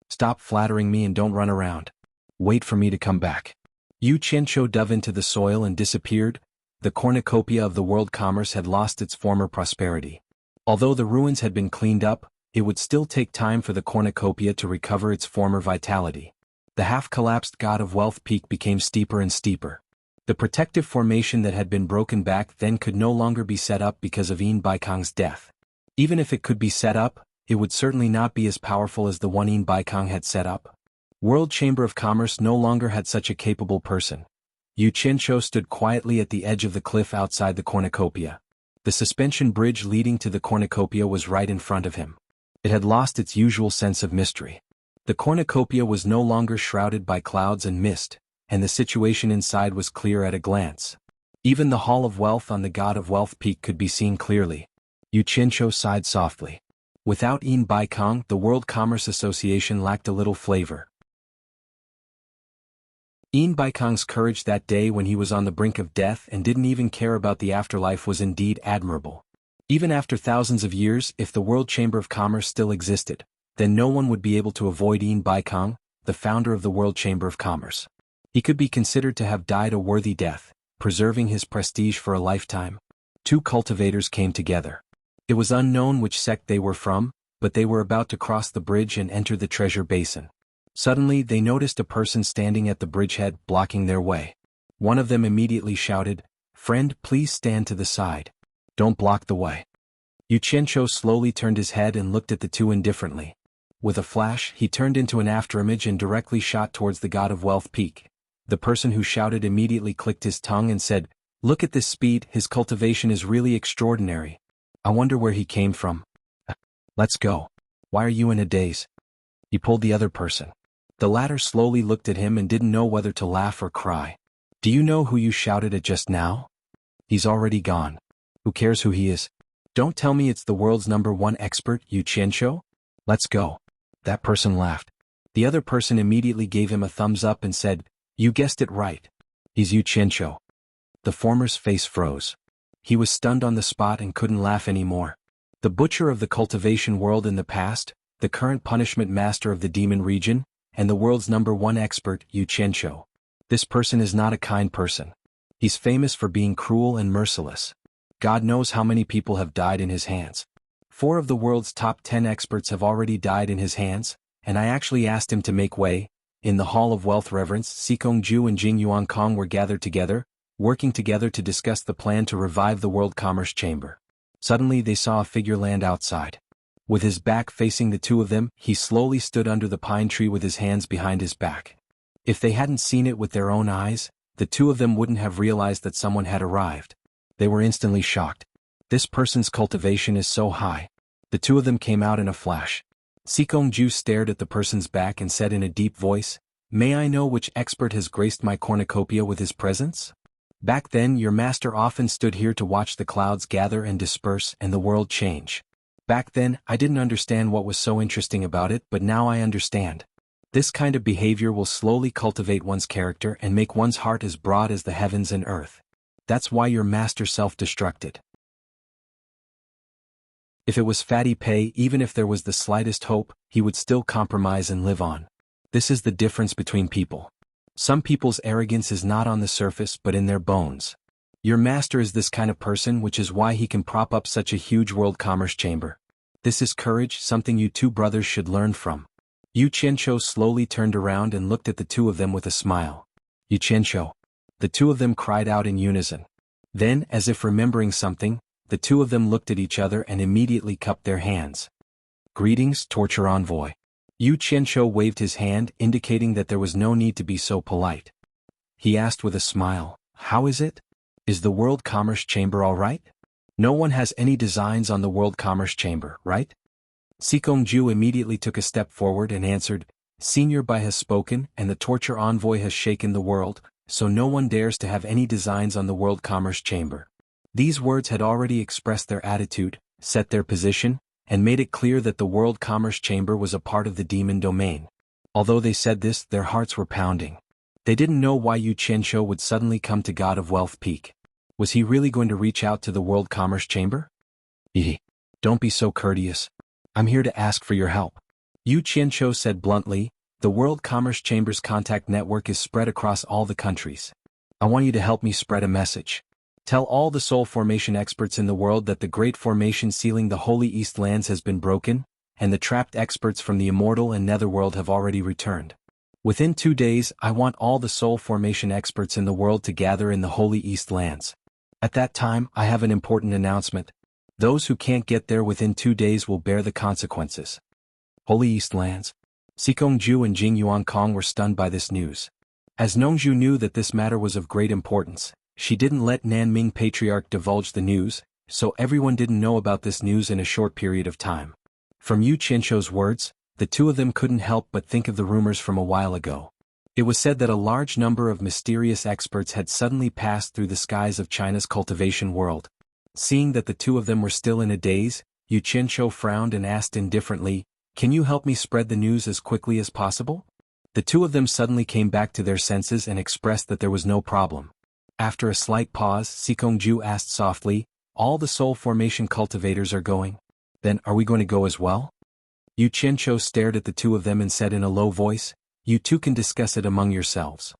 [SPEAKER 1] Stop flattering me and don't run around. Wait for me to come back." Yu Qianqiu dove into the soil and disappeared. The cornucopia of the world commerce had lost its former prosperity. Although the ruins had been cleaned up, it would still take time for the cornucopia to recover its former vitality. The half-collapsed God of Wealth peak became steeper and steeper. The protective formation that had been broken back then could no longer be set up because of Yin Baikong's death. Even if it could be set up, it would certainly not be as powerful as the one Yin Baikong had set up. World Chamber of Commerce no longer had such a capable person. Yu Qianqiu stood quietly at the edge of the cliff outside the cornucopia. The suspension bridge leading to the cornucopia was right in front of him. It had lost its usual sense of mystery. The cornucopia was no longer shrouded by clouds and mist, and the situation inside was clear at a glance. Even the Hall of Wealth on the God of Wealth peak could be seen clearly. Yu Qianqiu sighed softly. Without Yin Baikong, the World Commerce Association lacked a little flavor. Yin Baikong's courage that day when he was on the brink of death and didn't even care about the afterlife was indeed admirable. Even after thousands of years, if the World Chamber of Commerce still existed, then no one would be able to avoid Yin Baikong, the founder of the World Chamber of Commerce. He could be considered to have died a worthy death, preserving his prestige for a lifetime. Two cultivators came together. It was unknown which sect they were from, but they were about to cross the bridge and enter the treasure basin. Suddenly they noticed a person standing at the bridgehead blocking their way. One of them immediately shouted, "Friend, please stand to the side. Don't block the way." Yu Qianqiu slowly turned his head and looked at the two indifferently. With a flash, he turned into an afterimage and directly shot towards the God of Wealth peak. The person who shouted immediately clicked his tongue and said, "Look at this speed, his cultivation is really extraordinary. I wonder where he came from. Let's go. Why are you in a daze?" He pulled the other person. The latter slowly looked at him and didn't know whether to laugh or cry. "Do you know who you shouted at just now? He's already gone. Who cares who he is? Don't tell me it's the world's #1 expert, Yu Qianqiu? Let's go." That person laughed. The other person immediately gave him a thumbs up and said, "You guessed it right. He's Yu Qianqiu." The former's face froze. He was stunned on the spot and couldn't laugh anymore. The butcher of the cultivation world in the past, the current punishment master of the demon region, and the world's #1 expert, Yu Qianqiu. This person is not a kind person. He's famous for being cruel and merciless. God knows how many people have died in his hands. 4 of the world's top 10 experts have already died in his hands, and I actually asked him to make way. In the Hall of Wealth Reverence, Sikong Ju and Jing Yuan Kong were gathered together, working together to discuss the plan to revive the World Commerce Chamber. Suddenly they saw a figure land outside. With his back facing the 2 of them, he slowly stood under the pine tree with his hands behind his back. If they hadn't seen it with their own eyes, the 2 of them wouldn't have realized that someone had arrived. They were instantly shocked. This person's cultivation is so high. The 2 of them came out in a flash. Sikong Ju stared at the person's back and said in a deep voice, "May I know which expert has graced my cornucopia with his presence? Back then your master often stood here to watch the clouds gather and disperse and the world change. Back then I didn't understand what was so interesting about it, but now I understand. This kind of behavior will slowly cultivate one's character and make one's heart as broad as the heavens and earth. That's why your master self-destructed. If it was fatty pay, even if there was the slightest hope, he would still compromise and live on. This is the difference between people. Some people's arrogance is not on the surface but in their bones. Your master is this kind of person, which is why he can prop up such a huge world commerce chamber. This is courage, something you 2 brothers should learn from." Yu Qianqiu slowly turned around and looked at the 2 of them with a smile. "Yu Qianqiu." The 2 of them cried out in unison. Then, as if remembering something, the 2 of them looked at each other and immediately cupped their hands. "Greetings, torture envoy." Yu Qianqiu waved his hand, indicating that there was no need to be so polite. He asked with a smile, "How is it? Is the World Commerce Chamber all right? No one has any designs on the World Commerce Chamber, right?" Sikong Ju immediately took a step forward and answered, "Senior Bai has spoken and the torture envoy has shaken the world, so no one dares to have any designs on the World Commerce Chamber." These words had already expressed their attitude, set their position, and made it clear that the World Commerce Chamber was a part of the demon domain. Although they said this, their hearts were pounding. They didn't know why Yu Qianqiu would suddenly come to God of Wealth Peak. Was he really going to reach out to the World Commerce Chamber? Don't be so courteous. I'm here to ask for your help. Yu Qianqiu said bluntly, "The World Commerce Chamber's contact network is spread across all the countries. I want you to help me spread a message. Tell all the soul formation experts in the world that the great formation sealing the Holy East lands has been broken, and the trapped experts from the immortal and netherworld have already returned. Within 2 days I want all the soul formation experts in the world to gather in the Holy East lands. At that time I have an important announcement. Those who can't get there within 2 days will bear the consequences." Holy East lands? Sikong Ju and Jing Yuan Kong were stunned by this news. As Nongju knew that this matter was of great importance, she didn't let Nanming Patriarch divulge the news, so everyone didn't know about this news in a short period of time. From Yu Qianqiu's words, the 2 of them couldn't help but think of the rumors from a while ago. It was said that a large number of mysterious experts had suddenly passed through the skies of China's cultivation world. Seeing that the 2 of them were still in a daze, Yu Qianqiu frowned and asked indifferently, "Can you help me spread the news as quickly as possible?" The 2 of them suddenly came back to their senses and expressed that there was no problem. After a slight pause, Sikong Ju asked softly, "All the soul formation cultivators are going? Then are we going to go as well?" Yu Qianqiu stared at the 2 of them and said in a low voice, "You 2 can discuss it among yourselves.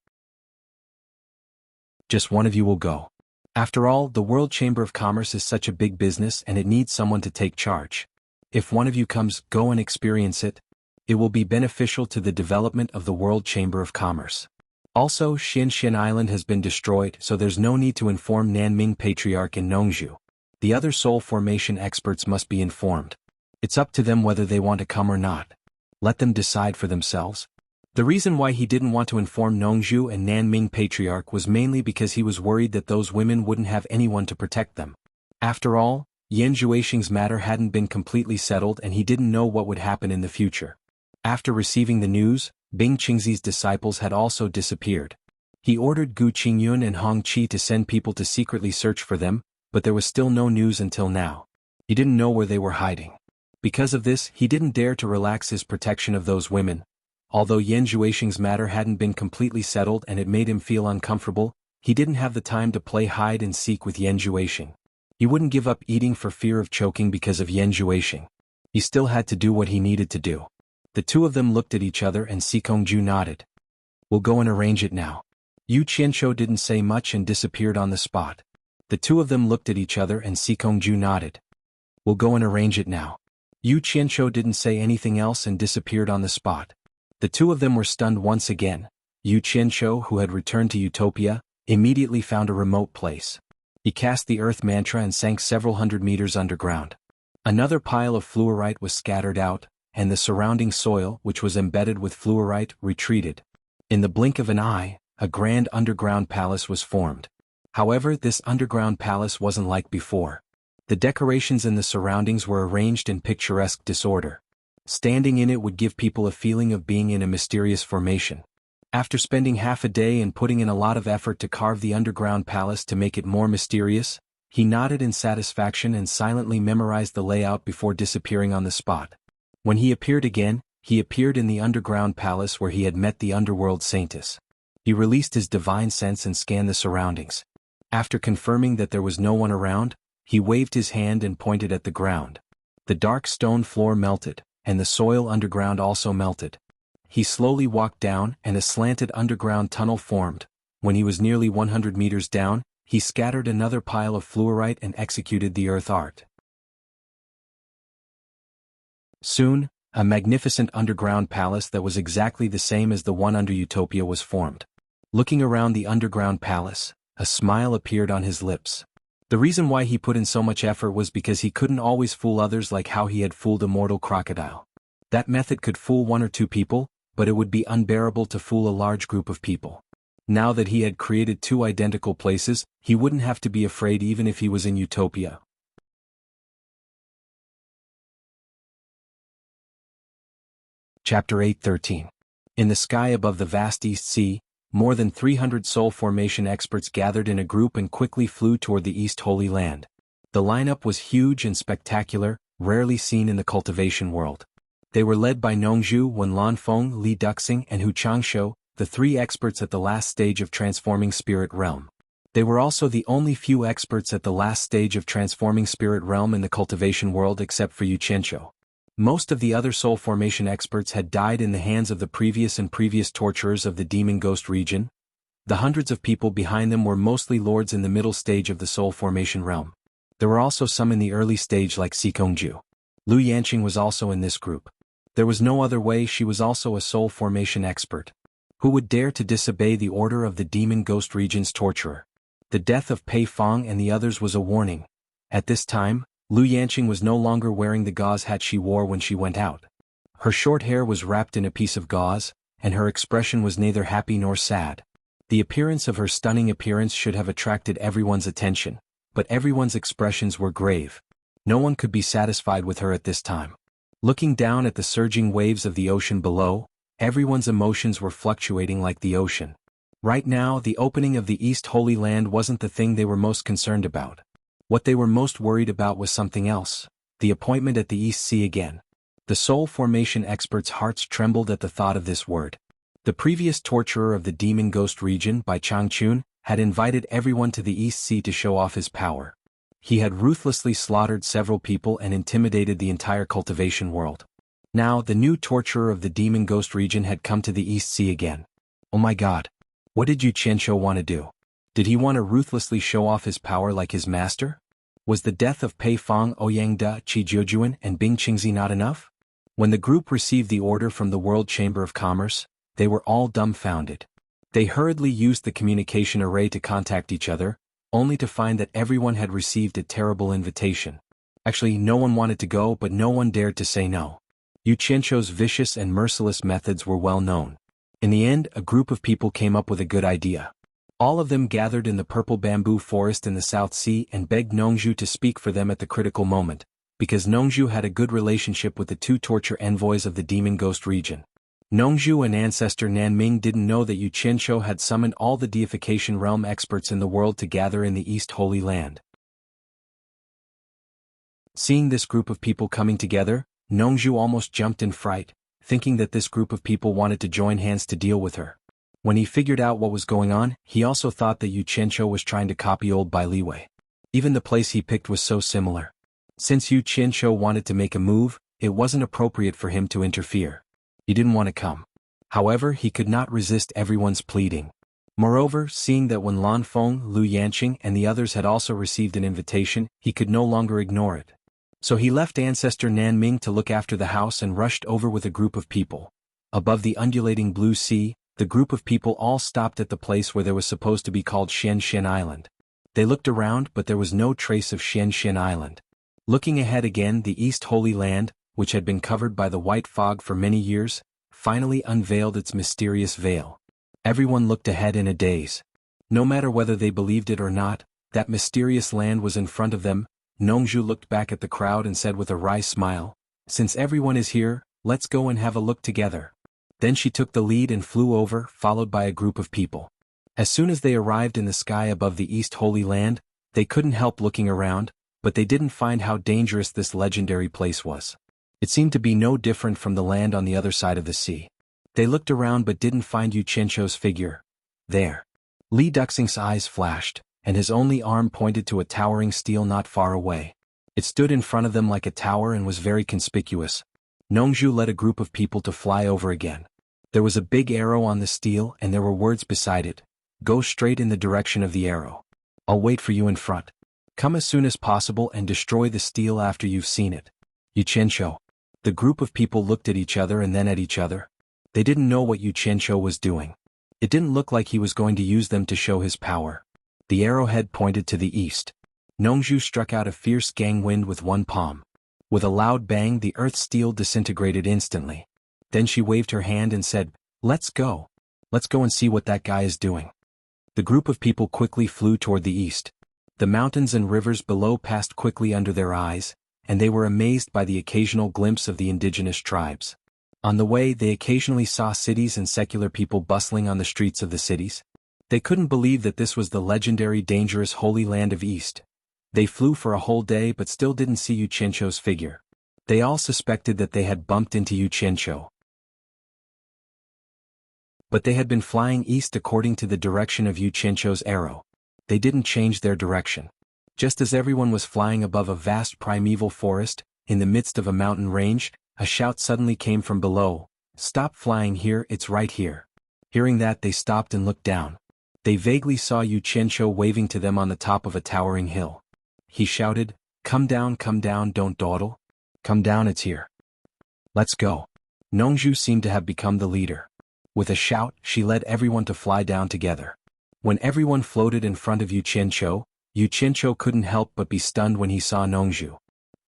[SPEAKER 1] Just one of you will go. After all, the World Chamber of Commerce is such a big business and it needs someone to take charge. If one of you comes, go and experience it. It will be beneficial to the development of the World Chamber of Commerce. Also, Xinshan Island has been destroyed, so there's no need to inform Nanming Patriarch and Nongju. The other soul formation experts must be informed. It's up to them whether they want to come or not. Let them decide for themselves." The reason why he didn't want to inform Nongju and Nanming Patriarch was mainly because he was worried that those women wouldn't have anyone to protect them. After all, Yan Zhuixing's matter hadn't been completely settled and he didn't know what would happen in the future. After receiving the news, Bing Qingzi's disciples had also disappeared. He ordered Gu Qingyun and Hong Qi to send people to secretly search for them, but there was still no news until now. He didn't know where they were hiding. Because of this, he didn't dare to relax his protection of those women. Although Yan Zhuixing's matter hadn't been completely settled and it made him feel uncomfortable, he didn't have the time to play hide and seek with Yan Zhuixing. He wouldn't give up eating for fear of choking because of Yan Zhuixing. He still had to do what he needed to do. The 2 of them looked at each other and Sikong Ju nodded. "We'll go and arrange it now." Yu Qianqiu didn't say much and disappeared on the spot. The two of them looked at each other and Sikongju nodded. "We'll go and arrange it now." Yu Qianzhou didn't say anything else and disappeared on the spot. The two of them were stunned once again. Yu Qianzhou, who had returned to Utopia, immediately found a remote place. He cast the earth mantra and sank several hundred meters underground. Another pile of fluorite was scattered out, and the surrounding soil, which was embedded with fluorite, retreated. In the blink of an eye, a grand underground palace was formed. However, this underground palace wasn't like before. The decorations in the surroundings were arranged in picturesque disorder. Standing in it would give people a feeling of being in a mysterious formation. After spending half a day and putting in a lot of effort to carve the underground palace to make it more mysterious, he nodded in satisfaction and silently memorized the layout before disappearing on the spot. When he appeared again, he appeared in the underground palace where he had met the underworld saintess. He released his divine sense and scanned the surroundings. After confirming that there was no one around, he waved his hand and pointed at the ground. The dark stone floor melted, and the soil underground also melted. He slowly walked down and a slanted underground tunnel formed. When he was nearly 100 meters down, he scattered another pile of fluorite and executed the earth art. Soon, a magnificent underground palace that was exactly the same as the one under Utopia was formed. Looking around the underground palace, a smile appeared on his lips. The reason why he put in so much effort was because he couldn't always fool others like how he had fooled a mortal crocodile. That method could fool one or two people, but it would be unbearable to fool a large group of people. Now that he had created two identical places, he wouldn't have to be afraid even if he was in Utopia. Chapter 8:13. In the sky above the vast East Sea, more than 300 soul formation experts gathered in a group and quickly flew toward the East Holy Land. The lineup was huge and spectacular, rarely seen in the cultivation world. They were led by Nongzhu, Wenlanfeng, Li Duxing, and Hu Changshou, the three experts at the last stage of transforming spirit realm. They were also the only few experts at the last stage of transforming spirit realm in the cultivation world except for Yu Qianzhou. Most of the other soul formation experts had died in the hands of the previous torturers of the demon ghost region. The hundreds of people behind them were mostly lords in the middle stage of the soul formation realm. There were also some in the early stage like Sikongju. Lu Yanqing was also in this group. There was no other way, she was also a soul formation expert. Who would dare to disobey the order of the demon ghost region's torturer? The death of Pei Fong and the others was a warning. At this time, Lu Yanqing was no longer wearing the gauze hat she wore when she went out. Her short hair was wrapped in a piece of gauze, and her expression was neither happy nor sad. The appearance of her stunning appearance should have attracted everyone's attention, but everyone's expressions were grave. No one could be satisfied with her at this time. Looking down at the surging waves of the ocean below, everyone's emotions were fluctuating like the ocean. Right now, the opening of the East Holy Land wasn't the thing they were most concerned about. What they were most worried about was something else: the appointment at the East Sea again. The soul formation experts' hearts trembled at the thought of this word. The previous torturer of the demon ghost region, by Changchun, had invited everyone to the East Sea to show off his power. He had ruthlessly slaughtered several people and intimidated the entire cultivation world. Now, the new torturer of the demon ghost region had come to the East Sea again. Oh my god. What did Yu Qianzhou want to do? Did he want to ruthlessly show off his power like his master? Was the death of Pei Fong, Ouyangda, Qi Jiujuan, and Bing Qingzi not enough? When the group received the order from the World Chamber of Commerce, they were all dumbfounded. They hurriedly used the communication array to contact each other, only to find that everyone had received a terrible invitation. Actually, no one wanted to go, but no one dared to say no. Yu Qianzhou's vicious and merciless methods were well known. In the end, a group of people came up with a good idea. All of them gathered in the purple bamboo forest in the South Sea and begged Nongzhu to speak for them at the critical moment, because Nongzhu had a good relationship with the two torture envoys of the demon ghost region. Nongzhu and ancestor Nanming didn't know that Yu Qianzhou had summoned all the deification realm experts in the world to gather in the East Holy Land. Seeing this group of people coming together, Nongzhu almost jumped in fright, thinking that this group of people wanted to join hands to deal with her. When he figured out what was going on, he also thought that Yu Qianzhou was trying to copy old Bai Liwei. Even the place he picked was so similar. Since Yu Qianzhou wanted to make a move, it wasn't appropriate for him to interfere. He didn't want to come. However, he could not resist everyone's pleading. Moreover, seeing that when Lan Feng, Lu Yanqing and the others had also received an invitation, he could no longer ignore it. So he left ancestor Nan Ming to look after the house and rushed over with a group of people. Above the undulating blue sea, the group of people all stopped at the place where there was supposed to be called Xian Xian Island. They looked around but there was no trace of Xian Xian Island. Looking ahead again, the East Holy Land, which had been covered by the white fog for many years, finally unveiled its mysterious veil. Everyone looked ahead in a daze. No matter whether they believed it or not, that mysterious land was in front of them. Nongzhu looked back at the crowd and said with a wry smile, "Since everyone is here, let's go and have a look together." Then she took the lead and flew over, followed by a group of people. As soon as they arrived in the sky above the East Holy Land, they couldn't help looking around, but they didn't find how dangerous this legendary place was. It seemed to be no different from the land on the other side of the sea. They looked around but didn't find Yu Qianqiu's figure there. Li Duxing's eyes flashed, and his only arm pointed to a towering steel not far away. It stood in front of them like a tower and was very conspicuous. Nongzhu led a group of people to fly over again. There was a big arrow on the steel and there were words beside it. "Go straight in the direction of the arrow. I'll wait for you in front. Come as soon as possible and destroy the steel after you've seen it. Yu Qianqiu." The group of people looked at each other and then at each other. They didn't know what Yu Qianqiu was doing. It didn't look like he was going to use them to show his power. The arrowhead pointed to the east. Nongzhu struck out a fierce gang wind with one palm. With a loud bang, the earth steel disintegrated instantly. Then she waved her hand and said, "Let's go. Let's go and see what that guy is doing." The group of people quickly flew toward the east. The mountains and rivers below passed quickly under their eyes, and they were amazed by the occasional glimpse of the indigenous tribes. On the way, they occasionally saw cities and secular people bustling on the streets of the cities. They couldn't believe that this was the legendary dangerous Holy Land of East. They flew for a whole day but still didn't see Yu Qianqiu's figure. They all suspected that they had bumped into Yu Qianqiu. But they had been flying east according to the direction of Yu Qianqiu's arrow. They didn't change their direction. Just as everyone was flying above a vast primeval forest, in the midst of a mountain range, a shout suddenly came from below, "Stop flying here, it's right here." Hearing that, they stopped and looked down. They vaguely saw Yu Qianqiu waving to them on the top of a towering hill. He shouted, come down, don't dawdle. Come down, it's here. Let's go." Nongzhu seemed to have become the leader. With a shout, she led everyone to fly down together. When everyone floated in front of Yu Qianqiu couldn't help but be stunned when he saw Nongzhu.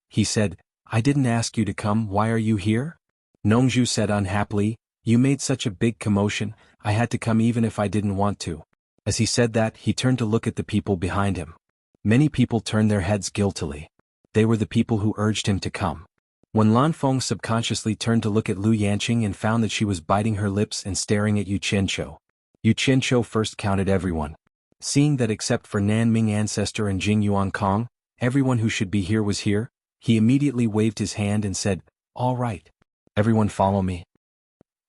[SPEAKER 1] He said, "I didn't ask you to come, why are you here?" Nongzhu said unhappily, "You made such a big commotion, I had to come even if I didn't want to." As he said that, he turned to look at the people behind him. Many people turned their heads guiltily. They were the people who urged him to come. When Lan Feng subconsciously turned to look at Lu Yanqing and found that she was biting her lips and staring at Yu Qianqiu first counted everyone. Seeing that except for Nan Ming ancestor and Jing Yuan Kong, everyone who should be here was here, he immediately waved his hand and said, "All right. Everyone follow me."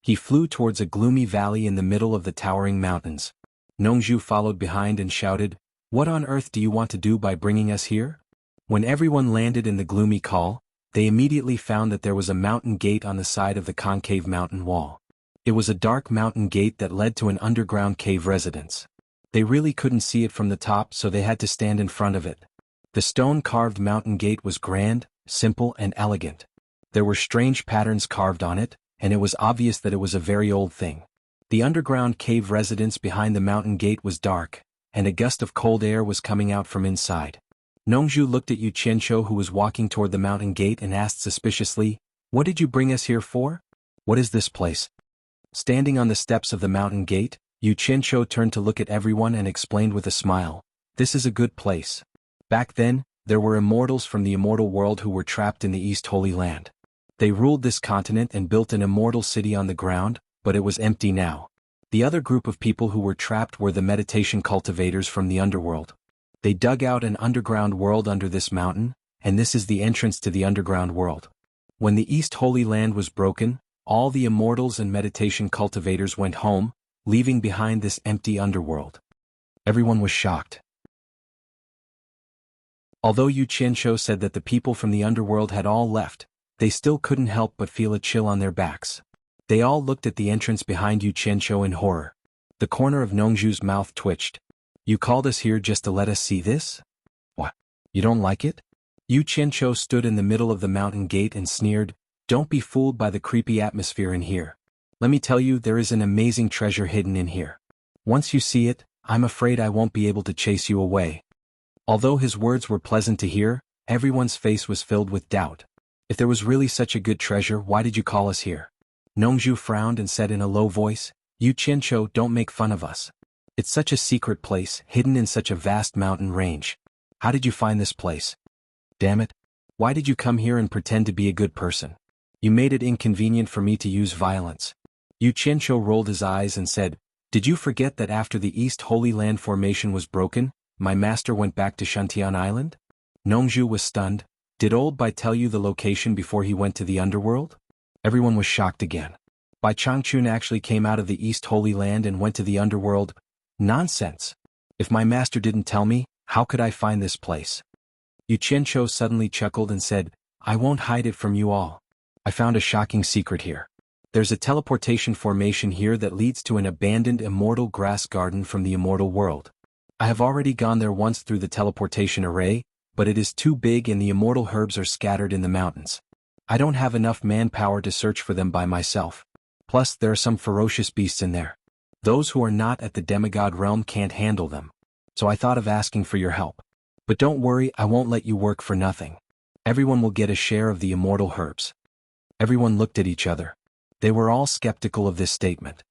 [SPEAKER 1] He flew towards a gloomy valley in the middle of the towering mountains. Nongzhu followed behind and shouted, "What on earth do you want to do by bringing us here?" When everyone landed in the gloomy call, they immediately found that there was a mountain gate on the side of the concave mountain wall. It was a dark mountain gate that led to an underground cave residence. They really couldn't see it from the top, so they had to stand in front of it. The stone-carved mountain gate was grand, simple and elegant. There were strange patterns carved on it, and it was obvious that it was a very old thing. The underground cave residence behind the mountain gate was dark, and a gust of cold air was coming out from inside. Nongzhu looked at Yu Qianqiu, who was walking toward the mountain gate, and asked suspiciously, "What did you bring us here for? What is this place?" Standing on the steps of the mountain gate, Yu Qianqiu turned to look at everyone and explained with a smile, "This is a good place. Back then, there were immortals from the immortal world who were trapped in the East Holy Land. They ruled this continent and built an immortal city on the ground, but it was empty now. The other group of people who were trapped were the meditation cultivators from the underworld. They dug out an underground world under this mountain, and this is the entrance to the underground world. When the East Holy Land was broken, all the immortals and meditation cultivators went home, leaving behind this empty underworld." Everyone was shocked. Although Yu Qianqiu said that the people from the underworld had all left, they still couldn't help but feel a chill on their backs. They all looked at the entrance behind Yu Qianqiu in horror. The corner of Nongju's mouth twitched. You called us here just to let us see this? What? You don't like it? Yu Qianqiu stood in the middle of the mountain gate and sneered, Don't be fooled by the creepy atmosphere in here. Let me tell you, there is an amazing treasure hidden in here. Once you see it, I'm afraid I won't be able to chase you away. Although his words were pleasant to hear, everyone's face was filled with doubt. If there was really such a good treasure, why did you call us here? Nongju frowned and said in a low voice, Yu Qianqiu, don't make fun of us. It's such a secret place, hidden in such a vast mountain range. How did you find this place? Damn it. Why did you come here and pretend to be a good person? You made it inconvenient for me to use violence. Yu Qianqiu rolled his eyes and said, Did you forget that after the East Holy Land formation was broken, my master went back to Shantian Island? Nongju was stunned. Did Old Bai tell you the location before he went to the underworld? Everyone was shocked again. Bai Changchun actually came out of the East Holy Land and went to the underworld? Nonsense. If my master didn't tell me, how could I find this place? Yu Qianqiu suddenly chuckled and said, I won't hide it from you all. I found a shocking secret here. There's a teleportation formation here that leads to an abandoned immortal grass garden from the immortal world. I have already gone there once through the teleportation array, but it is too big and the immortal herbs are scattered in the mountains. I don't have enough manpower to search for them by myself. Plus, there are some ferocious beasts in there. Those who are not at the demigod realm can't handle them. So I thought of asking for your help. But don't worry, I won't let you work for nothing. Everyone will get a share of the immortal herbs. Everyone looked at each other. They were all skeptical of this statement.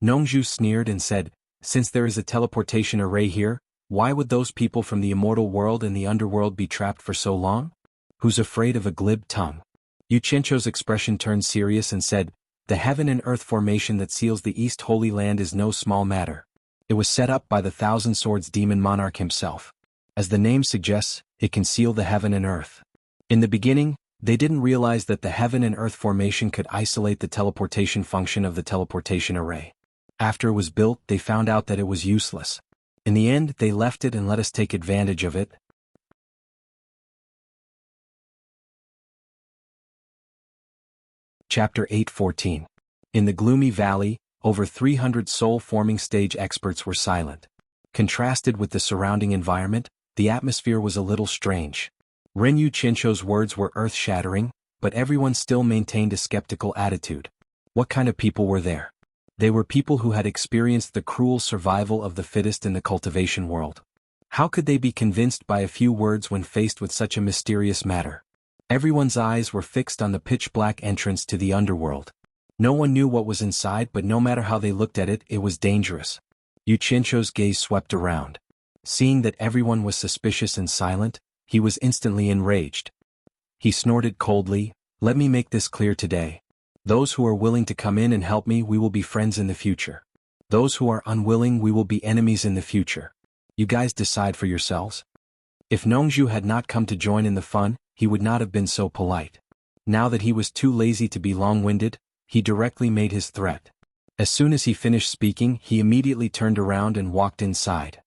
[SPEAKER 1] Nongju sneered and said, Since there is a teleportation array here, why would those people from the immortal world and the underworld be trapped for so long? Who's afraid of a glib tongue? Yu Qianqiu's expression turned serious and said, The heaven and earth formation that seals the East Holy Land is no small matter. It was set up by the Thousand Swords demon monarch himself. As the name suggests, it can seal the heaven and earth. In the beginning, they didn't realize that the heaven and earth formation could isolate the teleportation function of the teleportation array. After it was built, they found out that it was useless. In the end, they left it and let us take advantage of it. Chapter 8:14. In the gloomy valley, over 300 soul-forming stage experts were silent. Contrasted with the surrounding environment, the atmosphere was a little strange. Ren Yu Qianqiu's words were earth-shattering, but everyone still maintained a skeptical attitude. What kind of people were there? They were people who had experienced the cruel survival of the fittest in the cultivation world. How could they be convinced by a few words when faced with such a mysterious matter? Everyone's eyes were fixed on the pitch-black entrance to the underworld. No one knew what was inside, but no matter how they looked at it, it was dangerous. Yu Qianqiu's gaze swept around. Seeing that everyone was suspicious and silent, he was instantly enraged. He snorted coldly, Let me make this clear today. Those who are willing to come in and help me, we will be friends in the future. Those who are unwilling, we will be enemies in the future. You guys decide for yourselves. If Nongju had not come to join in the fun, he would not have been so polite. Now that he was too lazy to be long-winded, he directly made his threat. As soon as he finished speaking, he immediately turned around and walked inside.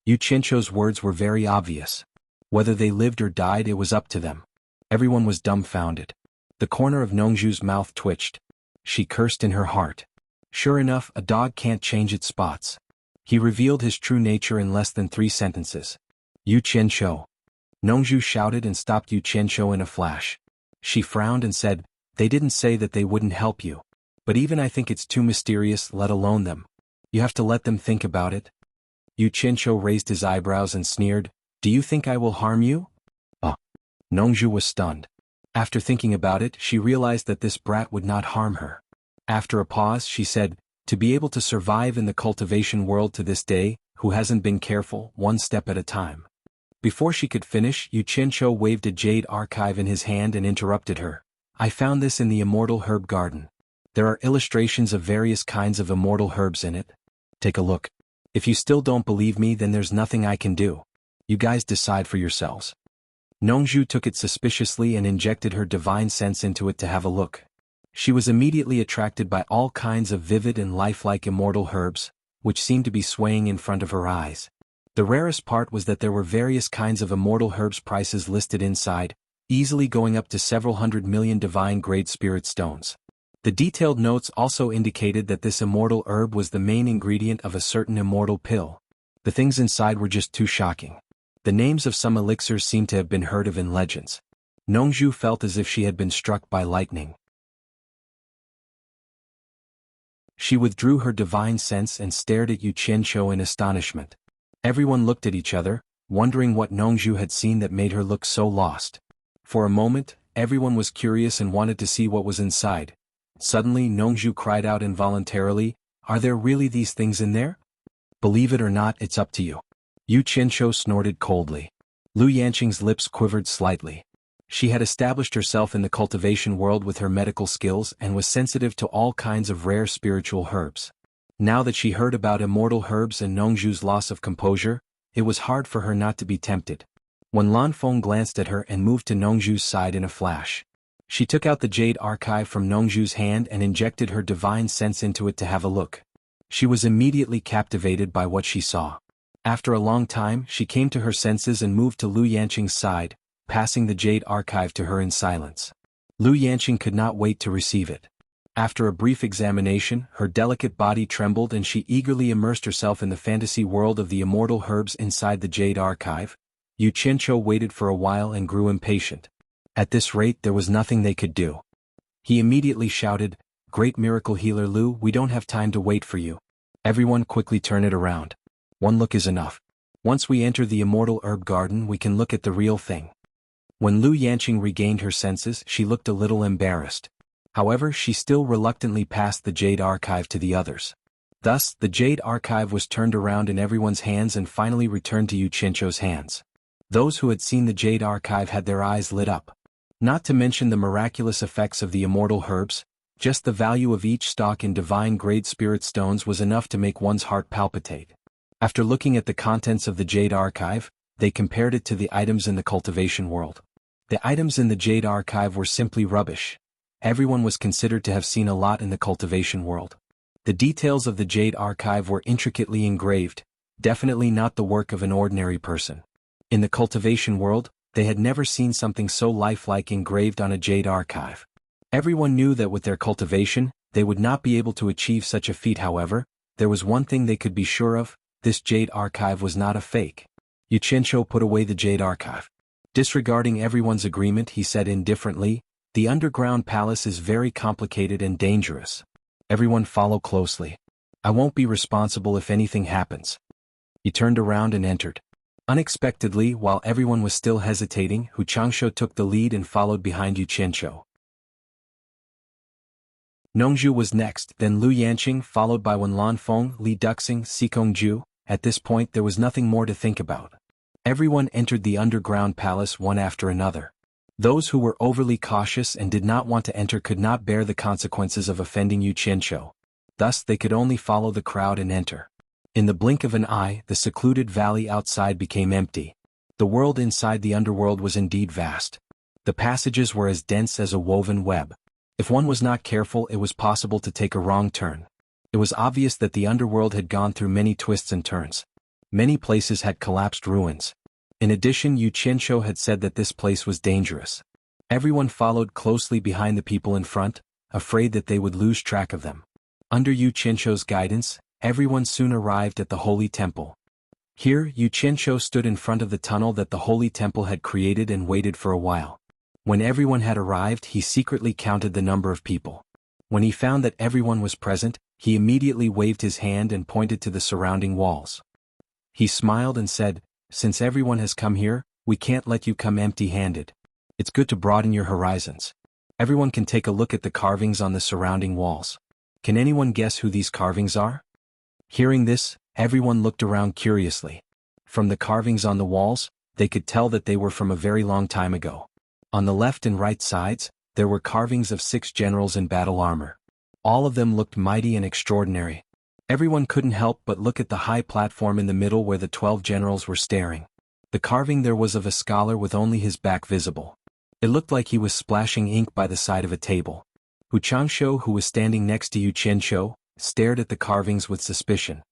[SPEAKER 1] Yu Qianqiu's words were very obvious. Whether they lived or died, it was up to them. Everyone was dumbfounded. The corner of Nongju's mouth twitched. She cursed in her heart. Sure enough, a dog can't change its spots. He revealed his true nature in less than 3 sentences. Yu Qianqiu. Nongju shouted and stopped Yu Qianqiu in a flash. She frowned and said, They didn't say that they wouldn't help you. But even I think it's too mysterious, let alone them. You have to let them think about it. Yu Qianqiu raised his eyebrows and sneered, Do you think I will harm you? Nongju was stunned. After thinking about it, she realized that this brat would not harm her. After a pause, she said, To be able to survive in the cultivation world to this day, who hasn't been careful, one step at a time. Before she could finish, Yu Qianqiu waved a jade archive in his hand and interrupted her. I found this in the immortal herb garden. There are illustrations of various kinds of immortal herbs in it. Take a look. If you still don't believe me, then there's nothing I can do. You guys decide for yourselves. Nongju took it suspiciously and injected her divine sense into it to have a look. She was immediately attracted by all kinds of vivid and lifelike immortal herbs, which seemed to be swaying in front of her eyes. The rarest part was that there were various kinds of immortal herbs prices listed inside, easily going up to several hundred million divine grade spirit stones. The detailed notes also indicated that this immortal herb was the main ingredient of a certain immortal pill. The things inside were just too shocking. The names of some elixirs seemed to have been heard of in legends. Nongju felt as if she had been struck by lightning. She withdrew her divine sense and stared at Yu Qianqiu in astonishment. Everyone looked at each other, wondering what Nongju had seen that made her look so lost. For a moment, everyone was curious and wanted to see what was inside. Suddenly Nongju cried out involuntarily, "Are there really these things in there?" "Believe it or not, it's up to you." Yu Qianqiu snorted coldly. Lu Yanqing's lips quivered slightly. She had established herself in the cultivation world with her medical skills and was sensitive to all kinds of rare spiritual herbs. Now that she heard about immortal herbs and Nongju's loss of composure, it was hard for her not to be tempted. When Lan Feng glanced at her and moved to Nongju's side in a flash. She took out the jade archive from Nongju's hand and injected her divine sense into it to have a look. She was immediately captivated by what she saw. After a long time, she came to her senses and moved to Lu Yanqing's side, passing the jade archive to her in silence. Lu Yanqing could not wait to receive it. After a brief examination, her delicate body trembled and she eagerly immersed herself in the fantasy world of the immortal herbs inside the jade archive. Yu Qianqiu waited for a while and grew impatient. At this rate there was nothing they could do. He immediately shouted, "Great miracle healer Lu, we don't have time to wait for you. Everyone quickly turn it around. One look is enough. Once we enter the immortal herb garden we can look at the real thing." When Lu Yanqing regained her senses she looked a little embarrassed. However, she still reluctantly passed the jade archive to the others. Thus, the jade archive was turned around in everyone's hands and finally returned to Yu Qianqiu's hands. Those who had seen the jade archive had their eyes lit up. Not to mention the miraculous effects of the immortal herbs, just the value of each stock in divine-grade spirit stones was enough to make one's heart palpitate. After looking at the contents of the jade archive, they compared it to the items in the cultivation world. The items in the jade archive were simply rubbish. Everyone was considered to have seen a lot in the cultivation world. The details of the jade archive were intricately engraved, definitely not the work of an ordinary person. In the cultivation world, they had never seen something so lifelike engraved on a jade archive. Everyone knew that with their cultivation, they would not be able to achieve such a feat. However, there was one thing they could be sure of: this jade archive was not a fake. Yu Qianqiu put away the jade archive. Disregarding everyone's agreement, he said indifferently, "The underground palace is very complicated and dangerous. Everyone follow closely. I won't be responsible if anything happens." He turned around and entered. Unexpectedly, while everyone was still hesitating, Hu Changshu took the lead and followed behind Yu Qianqiu. Nongju was next, then Lu Yanqing, followed by Wen Lanfeng, Li Duxing, Sikongju. At this point there was nothing more to think about. Everyone entered the underground palace one after another. Those who were overly cautious and did not want to enter could not bear the consequences of offending Yu Qianqiu. Thus they could only follow the crowd and enter. In the blink of an eye, the secluded valley outside became empty. The world inside the underworld was indeed vast. The passages were as dense as a woven web. If one was not careful, it was possible to take a wrong turn. It was obvious that the underworld had gone through many twists and turns. Many places had collapsed ruins. In addition, Yu Qianqiu had said that this place was dangerous. Everyone followed closely behind the people in front, afraid that they would lose track of them. Under Yu Qianqiu's guidance, everyone soon arrived at the holy temple. Here, Yu Qianqiu stood in front of the tunnel that the holy temple had created and waited for a while. When everyone had arrived, he secretly counted the number of people. When he found that everyone was present, he immediately waved his hand and pointed to the surrounding walls. He smiled and said, "Since everyone has come here, we can't let you come empty-handed. It's good to broaden your horizons. Everyone can take a look at the carvings on the surrounding walls. Can anyone guess who these carvings are?" Hearing this, everyone looked around curiously. From the carvings on the walls, they could tell that they were from a very long time ago. On the left and right sides, there were carvings of 6 generals in battle armor. All of them looked mighty and extraordinary. Everyone couldn't help but look at the high platform in the middle where the 12 generals were staring. The carving there was of a scholar with only his back visible. It looked like he was splashing ink by the side of a table. Hu Changshu, who was standing next to Yu Qianqiu, stared at the carvings with suspicion.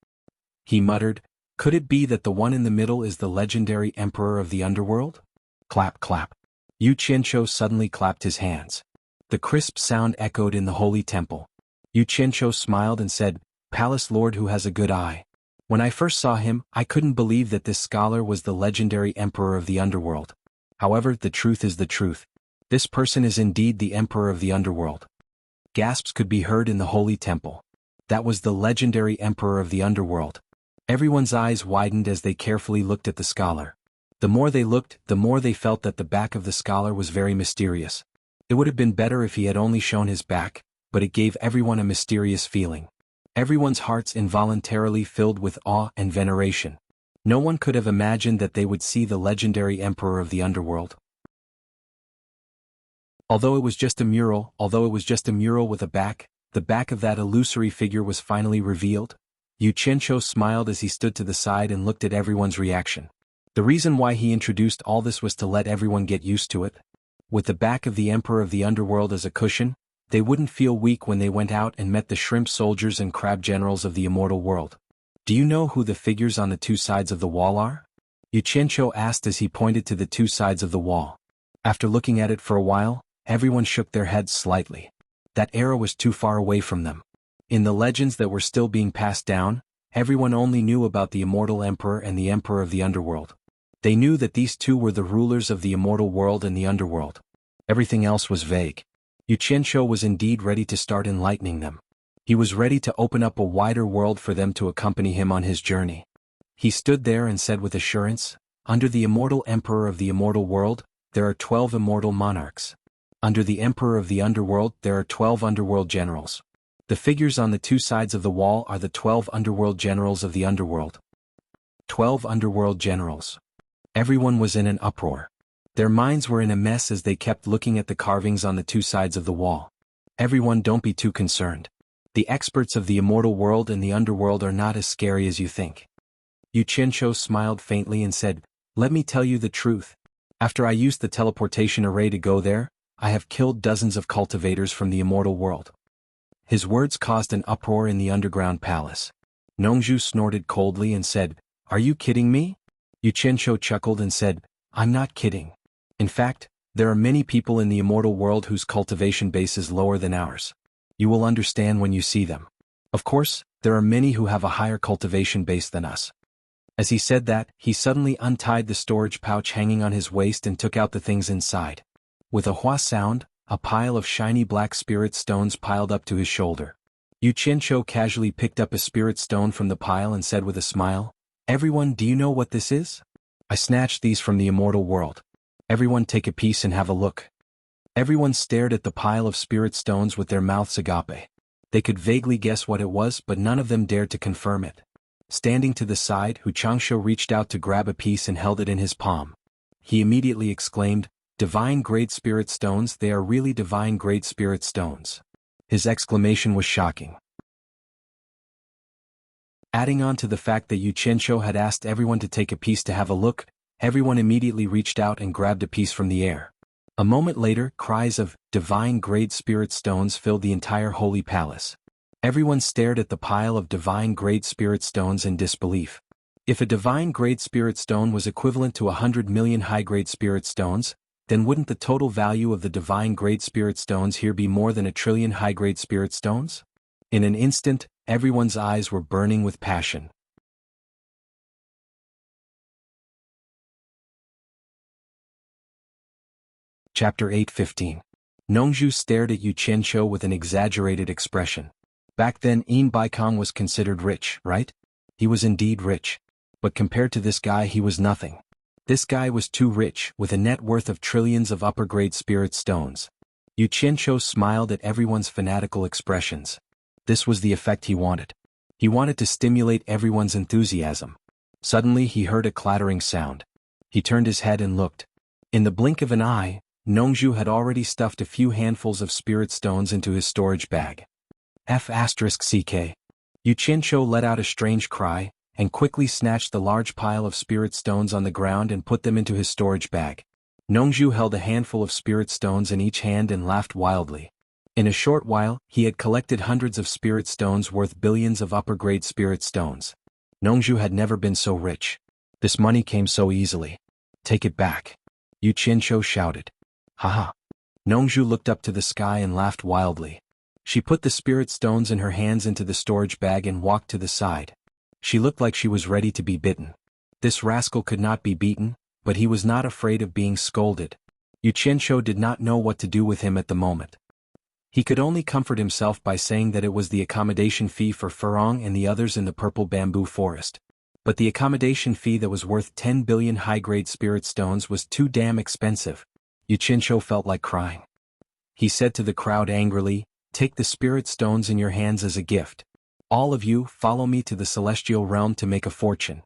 [SPEAKER 1] He muttered, "Could it be that the one in the middle is the legendary emperor of the underworld?" Clap clap. Yu Qianqiu suddenly clapped his hands. The crisp sound echoed in the holy temple. Yu Qianqiu smiled and said, "Palace Lord who has a good eye. When I first saw him, I couldn't believe that this scholar was the legendary emperor of the underworld. However, the truth is the truth. This person is indeed the emperor of the underworld." Gasps could be heard in the holy temple. That was the legendary emperor of the underworld. Everyone's eyes widened as they carefully looked at the scholar. The more they looked, the more they felt that the back of the scholar was very mysterious. It would have been better if he had only shown his back, but it gave everyone a mysterious feeling. Everyone's hearts involuntarily filled with awe and veneration. No one could have imagined that they would see the legendary emperor of the underworld. Although it was just a mural with a back, the back of that illusory figure was finally revealed. Yu Qianqiu smiled as he stood to the side and looked at everyone's reaction. The reason why he introduced all this was to let everyone get used to it. With the back of the emperor of the underworld as a cushion, they wouldn't feel weak when they went out and met the shrimp soldiers and crab generals of the immortal world. "Do you know who the figures on the two sides of the wall are?" Yu Qianqiu asked as he pointed to the two sides of the wall. After looking at it for a while, everyone shook their heads slightly. That era was too far away from them. In the legends that were still being passed down, everyone only knew about the immortal emperor and the emperor of the underworld. They knew that these two were the rulers of the immortal world and the underworld. Everything else was vague. Yu Qianqiu was indeed ready to start enlightening them. He was ready to open up a wider world for them to accompany him on his journey. He stood there and said with assurance, "Under the immortal emperor of the immortal world, there are 12 immortal monarchs. Under the emperor of the underworld, there are 12 underworld generals. The figures on the two sides of the wall are the 12 underworld generals of the underworld." 12 underworld generals. Everyone was in an uproar. Their minds were in a mess as they kept looking at the carvings on the two sides of the wall. "Everyone, don't be too concerned. The experts of the immortal world and the underworld are not as scary as you think." Yu Qianqiu smiled faintly and said, "Let me tell you the truth. After I used the teleportation array to go there, I have killed dozens of cultivators from the immortal world." His words caused an uproar in the underground palace. Nongzhu snorted coldly and said, "Are you kidding me?" Yu Qianqiu chuckled and said, "I'm not kidding. In fact, there are many people in the immortal world whose cultivation base is lower than ours. You will understand when you see them. Of course, there are many who have a higher cultivation base than us." As he said that, he suddenly untied the storage pouch hanging on his waist and took out the things inside. With a hua sound, a pile of shiny black spirit stones piled up to his shoulder. Yu Qianqiu casually picked up a spirit stone from the pile and said with a smile, "Everyone, do you know what this is? I snatched these from the immortal world. Everyone take a piece and have a look." Everyone stared at the pile of spirit stones with their mouths agape. They could vaguely guess what it was, but none of them dared to confirm it. Standing to the side, Hu Changshu reached out to grab a piece and held it in his palm. He immediately exclaimed, "Divine grade spirit stones, they are really divine grade spirit stones." His exclamation was shocking. Adding on to the fact that Yu Qianqiu had asked everyone to take a piece to have a look, everyone immediately reached out and grabbed a piece from the air. A moment later, cries of divine grade spirit stones filled the entire holy palace. Everyone stared at the pile of divine grade spirit stones in disbelief. If a divine grade spirit stone was equivalent to 100 million high grade spirit stones, then wouldn't the total value of the divine grade spirit stones here be more than 1 trillion high grade spirit stones? In an instant, everyone's eyes were burning with passion. Chapter 8:15. Nongzhu stared at Yu Qianqiu with an exaggerated expression. Back then Yin Baikong was considered rich, right? He was indeed rich. But compared to this guy he was nothing. This guy was too rich, with a net worth of trillions of upper-grade spirit stones. Yu Qianqiu smiled at everyone's fanatical expressions. This was the effect he wanted. He wanted to stimulate everyone's enthusiasm. Suddenly he heard a clattering sound. He turned his head and looked. In the blink of an eye, Nongzhu had already stuffed a few handfuls of spirit stones into his storage bag. F***ck. Yu Qianqiu let out a strange cry, and quickly snatched the large pile of spirit stones on the ground and put them into his storage bag. Nongzhu held a handful of spirit stones in each hand and laughed wildly. In a short while, he had collected hundreds of spirit stones worth billions of upper-grade spirit stones. Nongzhu had never been so rich. This money came so easily. "Take it back," Yu Qianqiu shouted. "Haha." Nongzhu looked up to the sky and laughed wildly. She put the spirit stones in her hands into the storage bag and walked to the side. She looked like she was ready to be bitten. This rascal could not be beaten, but he was not afraid of being scolded. Yu Qianzhou did not know what to do with him at the moment. He could only comfort himself by saying that it was the accommodation fee for Furong and the others in the purple bamboo forest. But the accommodation fee that was worth 10 billion high-grade spirit stones was too damn expensive. Yu Qianzhou felt like crying. He said to the crowd angrily, "Take the spirit stones in your hands as a gift. All of you, follow me to the celestial realm to make a fortune."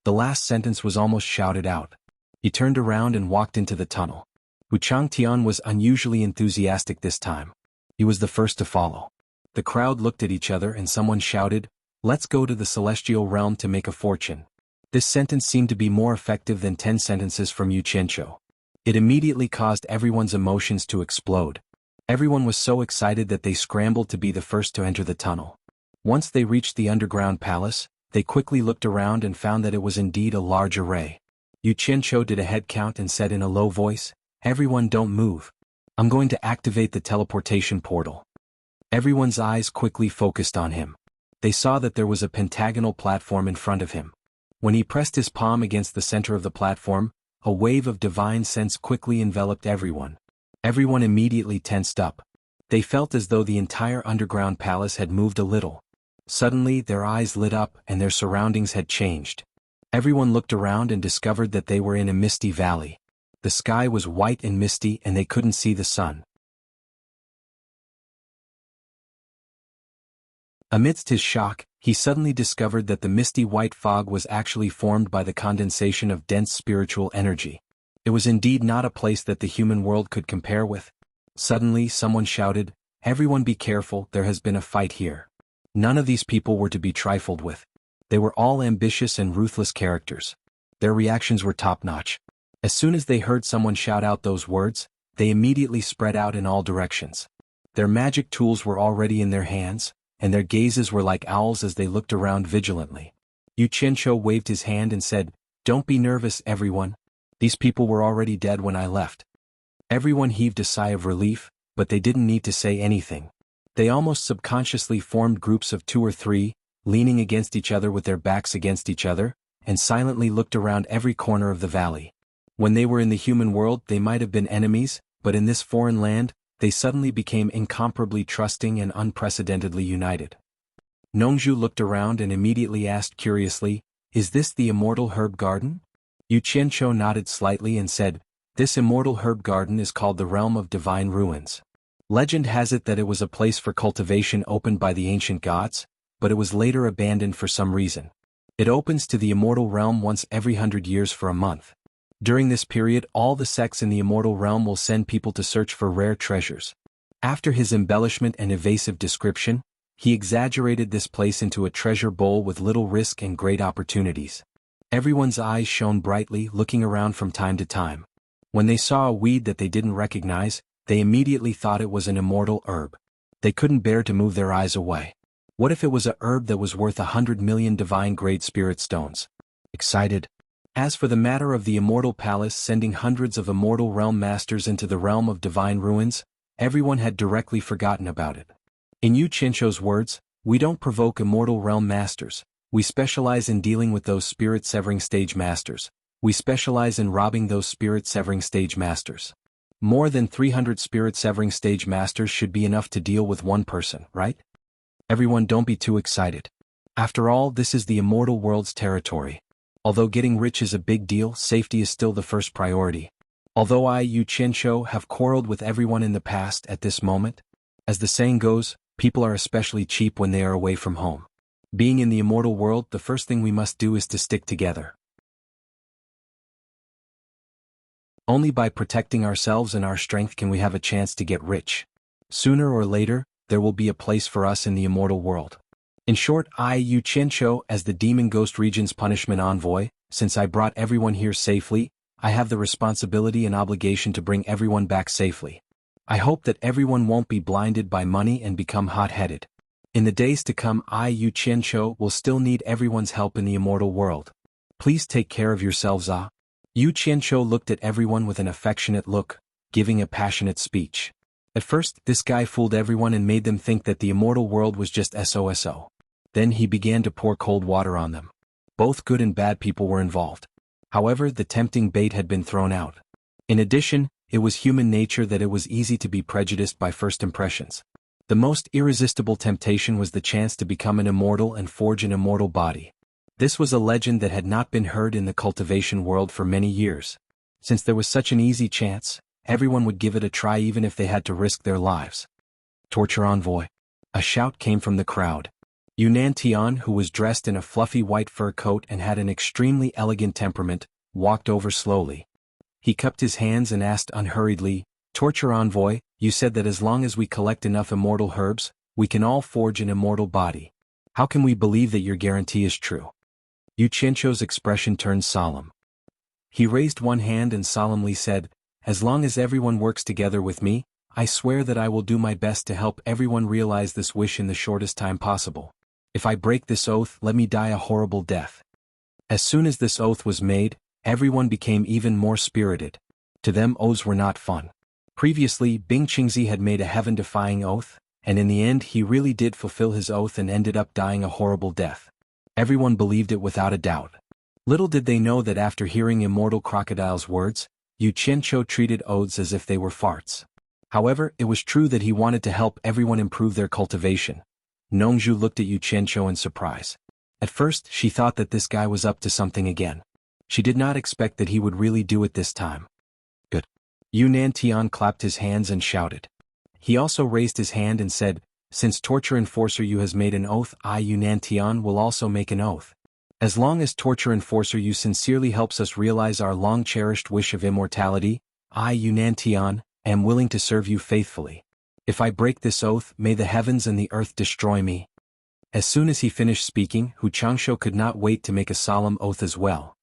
[SPEAKER 1] The last sentence was almost shouted out. He turned around and walked into the tunnel. Wu Changtian was unusually enthusiastic this time. He was the first to follow. The crowd looked at each other and someone shouted, "Let's go to the celestial realm to make a fortune." This sentence seemed to be more effective than 10 sentences from Yu Qianzhou. It immediately caused everyone's emotions to explode. Everyone was so excited that they scrambled to be the first to enter the tunnel. Once they reached the underground palace, they quickly looked around and found that it was indeed a large array. Yu Qianzhou did a head count and said in a low voice, "Everyone don't move. I'm going to activate the teleportation portal." Everyone's eyes quickly focused on him. They saw that there was a pentagonal platform in front of him. When he pressed his palm against the center of the platform, a wave of divine sense quickly enveloped everyone. Everyone immediately tensed up. They felt as though the entire underground palace had moved a little. Suddenly their eyes lit up and their surroundings had changed. Everyone looked around and discovered that they were in a misty valley. The sky was white and misty and they couldn't see the sun. Amidst his shock, he suddenly discovered that the misty white fog was actually formed by the condensation of dense spiritual energy. It was indeed not a place that the human world could compare with. Suddenly someone shouted, "Everyone be careful, there has been a fight here." None of these people were to be trifled with. They were all ambitious and ruthless characters. Their reactions were top-notch. As soon as they heard someone shout out those words, they immediately spread out in all directions. Their magic tools were already in their hands, and their gazes were like owls as they looked around vigilantly. Yu Qianzhou waved his hand and said, "Don't be nervous, everyone. These people were already dead when I left." Everyone heaved a sigh of relief, but they didn't need to say anything. They almost subconsciously formed groups of 2 or 3, leaning against each other with their backs against each other, and silently looked around every corner of the valley. When they were in the human world they might have been enemies, but in this foreign land, they suddenly became incomparably trusting and unprecedentedly united. Nongzhu looked around and immediately asked curiously, "Is this the immortal herb garden?" Yu Qianzhou nodded slightly and said, "This immortal herb garden is called the Realm of Divine Ruins. Legend has it that it was a place for cultivation opened by the ancient gods, but it was later abandoned for some reason. It opens to the immortal realm once every 100 years for a month. During this period all the sects in the immortal realm will send people to search for rare treasures." After his embellishment and evasive description, he exaggerated this place into a treasure bowl with little risk and great opportunities. Everyone's eyes shone brightly, looking around from time to time. When they saw a weed that they didn't recognize, they immediately thought it was an immortal herb. They couldn't bear to move their eyes away. What if it was a herb that was worth 100 million divine-grade spirit stones? Excited. As for the matter of the immortal palace sending hundreds of immortal realm masters into the realm of divine ruins, everyone had directly forgotten about it. In Yu Qianzhou's words, "We don't provoke immortal realm masters. We specialize in dealing with those spirit-severing stage masters. We specialize in robbing those spirit-severing stage masters." More than 300 spirit-severing stage masters should be enough to deal with one person, right? Everyone don't be too excited. After all, this is the immortal world's territory. Although getting rich is a big deal, safety is still the first priority. Although I, Yu Qianzhou, have quarreled with everyone in the past, at this moment, as the saying goes, people are especially cheap when they are away from home. Being in the immortal world, the first thing we must do is to stick together. Only by protecting ourselves and our strength can we have a chance to get rich. Sooner or later, there will be a place for us in the immortal world. In short, I, Yu Qianzhou, as the Demon Ghost Region's punishment envoy, since I brought everyone here safely, I have the responsibility and obligation to bring everyone back safely. I hope that everyone won't be blinded by money and become hot-headed. In the days to come, I, Yu Qianzhou, will still need everyone's help in the immortal world. Please take care of yourselves, ah. Yu Qianzhou looked at everyone with an affectionate look. giving a passionate speech. At first, this guy fooled everyone and made them think that the immortal world was just SOSO. Then he began to pour cold water on them. Both good and bad people were involved. However, the tempting bait had been thrown out. In addition, it was human nature that it was easy to be prejudiced by first impressions. The most irresistible temptation was the chance to become an immortal and forge an immortal body. This was a legend that had not been heard in the cultivation world for many years. Since there was such an easy chance, everyone would give it a try even if they had to risk their lives. Torture envoy. A shout came from the crowd. Yunnan Tian, who was dressed in a fluffy white fur coat and had an extremely elegant temperament, walked over slowly. He cupped his hands and asked unhurriedly, "Torture envoy, you said that as long as we collect enough immortal herbs, we can all forge an immortal body. How can we believe that your guarantee is true?" Yu Qianqiu's expression turned solemn. He raised one hand and solemnly said, "As long as everyone works together with me, I swear that I will do my best to help everyone realize this wish in the shortest time possible. If I break this oath, let me die a horrible death." As soon as this oath was made, everyone became even more spirited. To them, oaths were not fun. Previously, Bing Qingzi had made a heaven-defying oath, and in the end he really did fulfill his oath and ended up dying a horrible death. Everyone believed it without a doubt. Little did they know that after hearing Immortal Crocodile's words, Yu Qianqiu treated oaths as if they were farts. However, it was true that he wanted to help everyone improve their cultivation. Nongzhu looked at Yu Qianqiu in surprise. At first, she thought that this guy was up to something again. She did not expect that he would really do it this time. Good. Yunnan Tian clapped his hands and shouted. He also raised his hand and said, "Since Torture Enforcer Yu has made an oath, I, Yunnan Tian, will also make an oath. As long as Torture Enforcer Yu sincerely helps us realize our long-cherished wish of immortality, I, Yunnan Tian, am willing to serve you faithfully. If I break this oath, may the heavens and the earth destroy me." As soon as he finished speaking, Hu Changshou could not wait to make a solemn oath as well.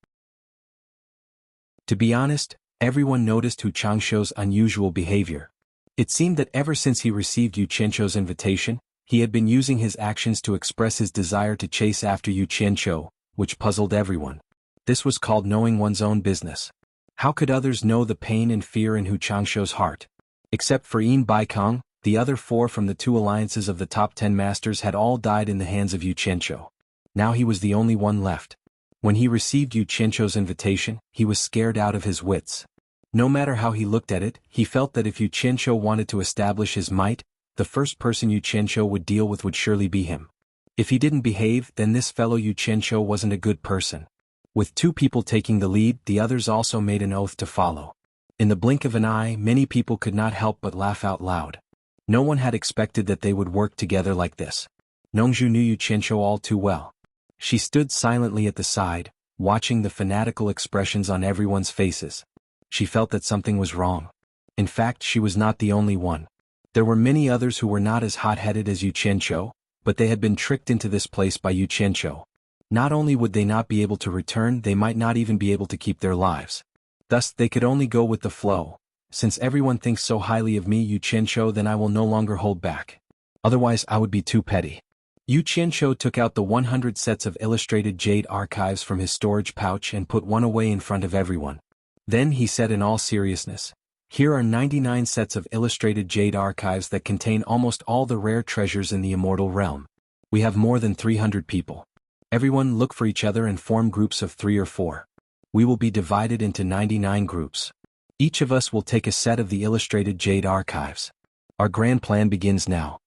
[SPEAKER 1] To be honest, everyone noticed Hu Changshou's unusual behavior. It seemed that ever since he received Yu Qianqiu's invitation, he had been using his actions to express his desire to chase after Yu Qianqiu, which puzzled everyone. This was called knowing one's own business. How could others know the pain and fear in Hu Changshou's heart? Except for Yin Baikong, the other 4 from the 2 alliances of the top 10 masters had all died in the hands of Yu Qianqiu. Now he was the only one left. When he received Yu Qianqiu's invitation, he was scared out of his wits. No matter how he looked at it, he felt that if Yu Qianqiu wanted to establish his might, the first person Yu Qianqiu would deal with would surely be him. If he didn't behave, then this fellow Yu Qianqiu wasn't a good person. With 2 people taking the lead, the others also made an oath to follow. In the blink of an eye, many people could not help but laugh out loud. No one had expected that they would work together like this. Nongzhu knew Yu Qianqiu all too well. She stood silently at the side, watching the fanatical expressions on everyone's faces. She felt that something was wrong. In fact, she was not the only one. There were many others who were not as hot-headed as Yu Qianqiu, but they had been tricked into this place by Yu Qianqiu. Not only would they not be able to return, they might not even be able to keep their lives. Thus, they could only go with the flow. Since everyone thinks so highly of me, Yu Qianqiu, then I will no longer hold back. Otherwise, I would be too petty. Yu Qianqiu took out the 100 sets of illustrated jade archives from his storage pouch and put one away in front of everyone. Then he said in all seriousness, "Here are 99 sets of illustrated jade archives that contain almost all the rare treasures in the immortal realm. We have more than 300 people. Everyone look for each other and form groups of 3 or 4. We will be divided into 99 groups. Each of us will take a set of the illustrated jade archives. Our grand plan begins now."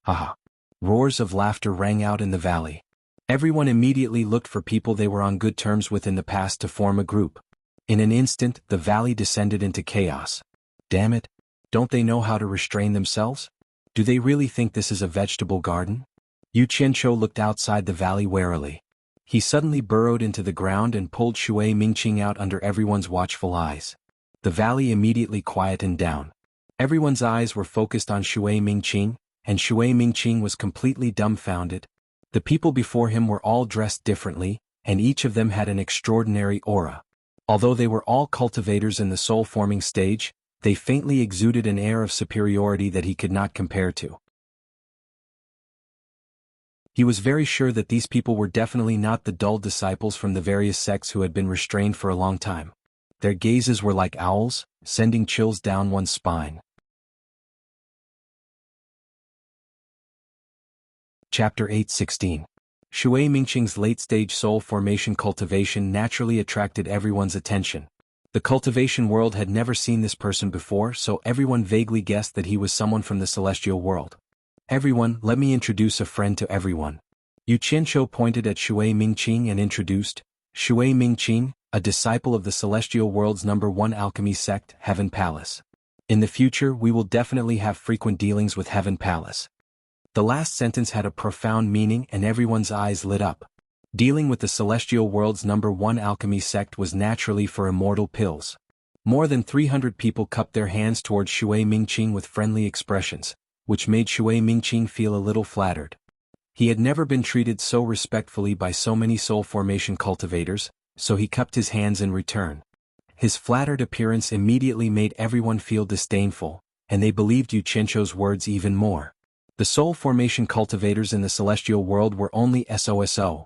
[SPEAKER 1] Haha. Roars of laughter rang out in the valley. Everyone immediately looked for people they were on good terms with in the past to form a group. In an instant, the valley descended into chaos. Damn it! Don't they know how to restrain themselves? Do they really think this is a vegetable garden? Yu Qianqiu looked outside the valley warily. He suddenly burrowed into the ground and pulled Shui Mingqing out under everyone's watchful eyes. The valley immediately quietened down. Everyone's eyes were focused on Shui Mingqing, and Shui Mingqing was completely dumbfounded. The people before him were all dressed differently, and each of them had an extraordinary aura. Although they were all cultivators in the soul-forming stage, they faintly exuded an air of superiority that he could not compare to. He was very sure that these people were definitely not the dull disciples from the various sects who had been restrained for a long time. Their gazes were like owls, sending chills down one's spine. Chapter 8:16. Shui Mingqing's late-stage soul formation cultivation naturally attracted everyone's attention. The cultivation world had never seen this person before, so everyone vaguely guessed that he was someone from the celestial world. Everyone, let me introduce a friend to everyone. Yu Qianqiu pointed at Shui Mingqing and introduced, Shui Mingqing, a disciple of the celestial world's #1 alchemy sect, Heaven Palace. In the future we will definitely have frequent dealings with Heaven Palace. The last sentence had a profound meaning and everyone's eyes lit up. Dealing with the celestial world's #1 alchemy sect was naturally for immortal pills. More than 300 people cupped their hands towards Shui Mingqing with friendly expressions, which made Shui Mingqing feel a little flattered. He had never been treated so respectfully by so many soul formation cultivators, so he cupped his hands in return. His flattered appearance immediately made everyone feel disdainful, and they believed Yu Qianqiu's words even more. The soul formation cultivators in the celestial world were only SOSO.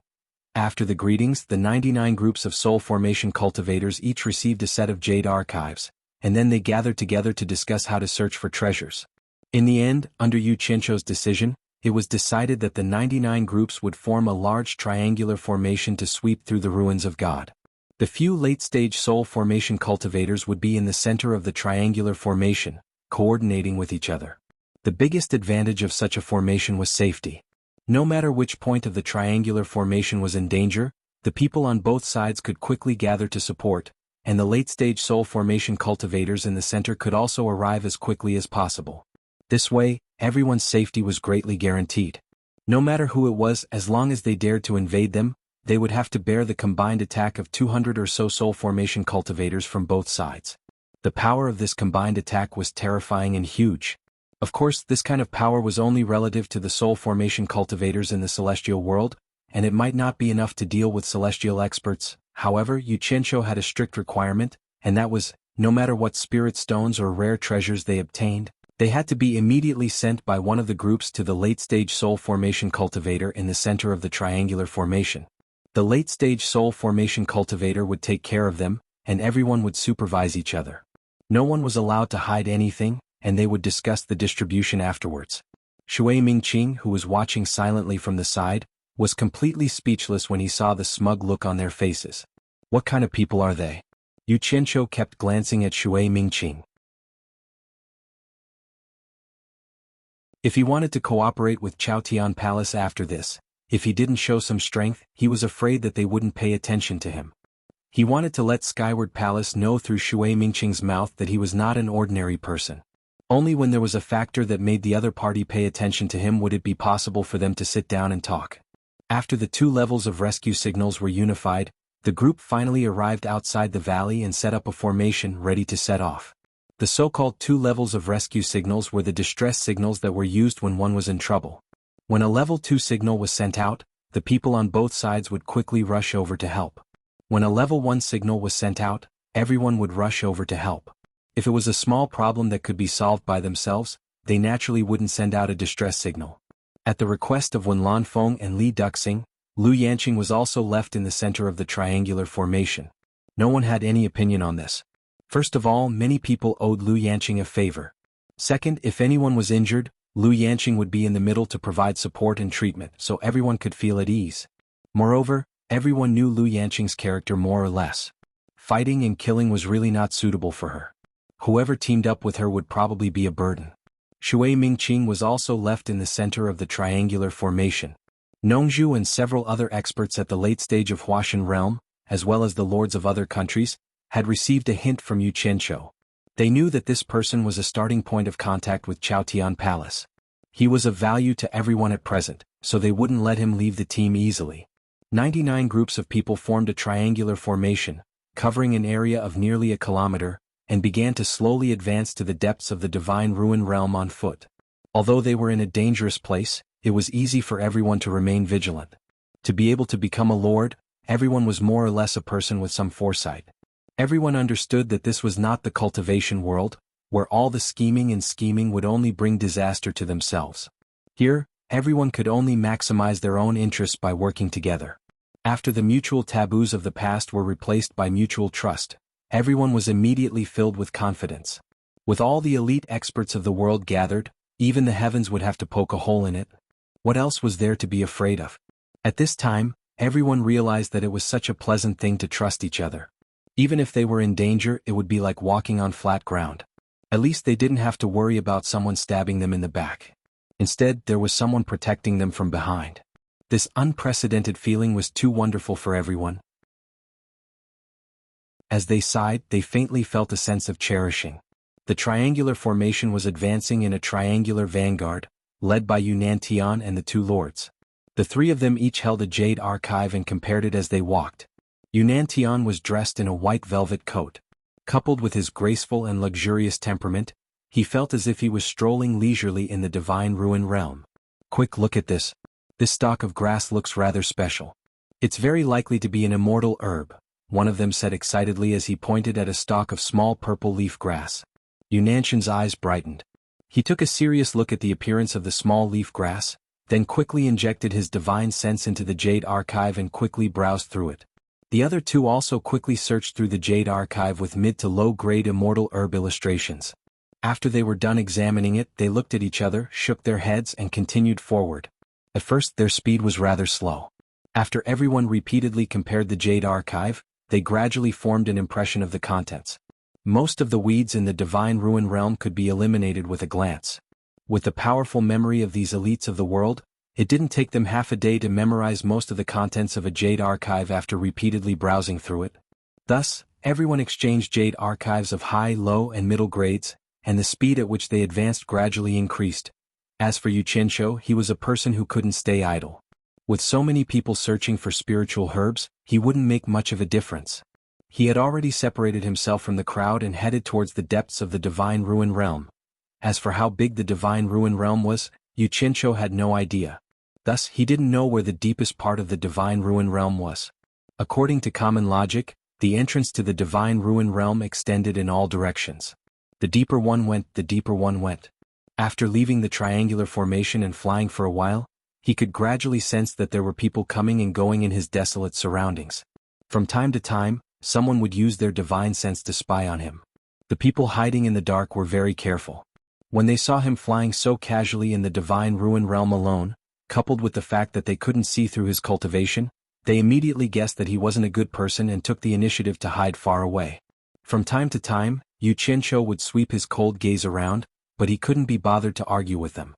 [SPEAKER 1] After the greetings, the 99 groups of soul formation cultivators each received a set of jade archives, and then they gathered together to discuss how to search for treasures. In the end, under Yu Qianqiu's decision, it was decided that the 99 groups would form a large triangular formation to sweep through the ruins of God. The few late-stage soul formation cultivators would be in the center of the triangular formation, coordinating with each other. The biggest advantage of such a formation was safety. No matter which point of the triangular formation was in danger, the people on both sides could quickly gather to support, and the late-stage soul formation cultivators in the center could also arrive as quickly as possible. This way, everyone's safety was greatly guaranteed. No matter who it was, as long as they dared to invade them, they would have to bear the combined attack of 200 or so soul formation cultivators from both sides. The power of this combined attack was terrifying and huge. Of course, this kind of power was only relative to the soul formation cultivators in the celestial world, and it might not be enough to deal with celestial experts. However, Yu Qianqiu had a strict requirement, and that was, no matter what spirit stones or rare treasures they obtained, they had to be immediately sent by one of the groups to the late-stage soul formation cultivator in the center of the triangular formation. The late-stage soul formation cultivator would take care of them, and everyone would supervise each other. No one was allowed to hide anything, and they would discuss the distribution afterwards. Shui Mingqing, who was watching silently from the side, was completely speechless when he saw the smug look on their faces. What kind of people are they? Yu Qianqiu kept glancing at Shui Mingqing. If he wanted to cooperate with Chaotian Palace after this, if he didn't show some strength, he was afraid that they wouldn't pay attention to him. He wanted to let Skyward Palace know through Shui Mingqing's mouth that he was not an ordinary person. Only when there was a factor that made the other party pay attention to him would it be possible for them to sit down and talk. After the 2 levels of rescue signals were unified, the group finally arrived outside the valley and set up a formation ready to set off. The so-called 2 levels of rescue signals were the distress signals that were used when one was in trouble. When a level 2 signal was sent out, the people on both sides would quickly rush over to help. When a level 1 signal was sent out, everyone would rush over to help. If it was a small problem that could be solved by themselves, they naturally wouldn't send out a distress signal. At the request of Wen Lanfeng and Li Duxing, Lu Yanqing was also left in the center of the triangular formation. No one had any opinion on this. First of all, many people owed Lu Yanqing a favor. Second, if anyone was injured, Lu Yanqing would be in the middle to provide support and treatment so everyone could feel at ease. Moreover, everyone knew Lu Yanqing's character more or less. Fighting and killing was really not suitable for her. Whoever teamed up with her would probably be a burden. Shui Mingqing was also left in the center of the triangular formation. Nongzhu and several other experts at the late stage of Huashan realm, as well as the lords of other countries, had received a hint from Yu Qianqiu. They knew that this person was a starting point of contact with Chaotian Palace. He was of value to everyone at present, so they wouldn't let him leave the team easily. 99 groups of people formed a triangular formation, covering an area of nearly a kilometer, and began to slowly advance to the depths of the divine ruin realm on foot. Although they were in a dangerous place, it was easy for everyone to remain vigilant. To be able to become a lord, everyone was more or less a person with some foresight. Everyone understood that this was not the cultivation world, where all the scheming would only bring disaster to themselves. Here, everyone could only maximize their own interests by working together. After the mutual taboos of the past were replaced by mutual trust, Everyone was immediately filled with confidence. With all the elite experts of the world gathered, even the heavens would have to poke a hole in it. What else was there to be afraid of? At this time, everyone realized that it was such a pleasant thing to trust each other. Even if they were in danger, it would be like walking on flat ground. At least they didn't have to worry about someone stabbing them in the back. Instead, there was someone protecting them from behind. This unprecedented feeling was too wonderful for everyone. As they sighed, they faintly felt a sense of cherishing. The triangular formation was advancing in a triangular vanguard, led by Yunnan and the two lords. The three of them each held a jade archive and compared it as they walked. Yunnan was dressed in a white velvet coat. Coupled with his graceful and luxurious temperament, he felt as if he was strolling leisurely in the divine ruin realm. Quick, look at this. This stalk of grass looks rather special. It's very likely to be an immortal herb, one of them said excitedly as he pointed at a stalk of small purple leaf grass. Yunanshan's eyes brightened. He took a serious look at the appearance of the small leaf grass, then quickly injected his divine sense into the jade archive and quickly browsed through it. The other two also quickly searched through the jade archive with mid to low-grade immortal herb illustrations. After they were done examining it, they looked at each other, shook their heads and continued forward. At first their speed was rather slow. After everyone repeatedly compared the jade archive, they gradually formed an impression of the contents. Most of the weeds in the divine ruin realm could be eliminated with a glance. With the powerful memory of these elites of the world, it didn't take them half a day to memorize most of the contents of a jade archive after repeatedly browsing through it. Thus, everyone exchanged jade archives of high, low, and middle grades, and the speed at which they advanced gradually increased. As for Yu Qianshou, he was a person who couldn't stay idle. With so many people searching for spiritual herbs, he wouldn't make much of a difference. He had already separated himself from the crowd and headed towards the depths of the divine ruin realm. As for how big the divine ruin realm was, Yu Qianshou had no idea. Thus, he didn't know where the deepest part of the divine ruin realm was. According to common logic, the entrance to the divine ruin realm extended in all directions. The deeper one went, the deeper one went. After leaving the triangular formation and flying for a while, he could gradually sense that there were people coming and going in his desolate surroundings. From time to time, someone would use their divine sense to spy on him. The people hiding in the dark were very careful. When they saw him flying so casually in the divine ruin realm alone, coupled with the fact that they couldn't see through his cultivation, they immediately guessed that he wasn't a good person and took the initiative to hide far away. From time to time, Yu Qianshou would sweep his cold gaze around, but he couldn't be bothered to argue with them.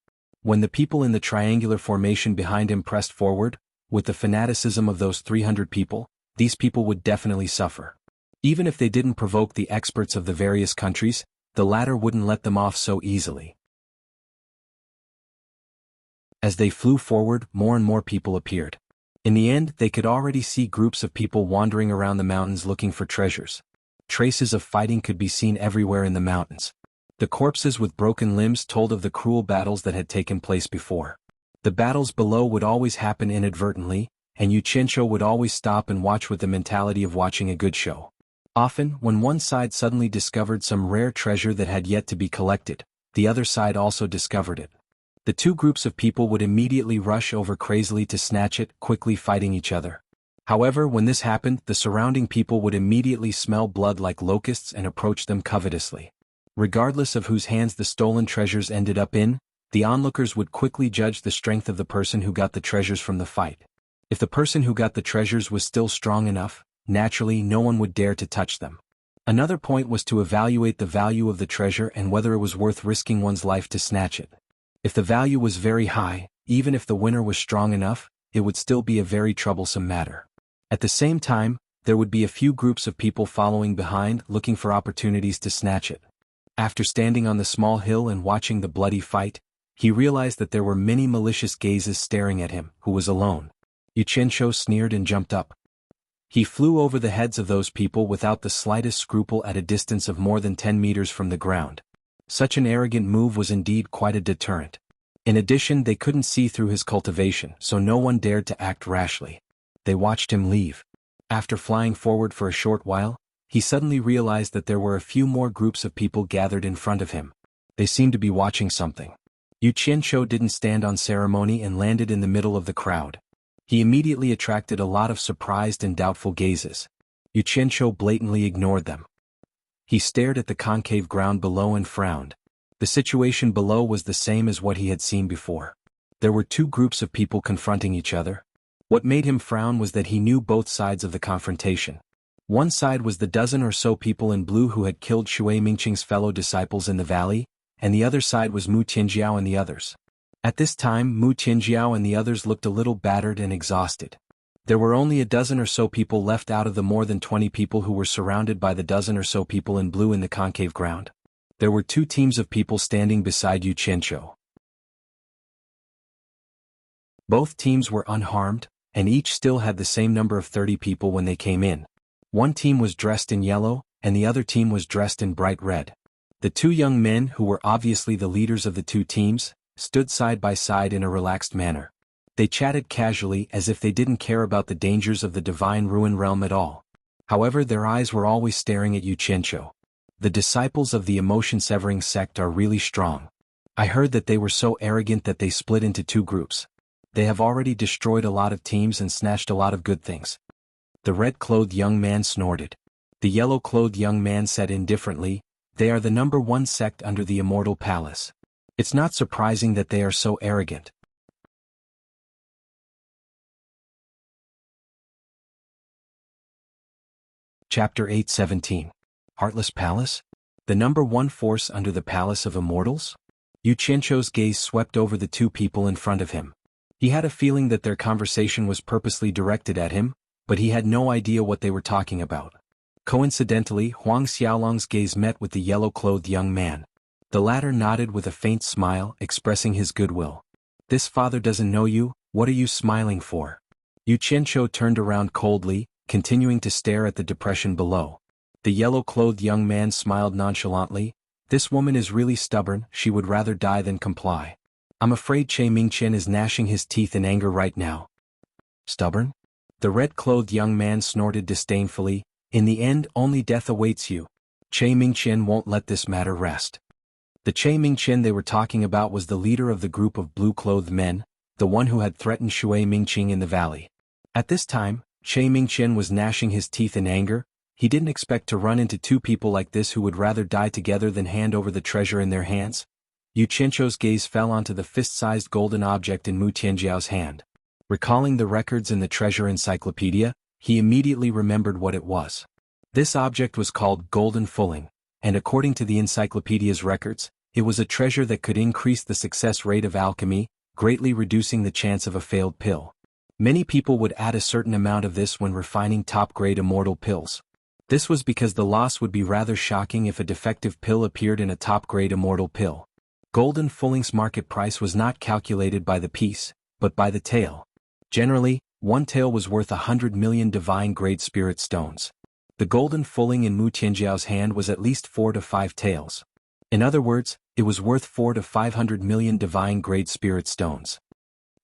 [SPEAKER 1] When the people in the triangular formation behind him pressed forward, with the fanaticism of those 300 people, these people would definitely suffer. Even if they didn't provoke the experts of the various countries, the latter wouldn't let them off so easily. As they flew forward, more and more people appeared. In the end, they could already see groups of people wandering around the mountains looking for treasures. Traces of fighting could be seen everywhere in the mountains. The corpses with broken limbs told of the cruel battles that had taken place before. The battles below would always happen inadvertently, and Yu Qianshou would always stop and watch with the mentality of watching a good show. Often, when one side suddenly discovered some rare treasure that had yet to be collected, the other side also discovered it. The two groups of people would immediately rush over crazily to snatch it, quickly fighting each other. However, when this happened, the surrounding people would immediately smell blood like locusts and approach them covetously. Regardless of whose hands the stolen treasures ended up in, the onlookers would quickly judge the strength of the person who got the treasures from the fight. If the person who got the treasures was still strong enough, naturally no one would dare to touch them. Another point was to evaluate the value of the treasure and whether it was worth risking one's life to snatch it. If the value was very high, even if the winner was strong enough, it would still be a very troublesome matter. At the same time, there would be a few groups of people following behind, looking for opportunities to snatch it. After standing on the small hill and watching the bloody fight, he realized that there were many malicious gazes staring at him, who was alone. Yu Qianshou sneered and jumped up. He flew over the heads of those people without the slightest scruple at a distance of more than 10 meters from the ground. Such an arrogant move was indeed quite a deterrent. In addition, they couldn't see through his cultivation, so no one dared to act rashly. They watched him leave. After flying forward for a short while, he suddenly realized that there were a few more groups of people gathered in front of him. They seemed to be watching something. Yu Qianshou didn't stand on ceremony and landed in the middle of the crowd. He immediately attracted a lot of surprised and doubtful gazes. Yu Qianshou blatantly ignored them. He stared at the concave ground below and frowned. The situation below was the same as what he had seen before. There were two groups of people confronting each other. What made him frown was that he knew both sides of the confrontation. One side was the dozen or so people in blue who had killed Shui Mingqing's fellow disciples in the valley, and the other side was Mu Tianjiao and the others. At this time Mu Tianjiao and the others looked a little battered and exhausted. There were only a dozen or so people left out of the more than 20 people who were surrounded by the dozen or so people in blue in the concave ground. There were two teams of people standing beside Yu Qianqiu. Both teams were unharmed, and each still had the same number of 30 people when they came in. One team was dressed in yellow, and the other team was dressed in bright red. The two young men, who were obviously the leaders of the two teams, stood side by side in a relaxed manner. They chatted casually as if they didn't care about the dangers of the divine ruin realm at all. However, their eyes were always staring at Yu Qianqiu. The disciples of the emotion-severing sect are really strong. I heard that they were so arrogant that they split into two groups. They have already destroyed a lot of teams and snatched a lot of good things. The red-clothed young man snorted. The yellow-clothed young man said indifferently, "They are the number one sect under the Immortal Palace. It's not surprising that they are so arrogant." Chapter 8:17. Heartless Palace? The number one force under the Palace of Immortals? Yu Qianqiu's gaze swept over the two people in front of him. He had a feeling that their conversation was purposely directed at him, but he had no idea what they were talking about. Coincidentally, Huang Xiaolong's gaze met with the yellow-clothed young man. The latter nodded with a faint smile, expressing his goodwill. "This father doesn't know you, what are you smiling for?" Yu Qianqiu turned around coldly, continuing to stare at the depression below. The yellow-clothed young man smiled nonchalantly. "This woman is really stubborn, she would rather die than comply. I'm afraid Che Mingqian is gnashing his teeth in anger right now." "Stubborn?" The red-clothed young man snorted disdainfully. "In the end, only death awaits you. Che Mingqian won't let this matter rest." The Che Mingqian they were talking about was the leader of the group of blue-clothed men, the one who had threatened Shui Mingqing in the valley. At this time, Che Mingqian was gnashing his teeth in anger. He didn't expect to run into two people like this who would rather die together than hand over the treasure in their hands. Yu Qianqiu's gaze fell onto the fist-sized golden object in Mu Tianjiao's hand. Recalling the records in the treasure encyclopedia, he immediately remembered what it was. This object was called Golden Fulling, and according to the encyclopedia's records, it was a treasure that could increase the success rate of alchemy, greatly reducing the chance of a failed pill. Many people would add a certain amount of this when refining top-grade immortal pills. This was because the loss would be rather shocking if a defective pill appeared in a top-grade immortal pill. Golden Fulling's market price was not calculated by the piece, but by the tail. Generally, one tail was worth 100 million divine-grade spirit stones. The Golden Fulling in Mu Tianjiao's hand was at least 4 to 5 tails. In other words, it was worth 4 to 500 million divine-grade spirit stones.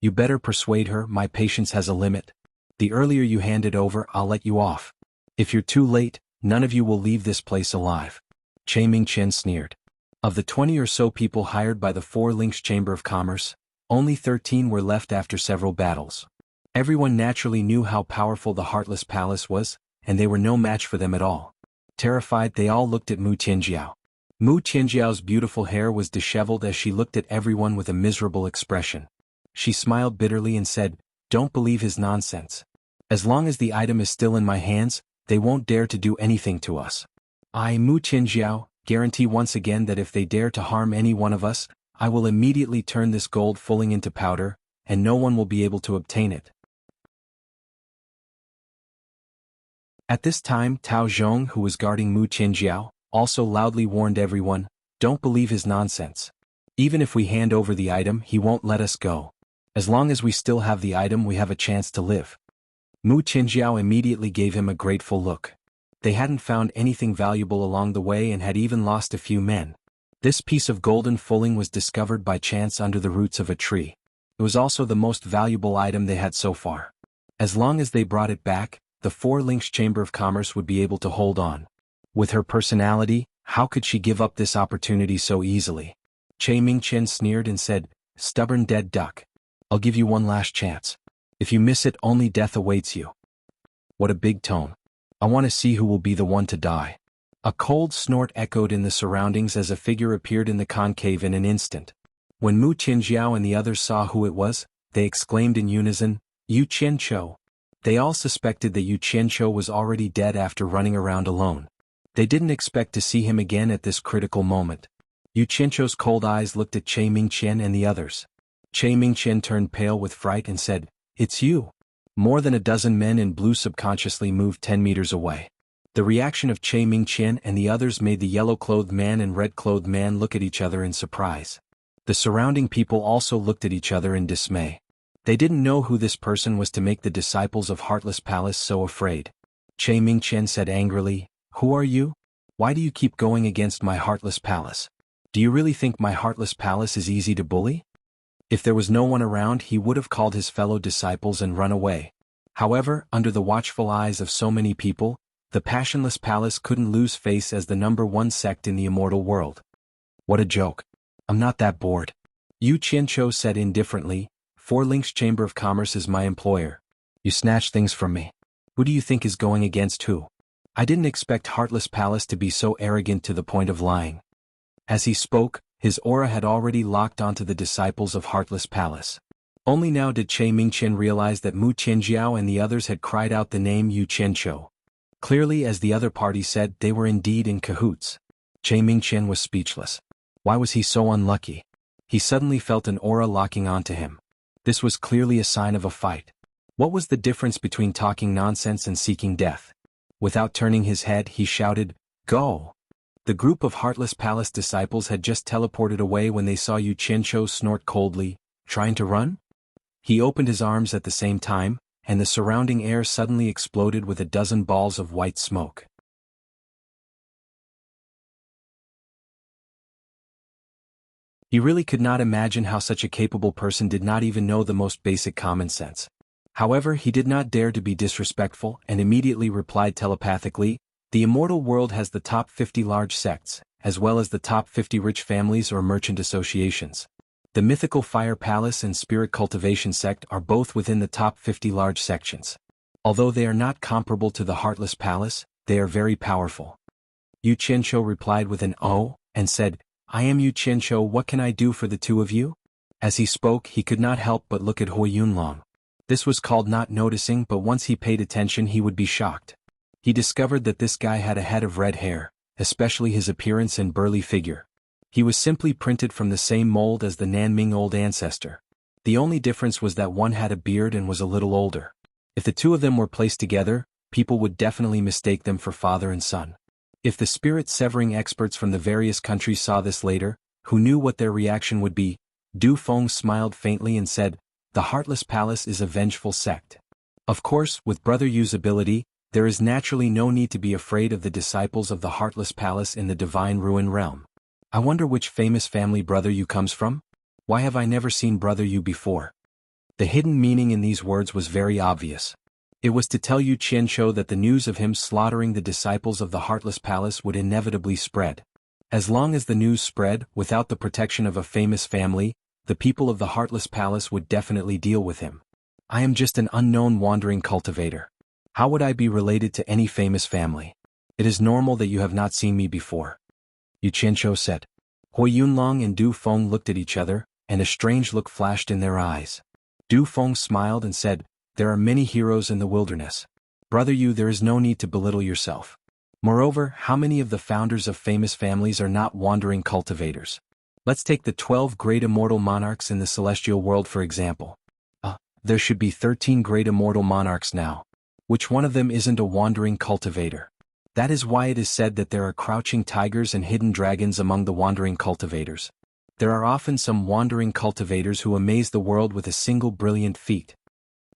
[SPEAKER 1] "You better persuade her, my patience has a limit. The earlier you hand it over, I'll let you off. If you're too late, none of you will leave this place alive." Che Mingqian sneered. Of the 20 or so people hired by the Four Links Chamber of Commerce, only 13 were left after several battles. Everyone naturally knew how powerful the Heartless Palace was, and they were no match for them at all. Terrified, they all looked at Mu Tianjiao. Mu Tianjiao's beautiful hair was disheveled as she looked at everyone with a miserable expression. She smiled bitterly and said, "Don't believe his nonsense. As long as the item is still in my hands, they won't dare to do anything to us. I, Mu Tianjiao, guarantee once again that if they dare to harm any one of us, I will immediately turn this gold fulling into powder, and no one will be able to obtain it." At this time, Tao Zhong, who was guarding Mu Tianjiao, also loudly warned everyone, "Don't believe his nonsense. Even if we hand over the item, he won't let us go. As long as we still have the item, we have a chance to live." Mu Tianjiao immediately gave him a grateful look. They hadn't found anything valuable along the way and had even lost a few men. This piece of golden fulling was discovered by chance under the roots of a tree. It was also the most valuable item they had so far. As long as they brought it back, the Four Links Chamber of Commerce would be able to hold on. With her personality, how could she give up this opportunity so easily? Che Mingqian sneered and said, "Stubborn dead duck. I'll give you one last chance. If you miss it, only death awaits you." What a big tone. I want to see who will be the one to die. A cold snort echoed in the surroundings as a figure appeared in the concave in an instant. When Mu Qinjiao and the others saw who it was, they exclaimed in unison, "Yu Qianqiu." They all suspected that Yu Qianqiu was already dead after running around alone. They didn't expect to see him again at this critical moment. Yu Qianqiu's cold eyes looked at Che Mingqian and the others. Che Mingqian turned pale with fright and said, "It's you." More than a dozen men in blue subconsciously moved 10 meters away. The reaction of Che Mingqian and the others made the yellow-clothed man and red-clothed man look at each other in surprise. The surrounding people also looked at each other in dismay. They didn't know who this person was to make the disciples of Heartless Palace so afraid. Che Mingqian said angrily, "Who are you? Why do you keep going against my Heartless Palace? Do you really think my Heartless Palace is easy to bully?" If there was no one around, he would have called his fellow disciples and run away. However, under the watchful eyes of so many people, the Passionless Palace couldn't lose face as the #1 sect in the immortal world. "What a joke. I'm not that bored." Yu Qianqiu said indifferently, "Four Links Chamber of Commerce is my employer. You snatch things from me. Who do you think is going against who? I didn't expect Heartless Palace to be so arrogant to the point of lying." As he spoke, his aura had already locked onto the disciples of Heartless Palace. Only now did Che Mingqian realize that Mu Qianjiao and the others had cried out the name Yu Qianqiu. Clearly, as the other party said, they were indeed in cahoots. Che Mingqian was speechless. Why was he so unlucky? He suddenly felt an aura locking onto him. This was clearly a sign of a fight. What was the difference between talking nonsense and seeking death? Without turning his head, he shouted, "Go!" The group of Heartless Palace disciples had just teleported away when they saw Yu Qianqiu snort coldly, "Trying to run?" He opened his arms at the same time, and the surrounding air suddenly exploded with a dozen balls of white smoke. He really could not imagine how such a capable person did not even know the most basic common sense. However, he did not dare to be disrespectful and immediately replied telepathically, "The immortal world has the top 50 large sects, as well as the top 50 rich families or merchant associations. The mythical Fire Palace and Spirit Cultivation sect are both within the top 50 large sections. Although they are not comparable to the Heartless Palace, they are very powerful." Yu Qianqiu replied with an "Oh," and said, "I am Yu Qianqiu, what can I do for the two of you?" As he spoke, he could not help but look at Hui Yunlong. This was called not noticing, but once he paid attention he would be shocked. He discovered that this guy had a head of red hair, especially his appearance and burly figure. He was simply printed from the same mold as the Nanming old ancestor. The only difference was that one had a beard and was a little older. If the two of them were placed together, people would definitely mistake them for father and son. If the spirit-severing experts from the various countries saw this later, who knew what their reaction would be? Du Feng smiled faintly and said, "The Heartless Palace is a vengeful sect. Of course, with Brother Yu's ability, there is naturally no need to be afraid of the disciples of the Heartless Palace in the Divine Ruin Realm. I wonder which famous family Brother Yu comes from? Why have I never seen Brother Yu before?" The hidden meaning in these words was very obvious. It was to tell Yu Qianqiu that the news of him slaughtering the disciples of the Heartless Palace would inevitably spread. As long as the news spread, without the protection of a famous family, the people of the Heartless Palace would definitely deal with him. "I am just an unknown wandering cultivator. How would I be related to any famous family? It is normal that you have not seen me before," Yu Qianqiu said. Hui Yunlong and Du Feng looked at each other, and a strange look flashed in their eyes. Du Feng smiled and said, "There are many heroes in the wilderness. Brother Yu, there is no need to belittle yourself. Moreover, how many of the founders of famous families are not wandering cultivators? Let's take the 12 great immortal monarchs in the celestial world for example. There should be 13 great immortal monarchs now. Which one of them isn't a wandering cultivator? That is why it is said that there are crouching tigers and hidden dragons among the wandering cultivators. There are often some wandering cultivators who amaze the world with a single brilliant feat."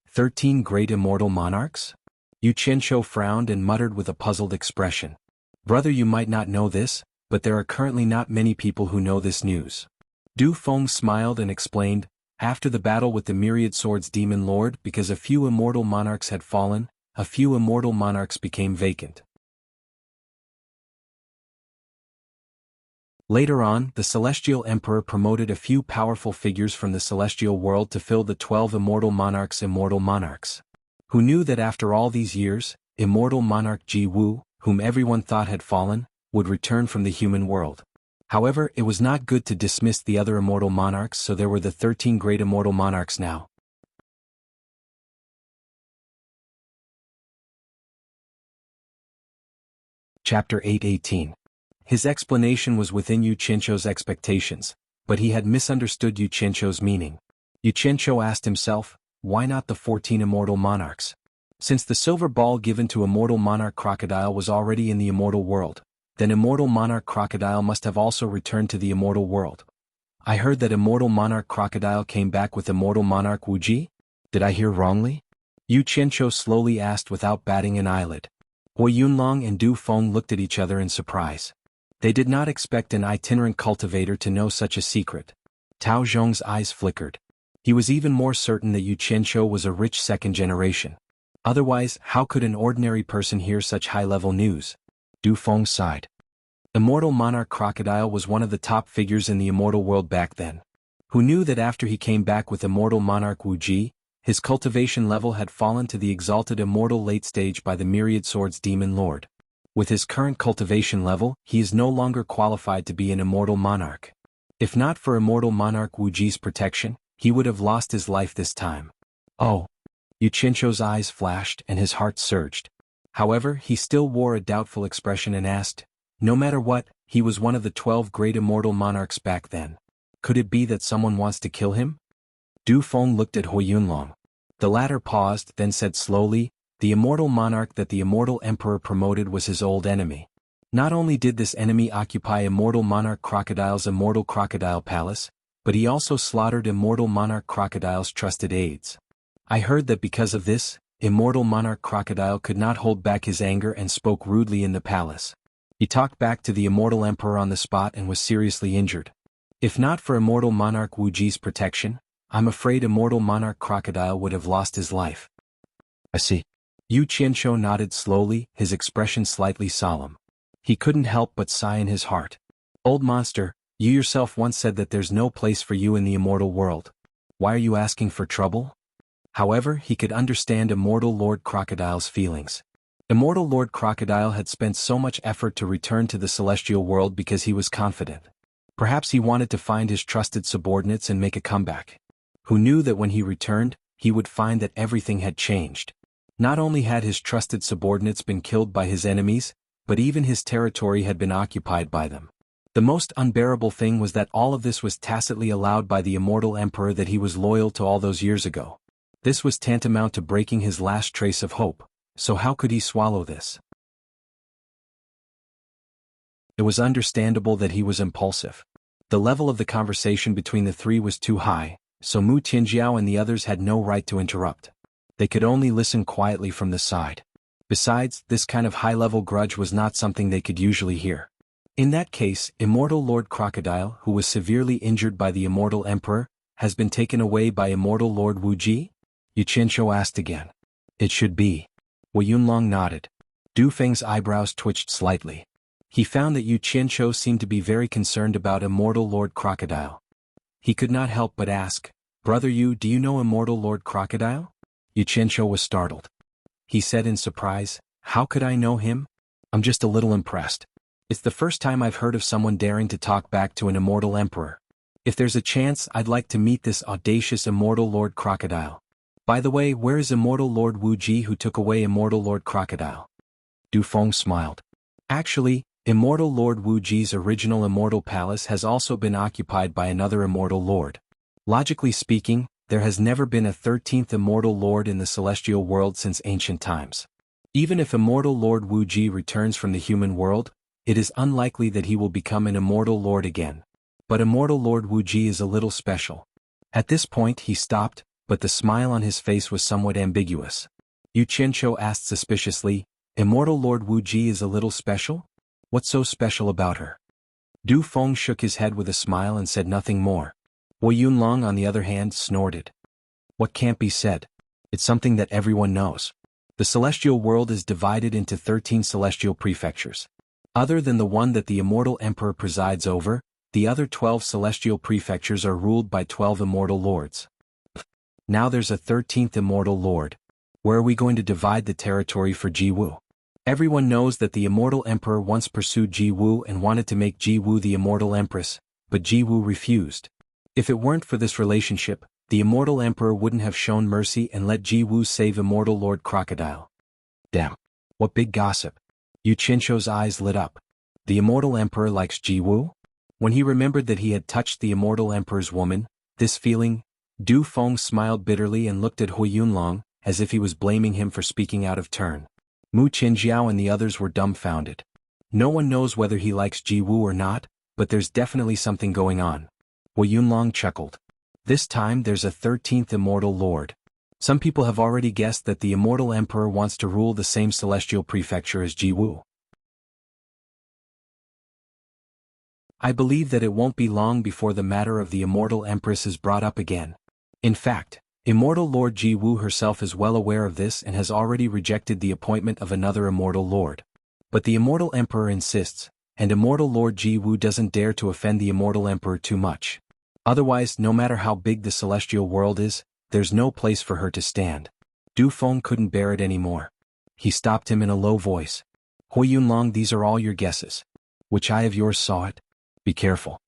[SPEAKER 1] 13 great immortal monarchs? Yu Qianqiu frowned and muttered with a puzzled expression. "Brother, you might not know this, but there are currently not many people who know this news." Du Feng smiled and explained, "After the battle with the Myriad Swords Demon Lord, because a few immortal monarchs had fallen, a few immortal monarchs became vacant. Later on, the Celestial Emperor promoted a few powerful figures from the celestial world to fill the 12 immortal monarchs. Who knew that after all these years, immortal monarch Ji Wu, whom everyone thought had fallen, would return from the human world. However, it was not good to dismiss the other immortal monarchs, so there were the 13 great immortal monarchs now. Chapter 8:18. His explanation was within Yu Qianqiu's expectations, but he had misunderstood Yu Qianqiu's meaning. Yu Qianqiu asked himself, why not the 14 immortal monarchs? Since the silver ball given to immortal monarch crocodile was already in the immortal world, then immortal monarch crocodile must have also returned to the immortal world. I heard that immortal monarch crocodile came back with immortal monarch Wuji? Did I hear wrongly? Yu Qianqiu slowly asked without batting an eyelid. Hui Yunlong and Du Feng looked at each other in surprise. They did not expect an itinerant cultivator to know such a secret. Tao Zhong's eyes flickered. He was even more certain that Yu Qianqiu was a rich second generation. Otherwise, how could an ordinary person hear such high-level news? Du Feng sighed. Immortal monarch crocodile was one of the top figures in the immortal world back then. Who knew that after he came back with immortal monarch Wuji, his cultivation level had fallen to the exalted immortal late stage by the myriad swords demon lord. With his current cultivation level, he is no longer qualified to be an immortal monarch. If not for immortal monarch Wuji's protection, he would have lost his life this time. Oh! Yu Qianqiu's eyes flashed and his heart surged. However, he still wore a doubtful expression and asked, no matter what, he was one of the 12 great immortal monarchs back then. Could it be that someone wants to kill him? Du Feng looked at Hui Yunlong. The latter paused, then said slowly, the immortal monarch that the immortal emperor promoted was his old enemy. Not only did this enemy occupy immortal monarch crocodile's immortal crocodile palace, but he also slaughtered immortal monarch crocodile's trusted aides. I heard that because of this, immortal monarch crocodile could not hold back his anger and spoke rudely in the palace. He talked back to the immortal emperor on the spot and was seriously injured. If not for immortal monarch Wuji's protection, I'm afraid immortal monarch crocodile would have lost his life. I see. Yu Qianqiu nodded slowly, his expression slightly solemn. He couldn't help but sigh in his heart. Old monster, you yourself once said that there's no place for you in the immortal world. Why are you asking for trouble? However, he could understand immortal Lord Crocodile's feelings. Immortal Lord Crocodile had spent so much effort to return to the celestial world because he was confident. Perhaps he wanted to find his trusted subordinates and make a comeback. Who knew that when he returned, he would find that everything had changed. Not only had his trusted subordinates been killed by his enemies, but even his territory had been occupied by them. The most unbearable thing was that all of this was tacitly allowed by the immortal emperor that he was loyal to all those years ago. This was tantamount to breaking his last trace of hope, so how could he swallow this? It was understandable that he was impulsive. The level of the conversation between the three was too high, so Mu Tianjiao and the others had no right to interrupt. They could only listen quietly from the side. Besides, this kind of high-level grudge was not something they could usually hear. In that case, immortal Lord Crocodile, who was severely injured by the immortal emperor, has been taken away by immortal Lord Wuji? Yu Qianqiu asked again. It should be. Hui Yunlong nodded. Du Feng's eyebrows twitched slightly. He found that Yu Qianqiu seemed to be very concerned about immortal Lord Crocodile. He could not help but ask, Brother Yu, do you know immortal Lord Crocodile? Yu Qianqiu was startled. He said in surprise, how could I know him? I'm just a little impressed. It's the first time I've heard of someone daring to talk back to an immortal emperor. If there's a chance, I'd like to meet this audacious immortal Lord Crocodile. By the way, where is immortal Lord Wuji who took away immortal Lord Crocodile? Du Feng smiled. Actually, immortal Lord Wuji's original immortal palace has also been occupied by another immortal lord. Logically speaking, there has never been a 13th immortal lord in the celestial world since ancient times. Even if immortal Lord Wuji returns from the human world, it is unlikely that he will become an immortal lord again. But immortal Lord Wuji is a little special. At this point he stopped, but the smile on his face was somewhat ambiguous. Yu Qianqiu asked suspiciously, immortal Lord Wuji is a little special? What's so special about her? Du Feng shook his head with a smile and said nothing more. Hui Yunlong on the other hand snorted. What can't be said? It's something that everyone knows. The celestial world is divided into 13 celestial prefectures. Other than the one that the immortal emperor presides over, the other 12 celestial prefectures are ruled by 12 immortal lords. Now there's a 13th immortal lord. Where are we going to divide the territory for Jiwu? Everyone knows that the immortal emperor once pursued Ji Wu and wanted to make Ji Wu the immortal empress, but Ji Wu refused. If it weren't for this relationship, the immortal emperor wouldn't have shown mercy and let Ji Wu save immortal Lord Crocodile. Damn. What big gossip. Yu Qinshuo's eyes lit up. The immortal emperor likes Ji Wu? When he remembered that he had touched the immortal emperor's woman, this feeling, Du Feng smiled bitterly and looked at Hui Yunlong, as if he was blaming him for speaking out of turn. Mu Qinjiao and the others were dumbfounded. No one knows whether he likes Ji Wu or not, but there's definitely something going on. Hui Yunlong chuckled. This time there's a 13th immortal lord. Some people have already guessed that the immortal emperor wants to rule the same celestial prefecture as Ji Wu. I believe that it won't be long before the matter of the immortal empress is brought up again. In fact, immortal Lord Ji Wu herself is well aware of this and has already rejected the appointment of another immortal lord. But the immortal emperor insists, and immortal Lord Ji Wu doesn't dare to offend the immortal emperor too much. Otherwise, no matter how big the celestial world is, there's no place for her to stand. Du Feng couldn't bear it anymore. He stopped him in a low voice. Hui Yunlong, these are all your guesses. Which eye of yours saw it? Be careful.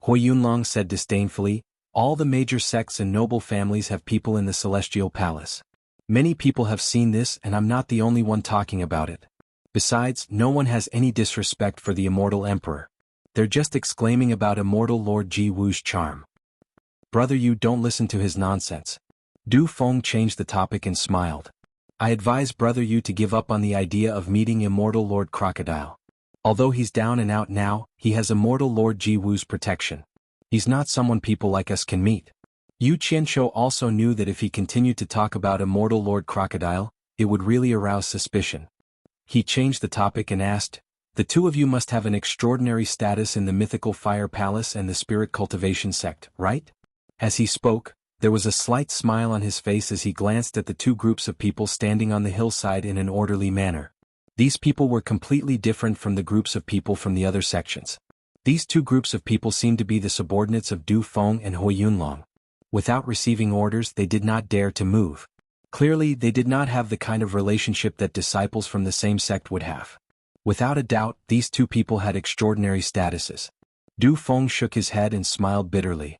[SPEAKER 1] Hui Yunlong said disdainfully, all the major sects and noble families have people in the celestial palace. Many people have seen this and I'm not the only one talking about it. Besides, no one has any disrespect for the immortal emperor. They're just exclaiming about immortal Lord Ji Wu's charm. Brother, you don't listen to his nonsense. Du Feng changed the topic and smiled. I advise Brother Yu to give up on the idea of meeting immortal Lord Crocodile. Although he's down and out now, he has immortal Lord Ji Wu's protection. He's not someone people like us can meet. Yu Qianshou also knew that if he continued to talk about immortal Lord Crocodile, it would really arouse suspicion. He changed the topic and asked, the two of you must have an extraordinary status in the mythical fire palace and the spirit cultivation sect, right? As he spoke, there was a slight smile on his face as he glanced at the two groups of people standing on the hillside in an orderly manner. These people were completely different from the groups of people from the other sections. These two groups of people seemed to be the subordinates of Du Feng and Hui Yunlong. Without receiving orders, they did not dare to move. Clearly, they did not have the kind of relationship that disciples from the same sect would have. Without a doubt, these two people had extraordinary statuses. Du Feng shook his head and smiled bitterly.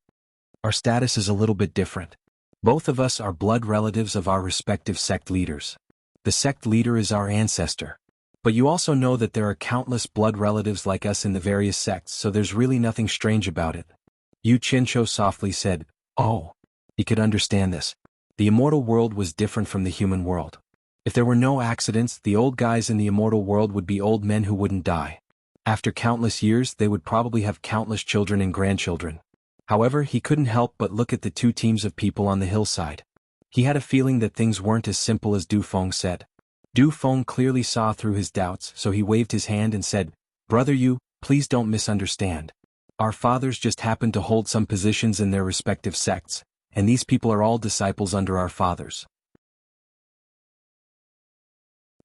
[SPEAKER 1] Our status is a little bit different. Both of us are blood relatives of our respective sect leaders. The sect leader is our ancestor. But you also know that there are countless blood relatives like us in the various sects, so there's really nothing strange about it. Yu Qinshuo softly said, oh. He could understand this. The immortal world was different from the human world. If there were no accidents, the old guys in the immortal world would be old men who wouldn't die. After countless years, they would probably have countless children and grandchildren. However, he couldn't help but look at the two teams of people on the hillside. He had a feeling that things weren't as simple as Du Feng said. Du Feng clearly saw through his doubts, so he waved his hand and said, Brother Yu, please don't misunderstand. Our fathers just happened to hold some positions in their respective sects, and these people are all disciples under our fathers.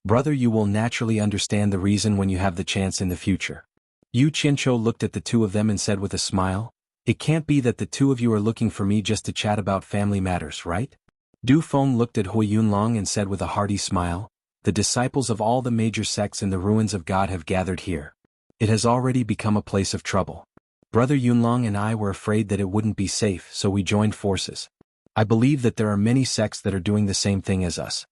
[SPEAKER 1] Brother, you will naturally understand the reason when you have the chance in the future. Yu Qinshuo looked at the two of them and said with a smile, it can't be that the two of you are looking for me just to chat about family matters, right? Du Feng looked at Hui Yunlong and said with a hearty smile, the disciples of all the major sects in the ruins of God have gathered here. It has already become a place of trouble. Brother Yunlong and I were afraid that it wouldn't be safe, so we joined forces. I believe that there are many sects that are doing the same thing as us.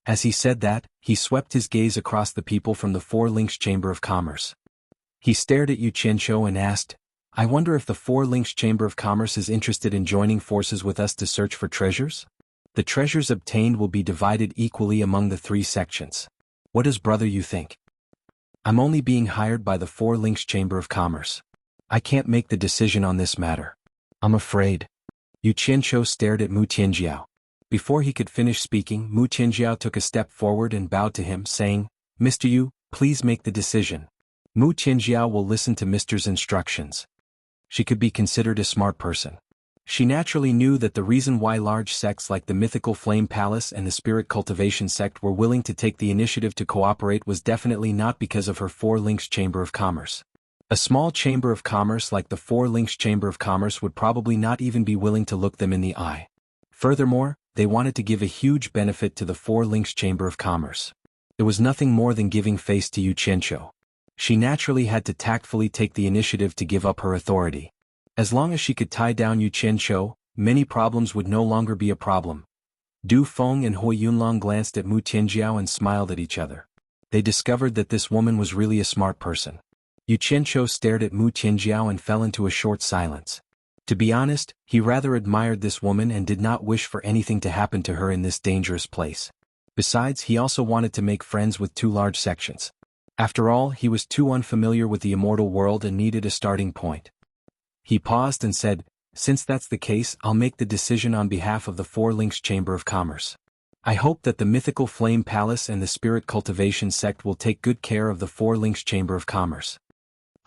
[SPEAKER 1] As he said that, he swept his gaze across the people from the Four Links Chamber of Commerce. He stared at Yu Qinshuo and asked, I wonder if the Four Links Chamber of Commerce is interested in joining forces with us to search for treasures? The treasures obtained will be divided equally among the three sections. What does Brother Yu think? I'm only being hired by the Four Links Chamber of Commerce. I can't make the decision on this matter. I'm afraid. Yu Qinshuo stared at Mu Tianjiao. Before he could finish speaking, Mu Tianjiao took a step forward and bowed to him, saying, Mr. Yu, please make the decision. Mu Tianjiao will listen to Mr.'s instructions. She could be considered a smart person. She naturally knew that the reason why large sects like the Mythical Flame Palace and the Spirit Cultivation sect were willing to take the initiative to cooperate was definitely not because of her Four Links Chamber of Commerce. A small chamber of commerce like the Four Links Chamber of Commerce would probably not even be willing to look them in the eye. Furthermore, they wanted to give a huge benefit to the Four Links Chamber of Commerce. It was nothing more than giving face to Yu Qianqiu. She naturally had to tactfully take the initiative to give up her authority. As long as she could tie down Yu Qianqiu, many problems would no longer be a problem. Du Feng and Hui Yunlong glanced at Mu Tianjiao and smiled at each other. They discovered that this woman was really a smart person. Yu Qianqiu stared at Mu Tianjiao and fell into a short silence. To be honest, he rather admired this woman and did not wish for anything to happen to her in this dangerous place. Besides, he also wanted to make friends with two large sections. After all, he was too unfamiliar with the immortal world and needed a starting point. He paused and said, "Since that's the case, I'll make the decision on behalf of the Four Links Chamber of Commerce. I hope that the Mythical Flame Palace and the Spirit Cultivation Sect will take good care of the Four Links Chamber of Commerce."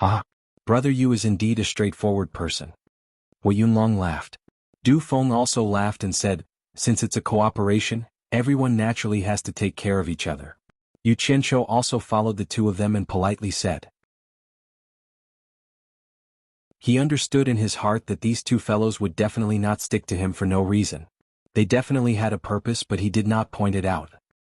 [SPEAKER 1] "Ah, Brother Yu is indeed a straightforward person." Hui Yunlong laughed. Du Feng also laughed and said, "Since it's a cooperation, everyone naturally has to take care of each other." Yu Qianqiu also followed the two of them and politely said. He understood in his heart that these two fellows would definitely not stick to him for no reason. They definitely had a purpose, but he did not point it out.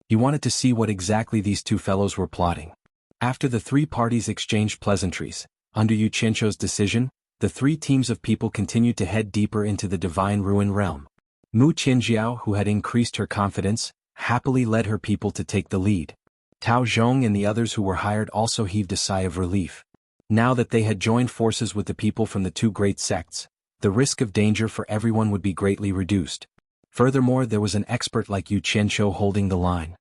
[SPEAKER 1] He wanted to see what exactly these two fellows were plotting. After the three parties exchanged pleasantries, under Yu Qianqiu's decision, the three teams of people continued to head deeper into the Divine Ruin realm. Mu Tianjiao, who had increased her confidence, happily led her people to take the lead. Tao Zhong and the others who were hired also heaved a sigh of relief. Now that they had joined forces with the people from the two great sects, the risk of danger for everyone would be greatly reduced. Furthermore, there was an expert like Yu Qianqiu holding the line.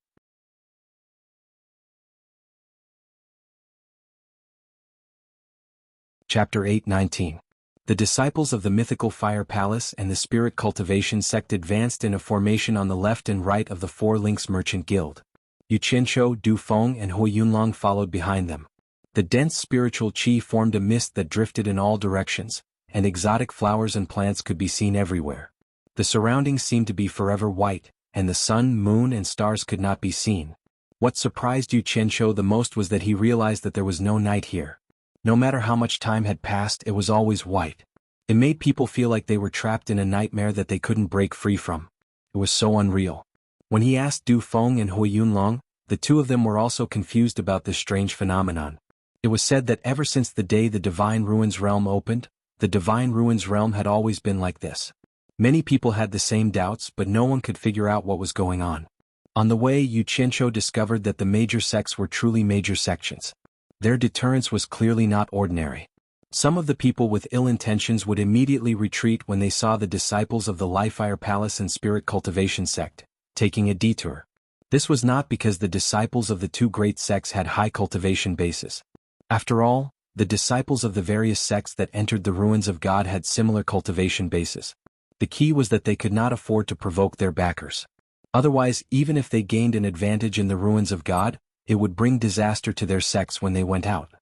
[SPEAKER 1] Chapter 8-19. The disciples of the Mythical Fire Palace and the Spirit Cultivation Sect advanced in a formation on the left and right of the Four Links Merchant Guild. Yu Qianqiu, Du Feng and Hui Yunlong followed behind them. The dense spiritual qi formed a mist that drifted in all directions, and exotic flowers and plants could be seen everywhere. The surroundings seemed to be forever white, and the sun, moon and stars could not be seen. What surprised Yu Qianqiu the most was that he realized that there was no night here. No matter how much time had passed, it was always white. It made people feel like they were trapped in a nightmare that they couldn't break free from. It was so unreal. When he asked Du Feng and Hui Yunlong, the two of them were also confused about this strange phenomenon. It was said that ever since the day the Divine Ruins realm opened, the Divine Ruins realm had always been like this. Many people had the same doubts, but no one could figure out what was going on. On the way, Yu Qianqiu discovered that the major sects were truly major sections. Their deterrence was clearly not ordinary. Some of the people with ill intentions would immediately retreat when they saw the disciples of the Lifefire Palace and Spirit Cultivation Sect taking a detour. This was not because the disciples of the two great sects had high cultivation bases. After all, the disciples of the various sects that entered the ruins of God had similar cultivation bases. The key was that they could not afford to provoke their backers. Otherwise, even if they gained an advantage in the ruins of God, it would bring disaster to their sects when they went out.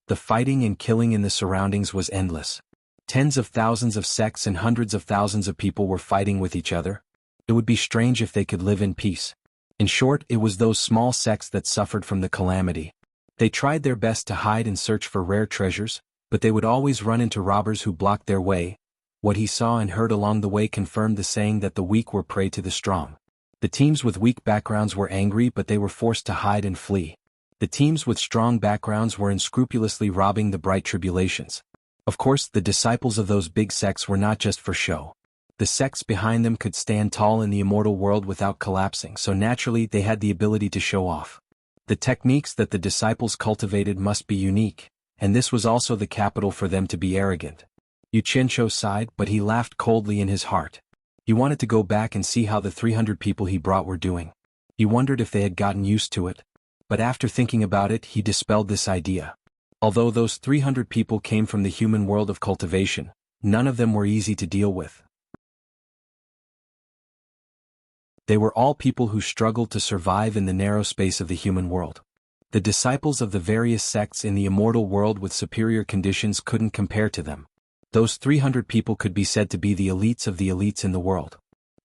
[SPEAKER 1] The fighting and killing in the surroundings was endless. Tens of thousands of sects and hundreds of thousands of people were fighting with each other. It would be strange if they could live in peace. In short, it was those small sects that suffered from the calamity. They tried their best to hide and search for rare treasures, but they would always run into robbers who blocked their way. What he saw and heard along the way confirmed the saying that the weak were prey to the strong. The teams with weak backgrounds were angry, but they were forced to hide and flee. The teams with strong backgrounds were unscrupulously robbing the bright tribulations. Of course, the disciples of those big sects were not just for show. The sects behind them could stand tall in the immortal world without collapsing, so naturally they had the ability to show off. The techniques that the disciples cultivated must be unique, and this was also the capital for them to be arrogant. Yu Qianqiu sighed, but he laughed coldly in his heart. He wanted to go back and see how the 300 people he brought were doing. He wondered if they had gotten used to it. But after thinking about it, he dispelled this idea. Although those 300 people came from the human world of cultivation, none of them were easy to deal with. They were all people who struggled to survive in the narrow space of the human world. The disciples of the various sects in the immortal world with superior conditions couldn't compare to them. Those 300 people could be said to be the elites of the elites in the world.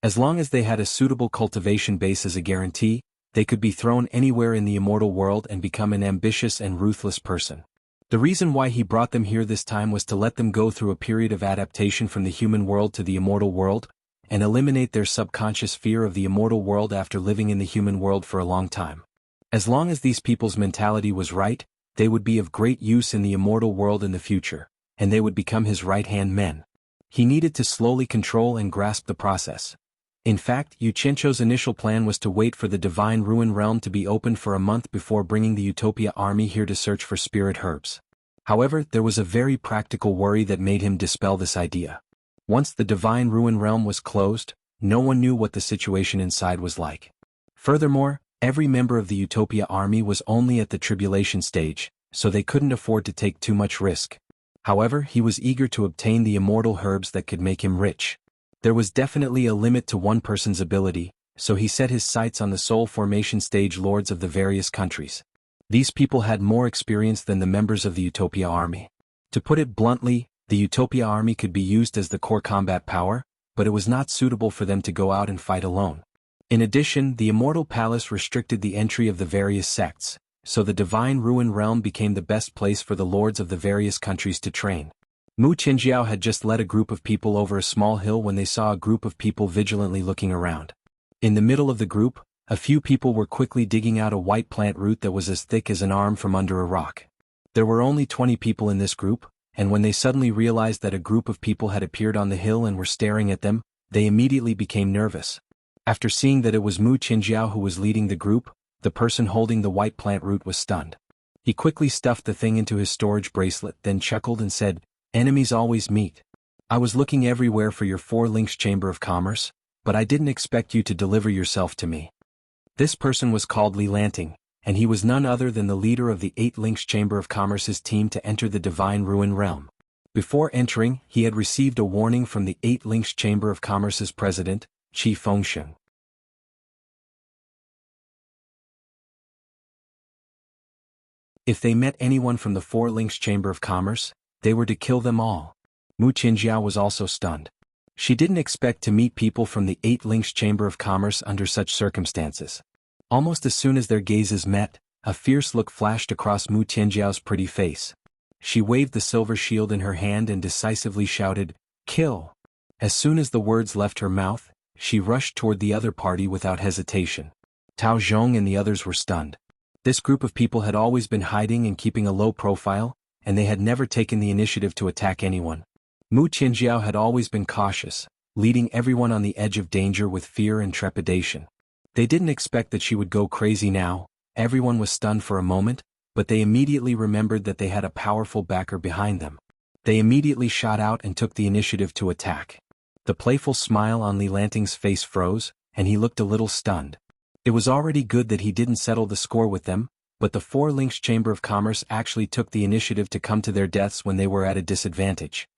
[SPEAKER 1] As long as they had a suitable cultivation base as a guarantee, they could be thrown anywhere in the immortal world and become an ambitious and ruthless person. The reason why he brought them here this time was to let them go through a period of adaptation from the human world to the immortal world, and eliminate their subconscious fear of the immortal world after living in the human world for a long time. As long as these people's mentality was right, they would be of great use in the immortal world in the future, and they would become his right-hand men. He needed to slowly control and grasp the process. In fact, Yu Qianzhou's initial plan was to wait for the Divine Ruin Realm to be opened for a month before bringing the Utopia army here to search for spirit herbs. However, there was a very practical worry that made him dispel this idea. Once the Divine Ruin Realm was closed, no one knew what the situation inside was like. Furthermore, every member of the Utopia army was only at the tribulation stage, so they couldn't afford to take too much risk. However, he was eager to obtain the immortal herbs that could make him rich. There was definitely a limit to one person's ability, so he set his sights on the soul formation stage lords of the various countries. These people had more experience than the members of the Utopia army. To put it bluntly, the Utopia army could be used as the core combat power, but it was not suitable for them to go out and fight alone. In addition, the Immortal Palace restricted the entry of the various sects, so the Divine Ruin Realm became the best place for the lords of the various countries to train. Mu Qinjiao had just led a group of people over a small hill when they saw a group of people vigilantly looking around. In the middle of the group, a few people were quickly digging out a white plant root that was as thick as an arm from under a rock. There were only 20 people in this group, and when they suddenly realized that a group of people had appeared on the hill and were staring at them, they immediately became nervous. After seeing that it was Mu Qinjiao who was leading the group, the person holding the white plant root was stunned. He quickly stuffed the thing into his storage bracelet, then chuckled and said, "Enemies always meet. I was looking everywhere for your 4 links Chamber of Commerce, but I didn't expect you to deliver yourself to me." This person was called Li Lanting, and he was none other than the leader of the 8 links Chamber of Commerce's team to enter the Divine Ruin Realm. Before entering, he had received a warning from the 8 links Chamber of Commerce's president, Qi Fengsheng. If they met anyone from the 4 links Chamber of Commerce, they were to kill them all. Mu Qinjiao was also stunned. She didn't expect to meet people from the 8 links Chamber of Commerce under such circumstances. Almost as soon as their gazes met, a fierce look flashed across Mu Qinjiao's pretty face. She waved the silver shield in her hand and decisively shouted, "Kill!" As soon as the words left her mouth, she rushed toward the other party without hesitation. Tao Zhong and the others were stunned. This group of people had always been hiding and keeping a low profile, and they had never taken the initiative to attack anyone. Mu Qinjiao had always been cautious, leading everyone on the edge of danger with fear and trepidation. They didn't expect that she would go crazy now. Everyone was stunned for a moment, but they immediately remembered that they had a powerful backer behind them. They immediately shot out and took the initiative to attack. The playful smile on Li Lanting's face froze, and he looked a little stunned. It was already good that he didn't settle the score with them, but the 4 links Chamber of Commerce actually took the initiative to come to their deaths when they were at a disadvantage.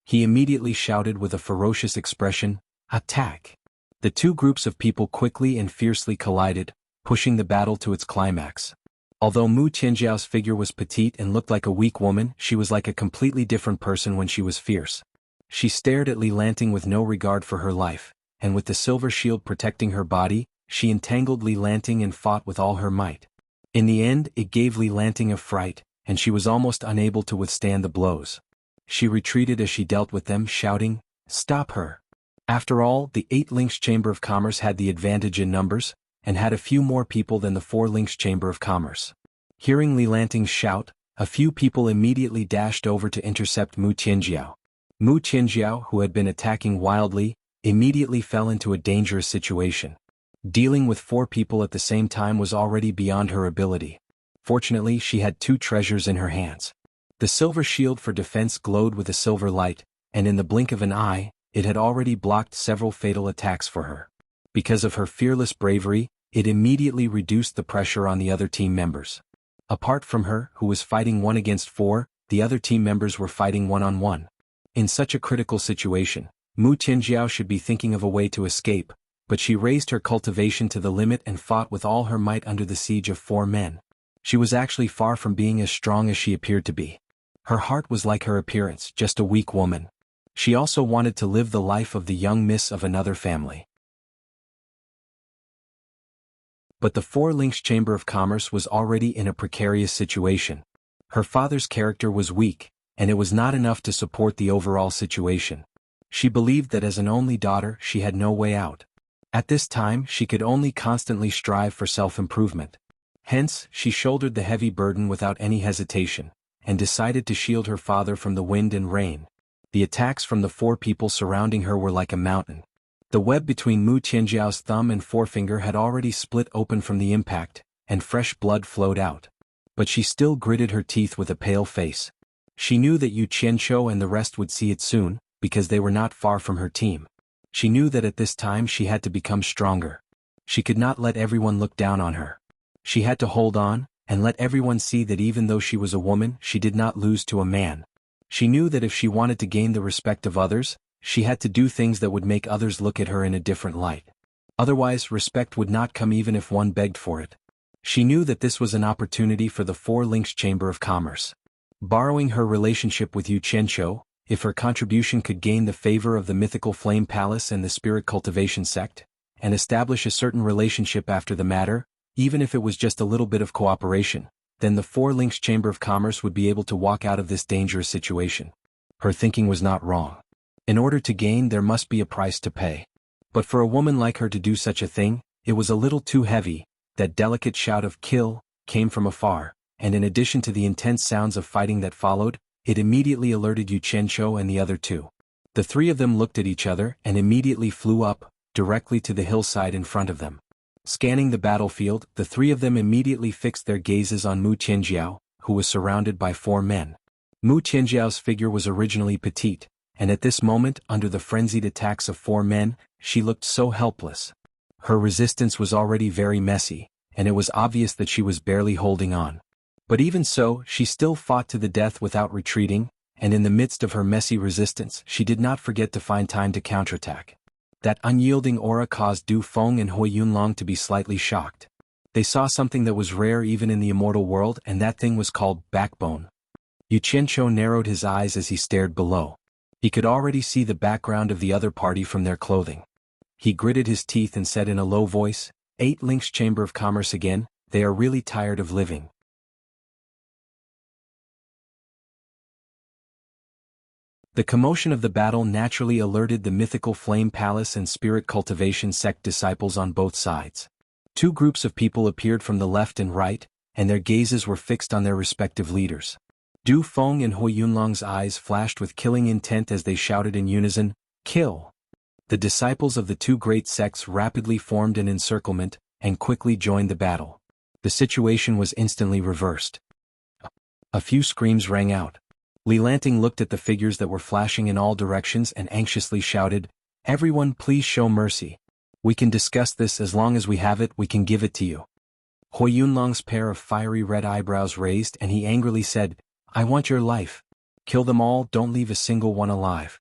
[SPEAKER 1] He immediately shouted with a ferocious expression, "Attack!" The 2 groups of people quickly and fiercely collided, pushing the battle to its climax. Although Mu Qinjiao's figure was petite and looked like a weak woman, she was like a completely different person when she was fierce. She stared at Li Lanting with no regard for her life, and with the silver shield protecting her body, she entangled Li Lanting and fought with all her might. In the end, it gave Li Lanting a fright, and she was almost unable to withstand the blows. She retreated as she dealt with them, shouting, "Stop her!" After all, the 8 links Chamber of Commerce had the advantage in numbers, and had a few more people than the 4 links Chamber of Commerce. Hearing Li Lanting's shout, a few people immediately dashed over to intercept Mu Qinjiao. Mu Qinjiao, who had been attacking wildly, immediately fell into a dangerous situation. Dealing with 4 people at the same time was already beyond her ability. Fortunately, she had 2 treasures in her hands. The silver shield for defense glowed with a silver light, and in the blink of an eye, it had already blocked several fatal attacks for her. Because of her fearless bravery, it immediately reduced the pressure on the other team members. Apart from her, who was fighting 1 against 4, the other team members were fighting 1-on-1. In such a critical situation, Mu Qinjiao should be thinking of a way to escape, but she raised her cultivation to the limit and fought with all her might under the siege of 4 men. She was actually far from being as strong as she appeared to be. Her heart was like her appearance, just a weak woman. She also wanted to live the life of the young miss of another family. But the 4 links Chamber of Commerce was already in a precarious situation. Her father's character was weak, and it was not enough to support the overall situation. She believed that as an only daughter she had no way out. At this time she could only constantly strive for self-improvement. Hence, she shouldered the heavy burden without any hesitation, and decided to shield her father from the wind and rain. The attacks from the 4 people surrounding her were like a mountain. The web between Mu Qianjiao's thumb and forefinger had already split open from the impact, and fresh blood flowed out. But she still gritted her teeth with a pale face. She knew that Yu Qianqiu and the rest would see it soon, because they were not far from her team. She knew that at this time she had to become stronger. She could not let everyone look down on her. She had to hold on, and let everyone see that even though she was a woman, she did not lose to a man. She knew that if she wanted to gain the respect of others, she had to do things that would make others look at her in a different light. Otherwise, respect would not come even if one begged for it. She knew that this was an opportunity for the 4 Links Chamber of Commerce. Borrowing her relationship with Yu Qianqiu, if her contribution could gain the favor of the mythical Flame Palace and the Spirit Cultivation sect, and establish a certain relationship after the matter, even if it was just a little bit of cooperation, then the 4 Links Chamber of Commerce would be able to walk out of this dangerous situation. Her thinking was not wrong. In order to gain, there must be a price to pay. But for a woman like her to do such a thing, it was a little too heavy. That delicate shout of "kill" came from afar, and in addition to the intense sounds of fighting that followed, it immediately alerted Yu Qianqiu and the other 2. The 3 of them looked at each other and immediately flew up, directly to the hillside in front of them. Scanning the battlefield, the 3 of them immediately fixed their gazes on Mu Qianjiao, who was surrounded by 4 men. Mu Qianjiao's figure was originally petite, and at this moment, under the frenzied attacks of 4 men, she looked so helpless. Her resistance was already very messy, and it was obvious that she was barely holding on. But even so, she still fought to the death without retreating, and in the midst of her messy resistance, she did not forget to find time to counterattack. That unyielding aura caused Du Feng and Hui Yunlong to be slightly shocked. They saw something that was rare even in the immortal world, and that thing was called backbone. Yu Qianqiu narrowed his eyes as he stared below. He could already see the background of the other party from their clothing. He gritted his teeth and said in a low voice, 8 Links Chamber of Commerce again, they are really tired of living. The commotion of the battle naturally alerted the mythical Flame Palace and Spirit Cultivation sect disciples on both sides. 2 groups of people appeared from the left and right, and their gazes were fixed on their respective leaders. Du Feng and Hui Yunlong's eyes flashed with killing intent as they shouted in unison, "Kill!" The disciples of the 2 great sects rapidly formed an encirclement, and quickly joined the battle. The situation was instantly reversed. A few screams rang out. Li Lanting looked at the figures that were flashing in all directions and anxiously shouted, "Everyone please show mercy. We can discuss this as long as we have it, we can give it to you." Hui Yunlong's pair of fiery red eyebrows raised and he angrily said, "I want your life. Kill them all, don't leave a single one alive."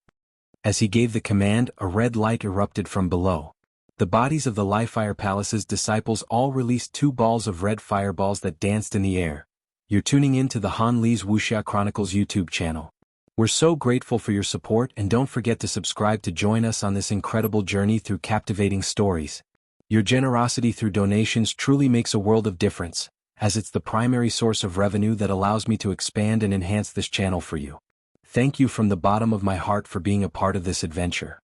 [SPEAKER 1] As he gave the command, a red light erupted from below. The bodies of the Li-Fire Palace's disciples all released 2 balls of red fireballs that danced in the air. You're tuning in to the Han Li's Wuxia Chronicles YouTube channel. We're so grateful for your support, and don't forget to subscribe to join us on this incredible journey through captivating stories. Your generosity through donations truly makes a world of difference, as it's the primary source of revenue that allows me to expand and enhance this channel for you. Thank you from the bottom of my heart for being a part of this adventure.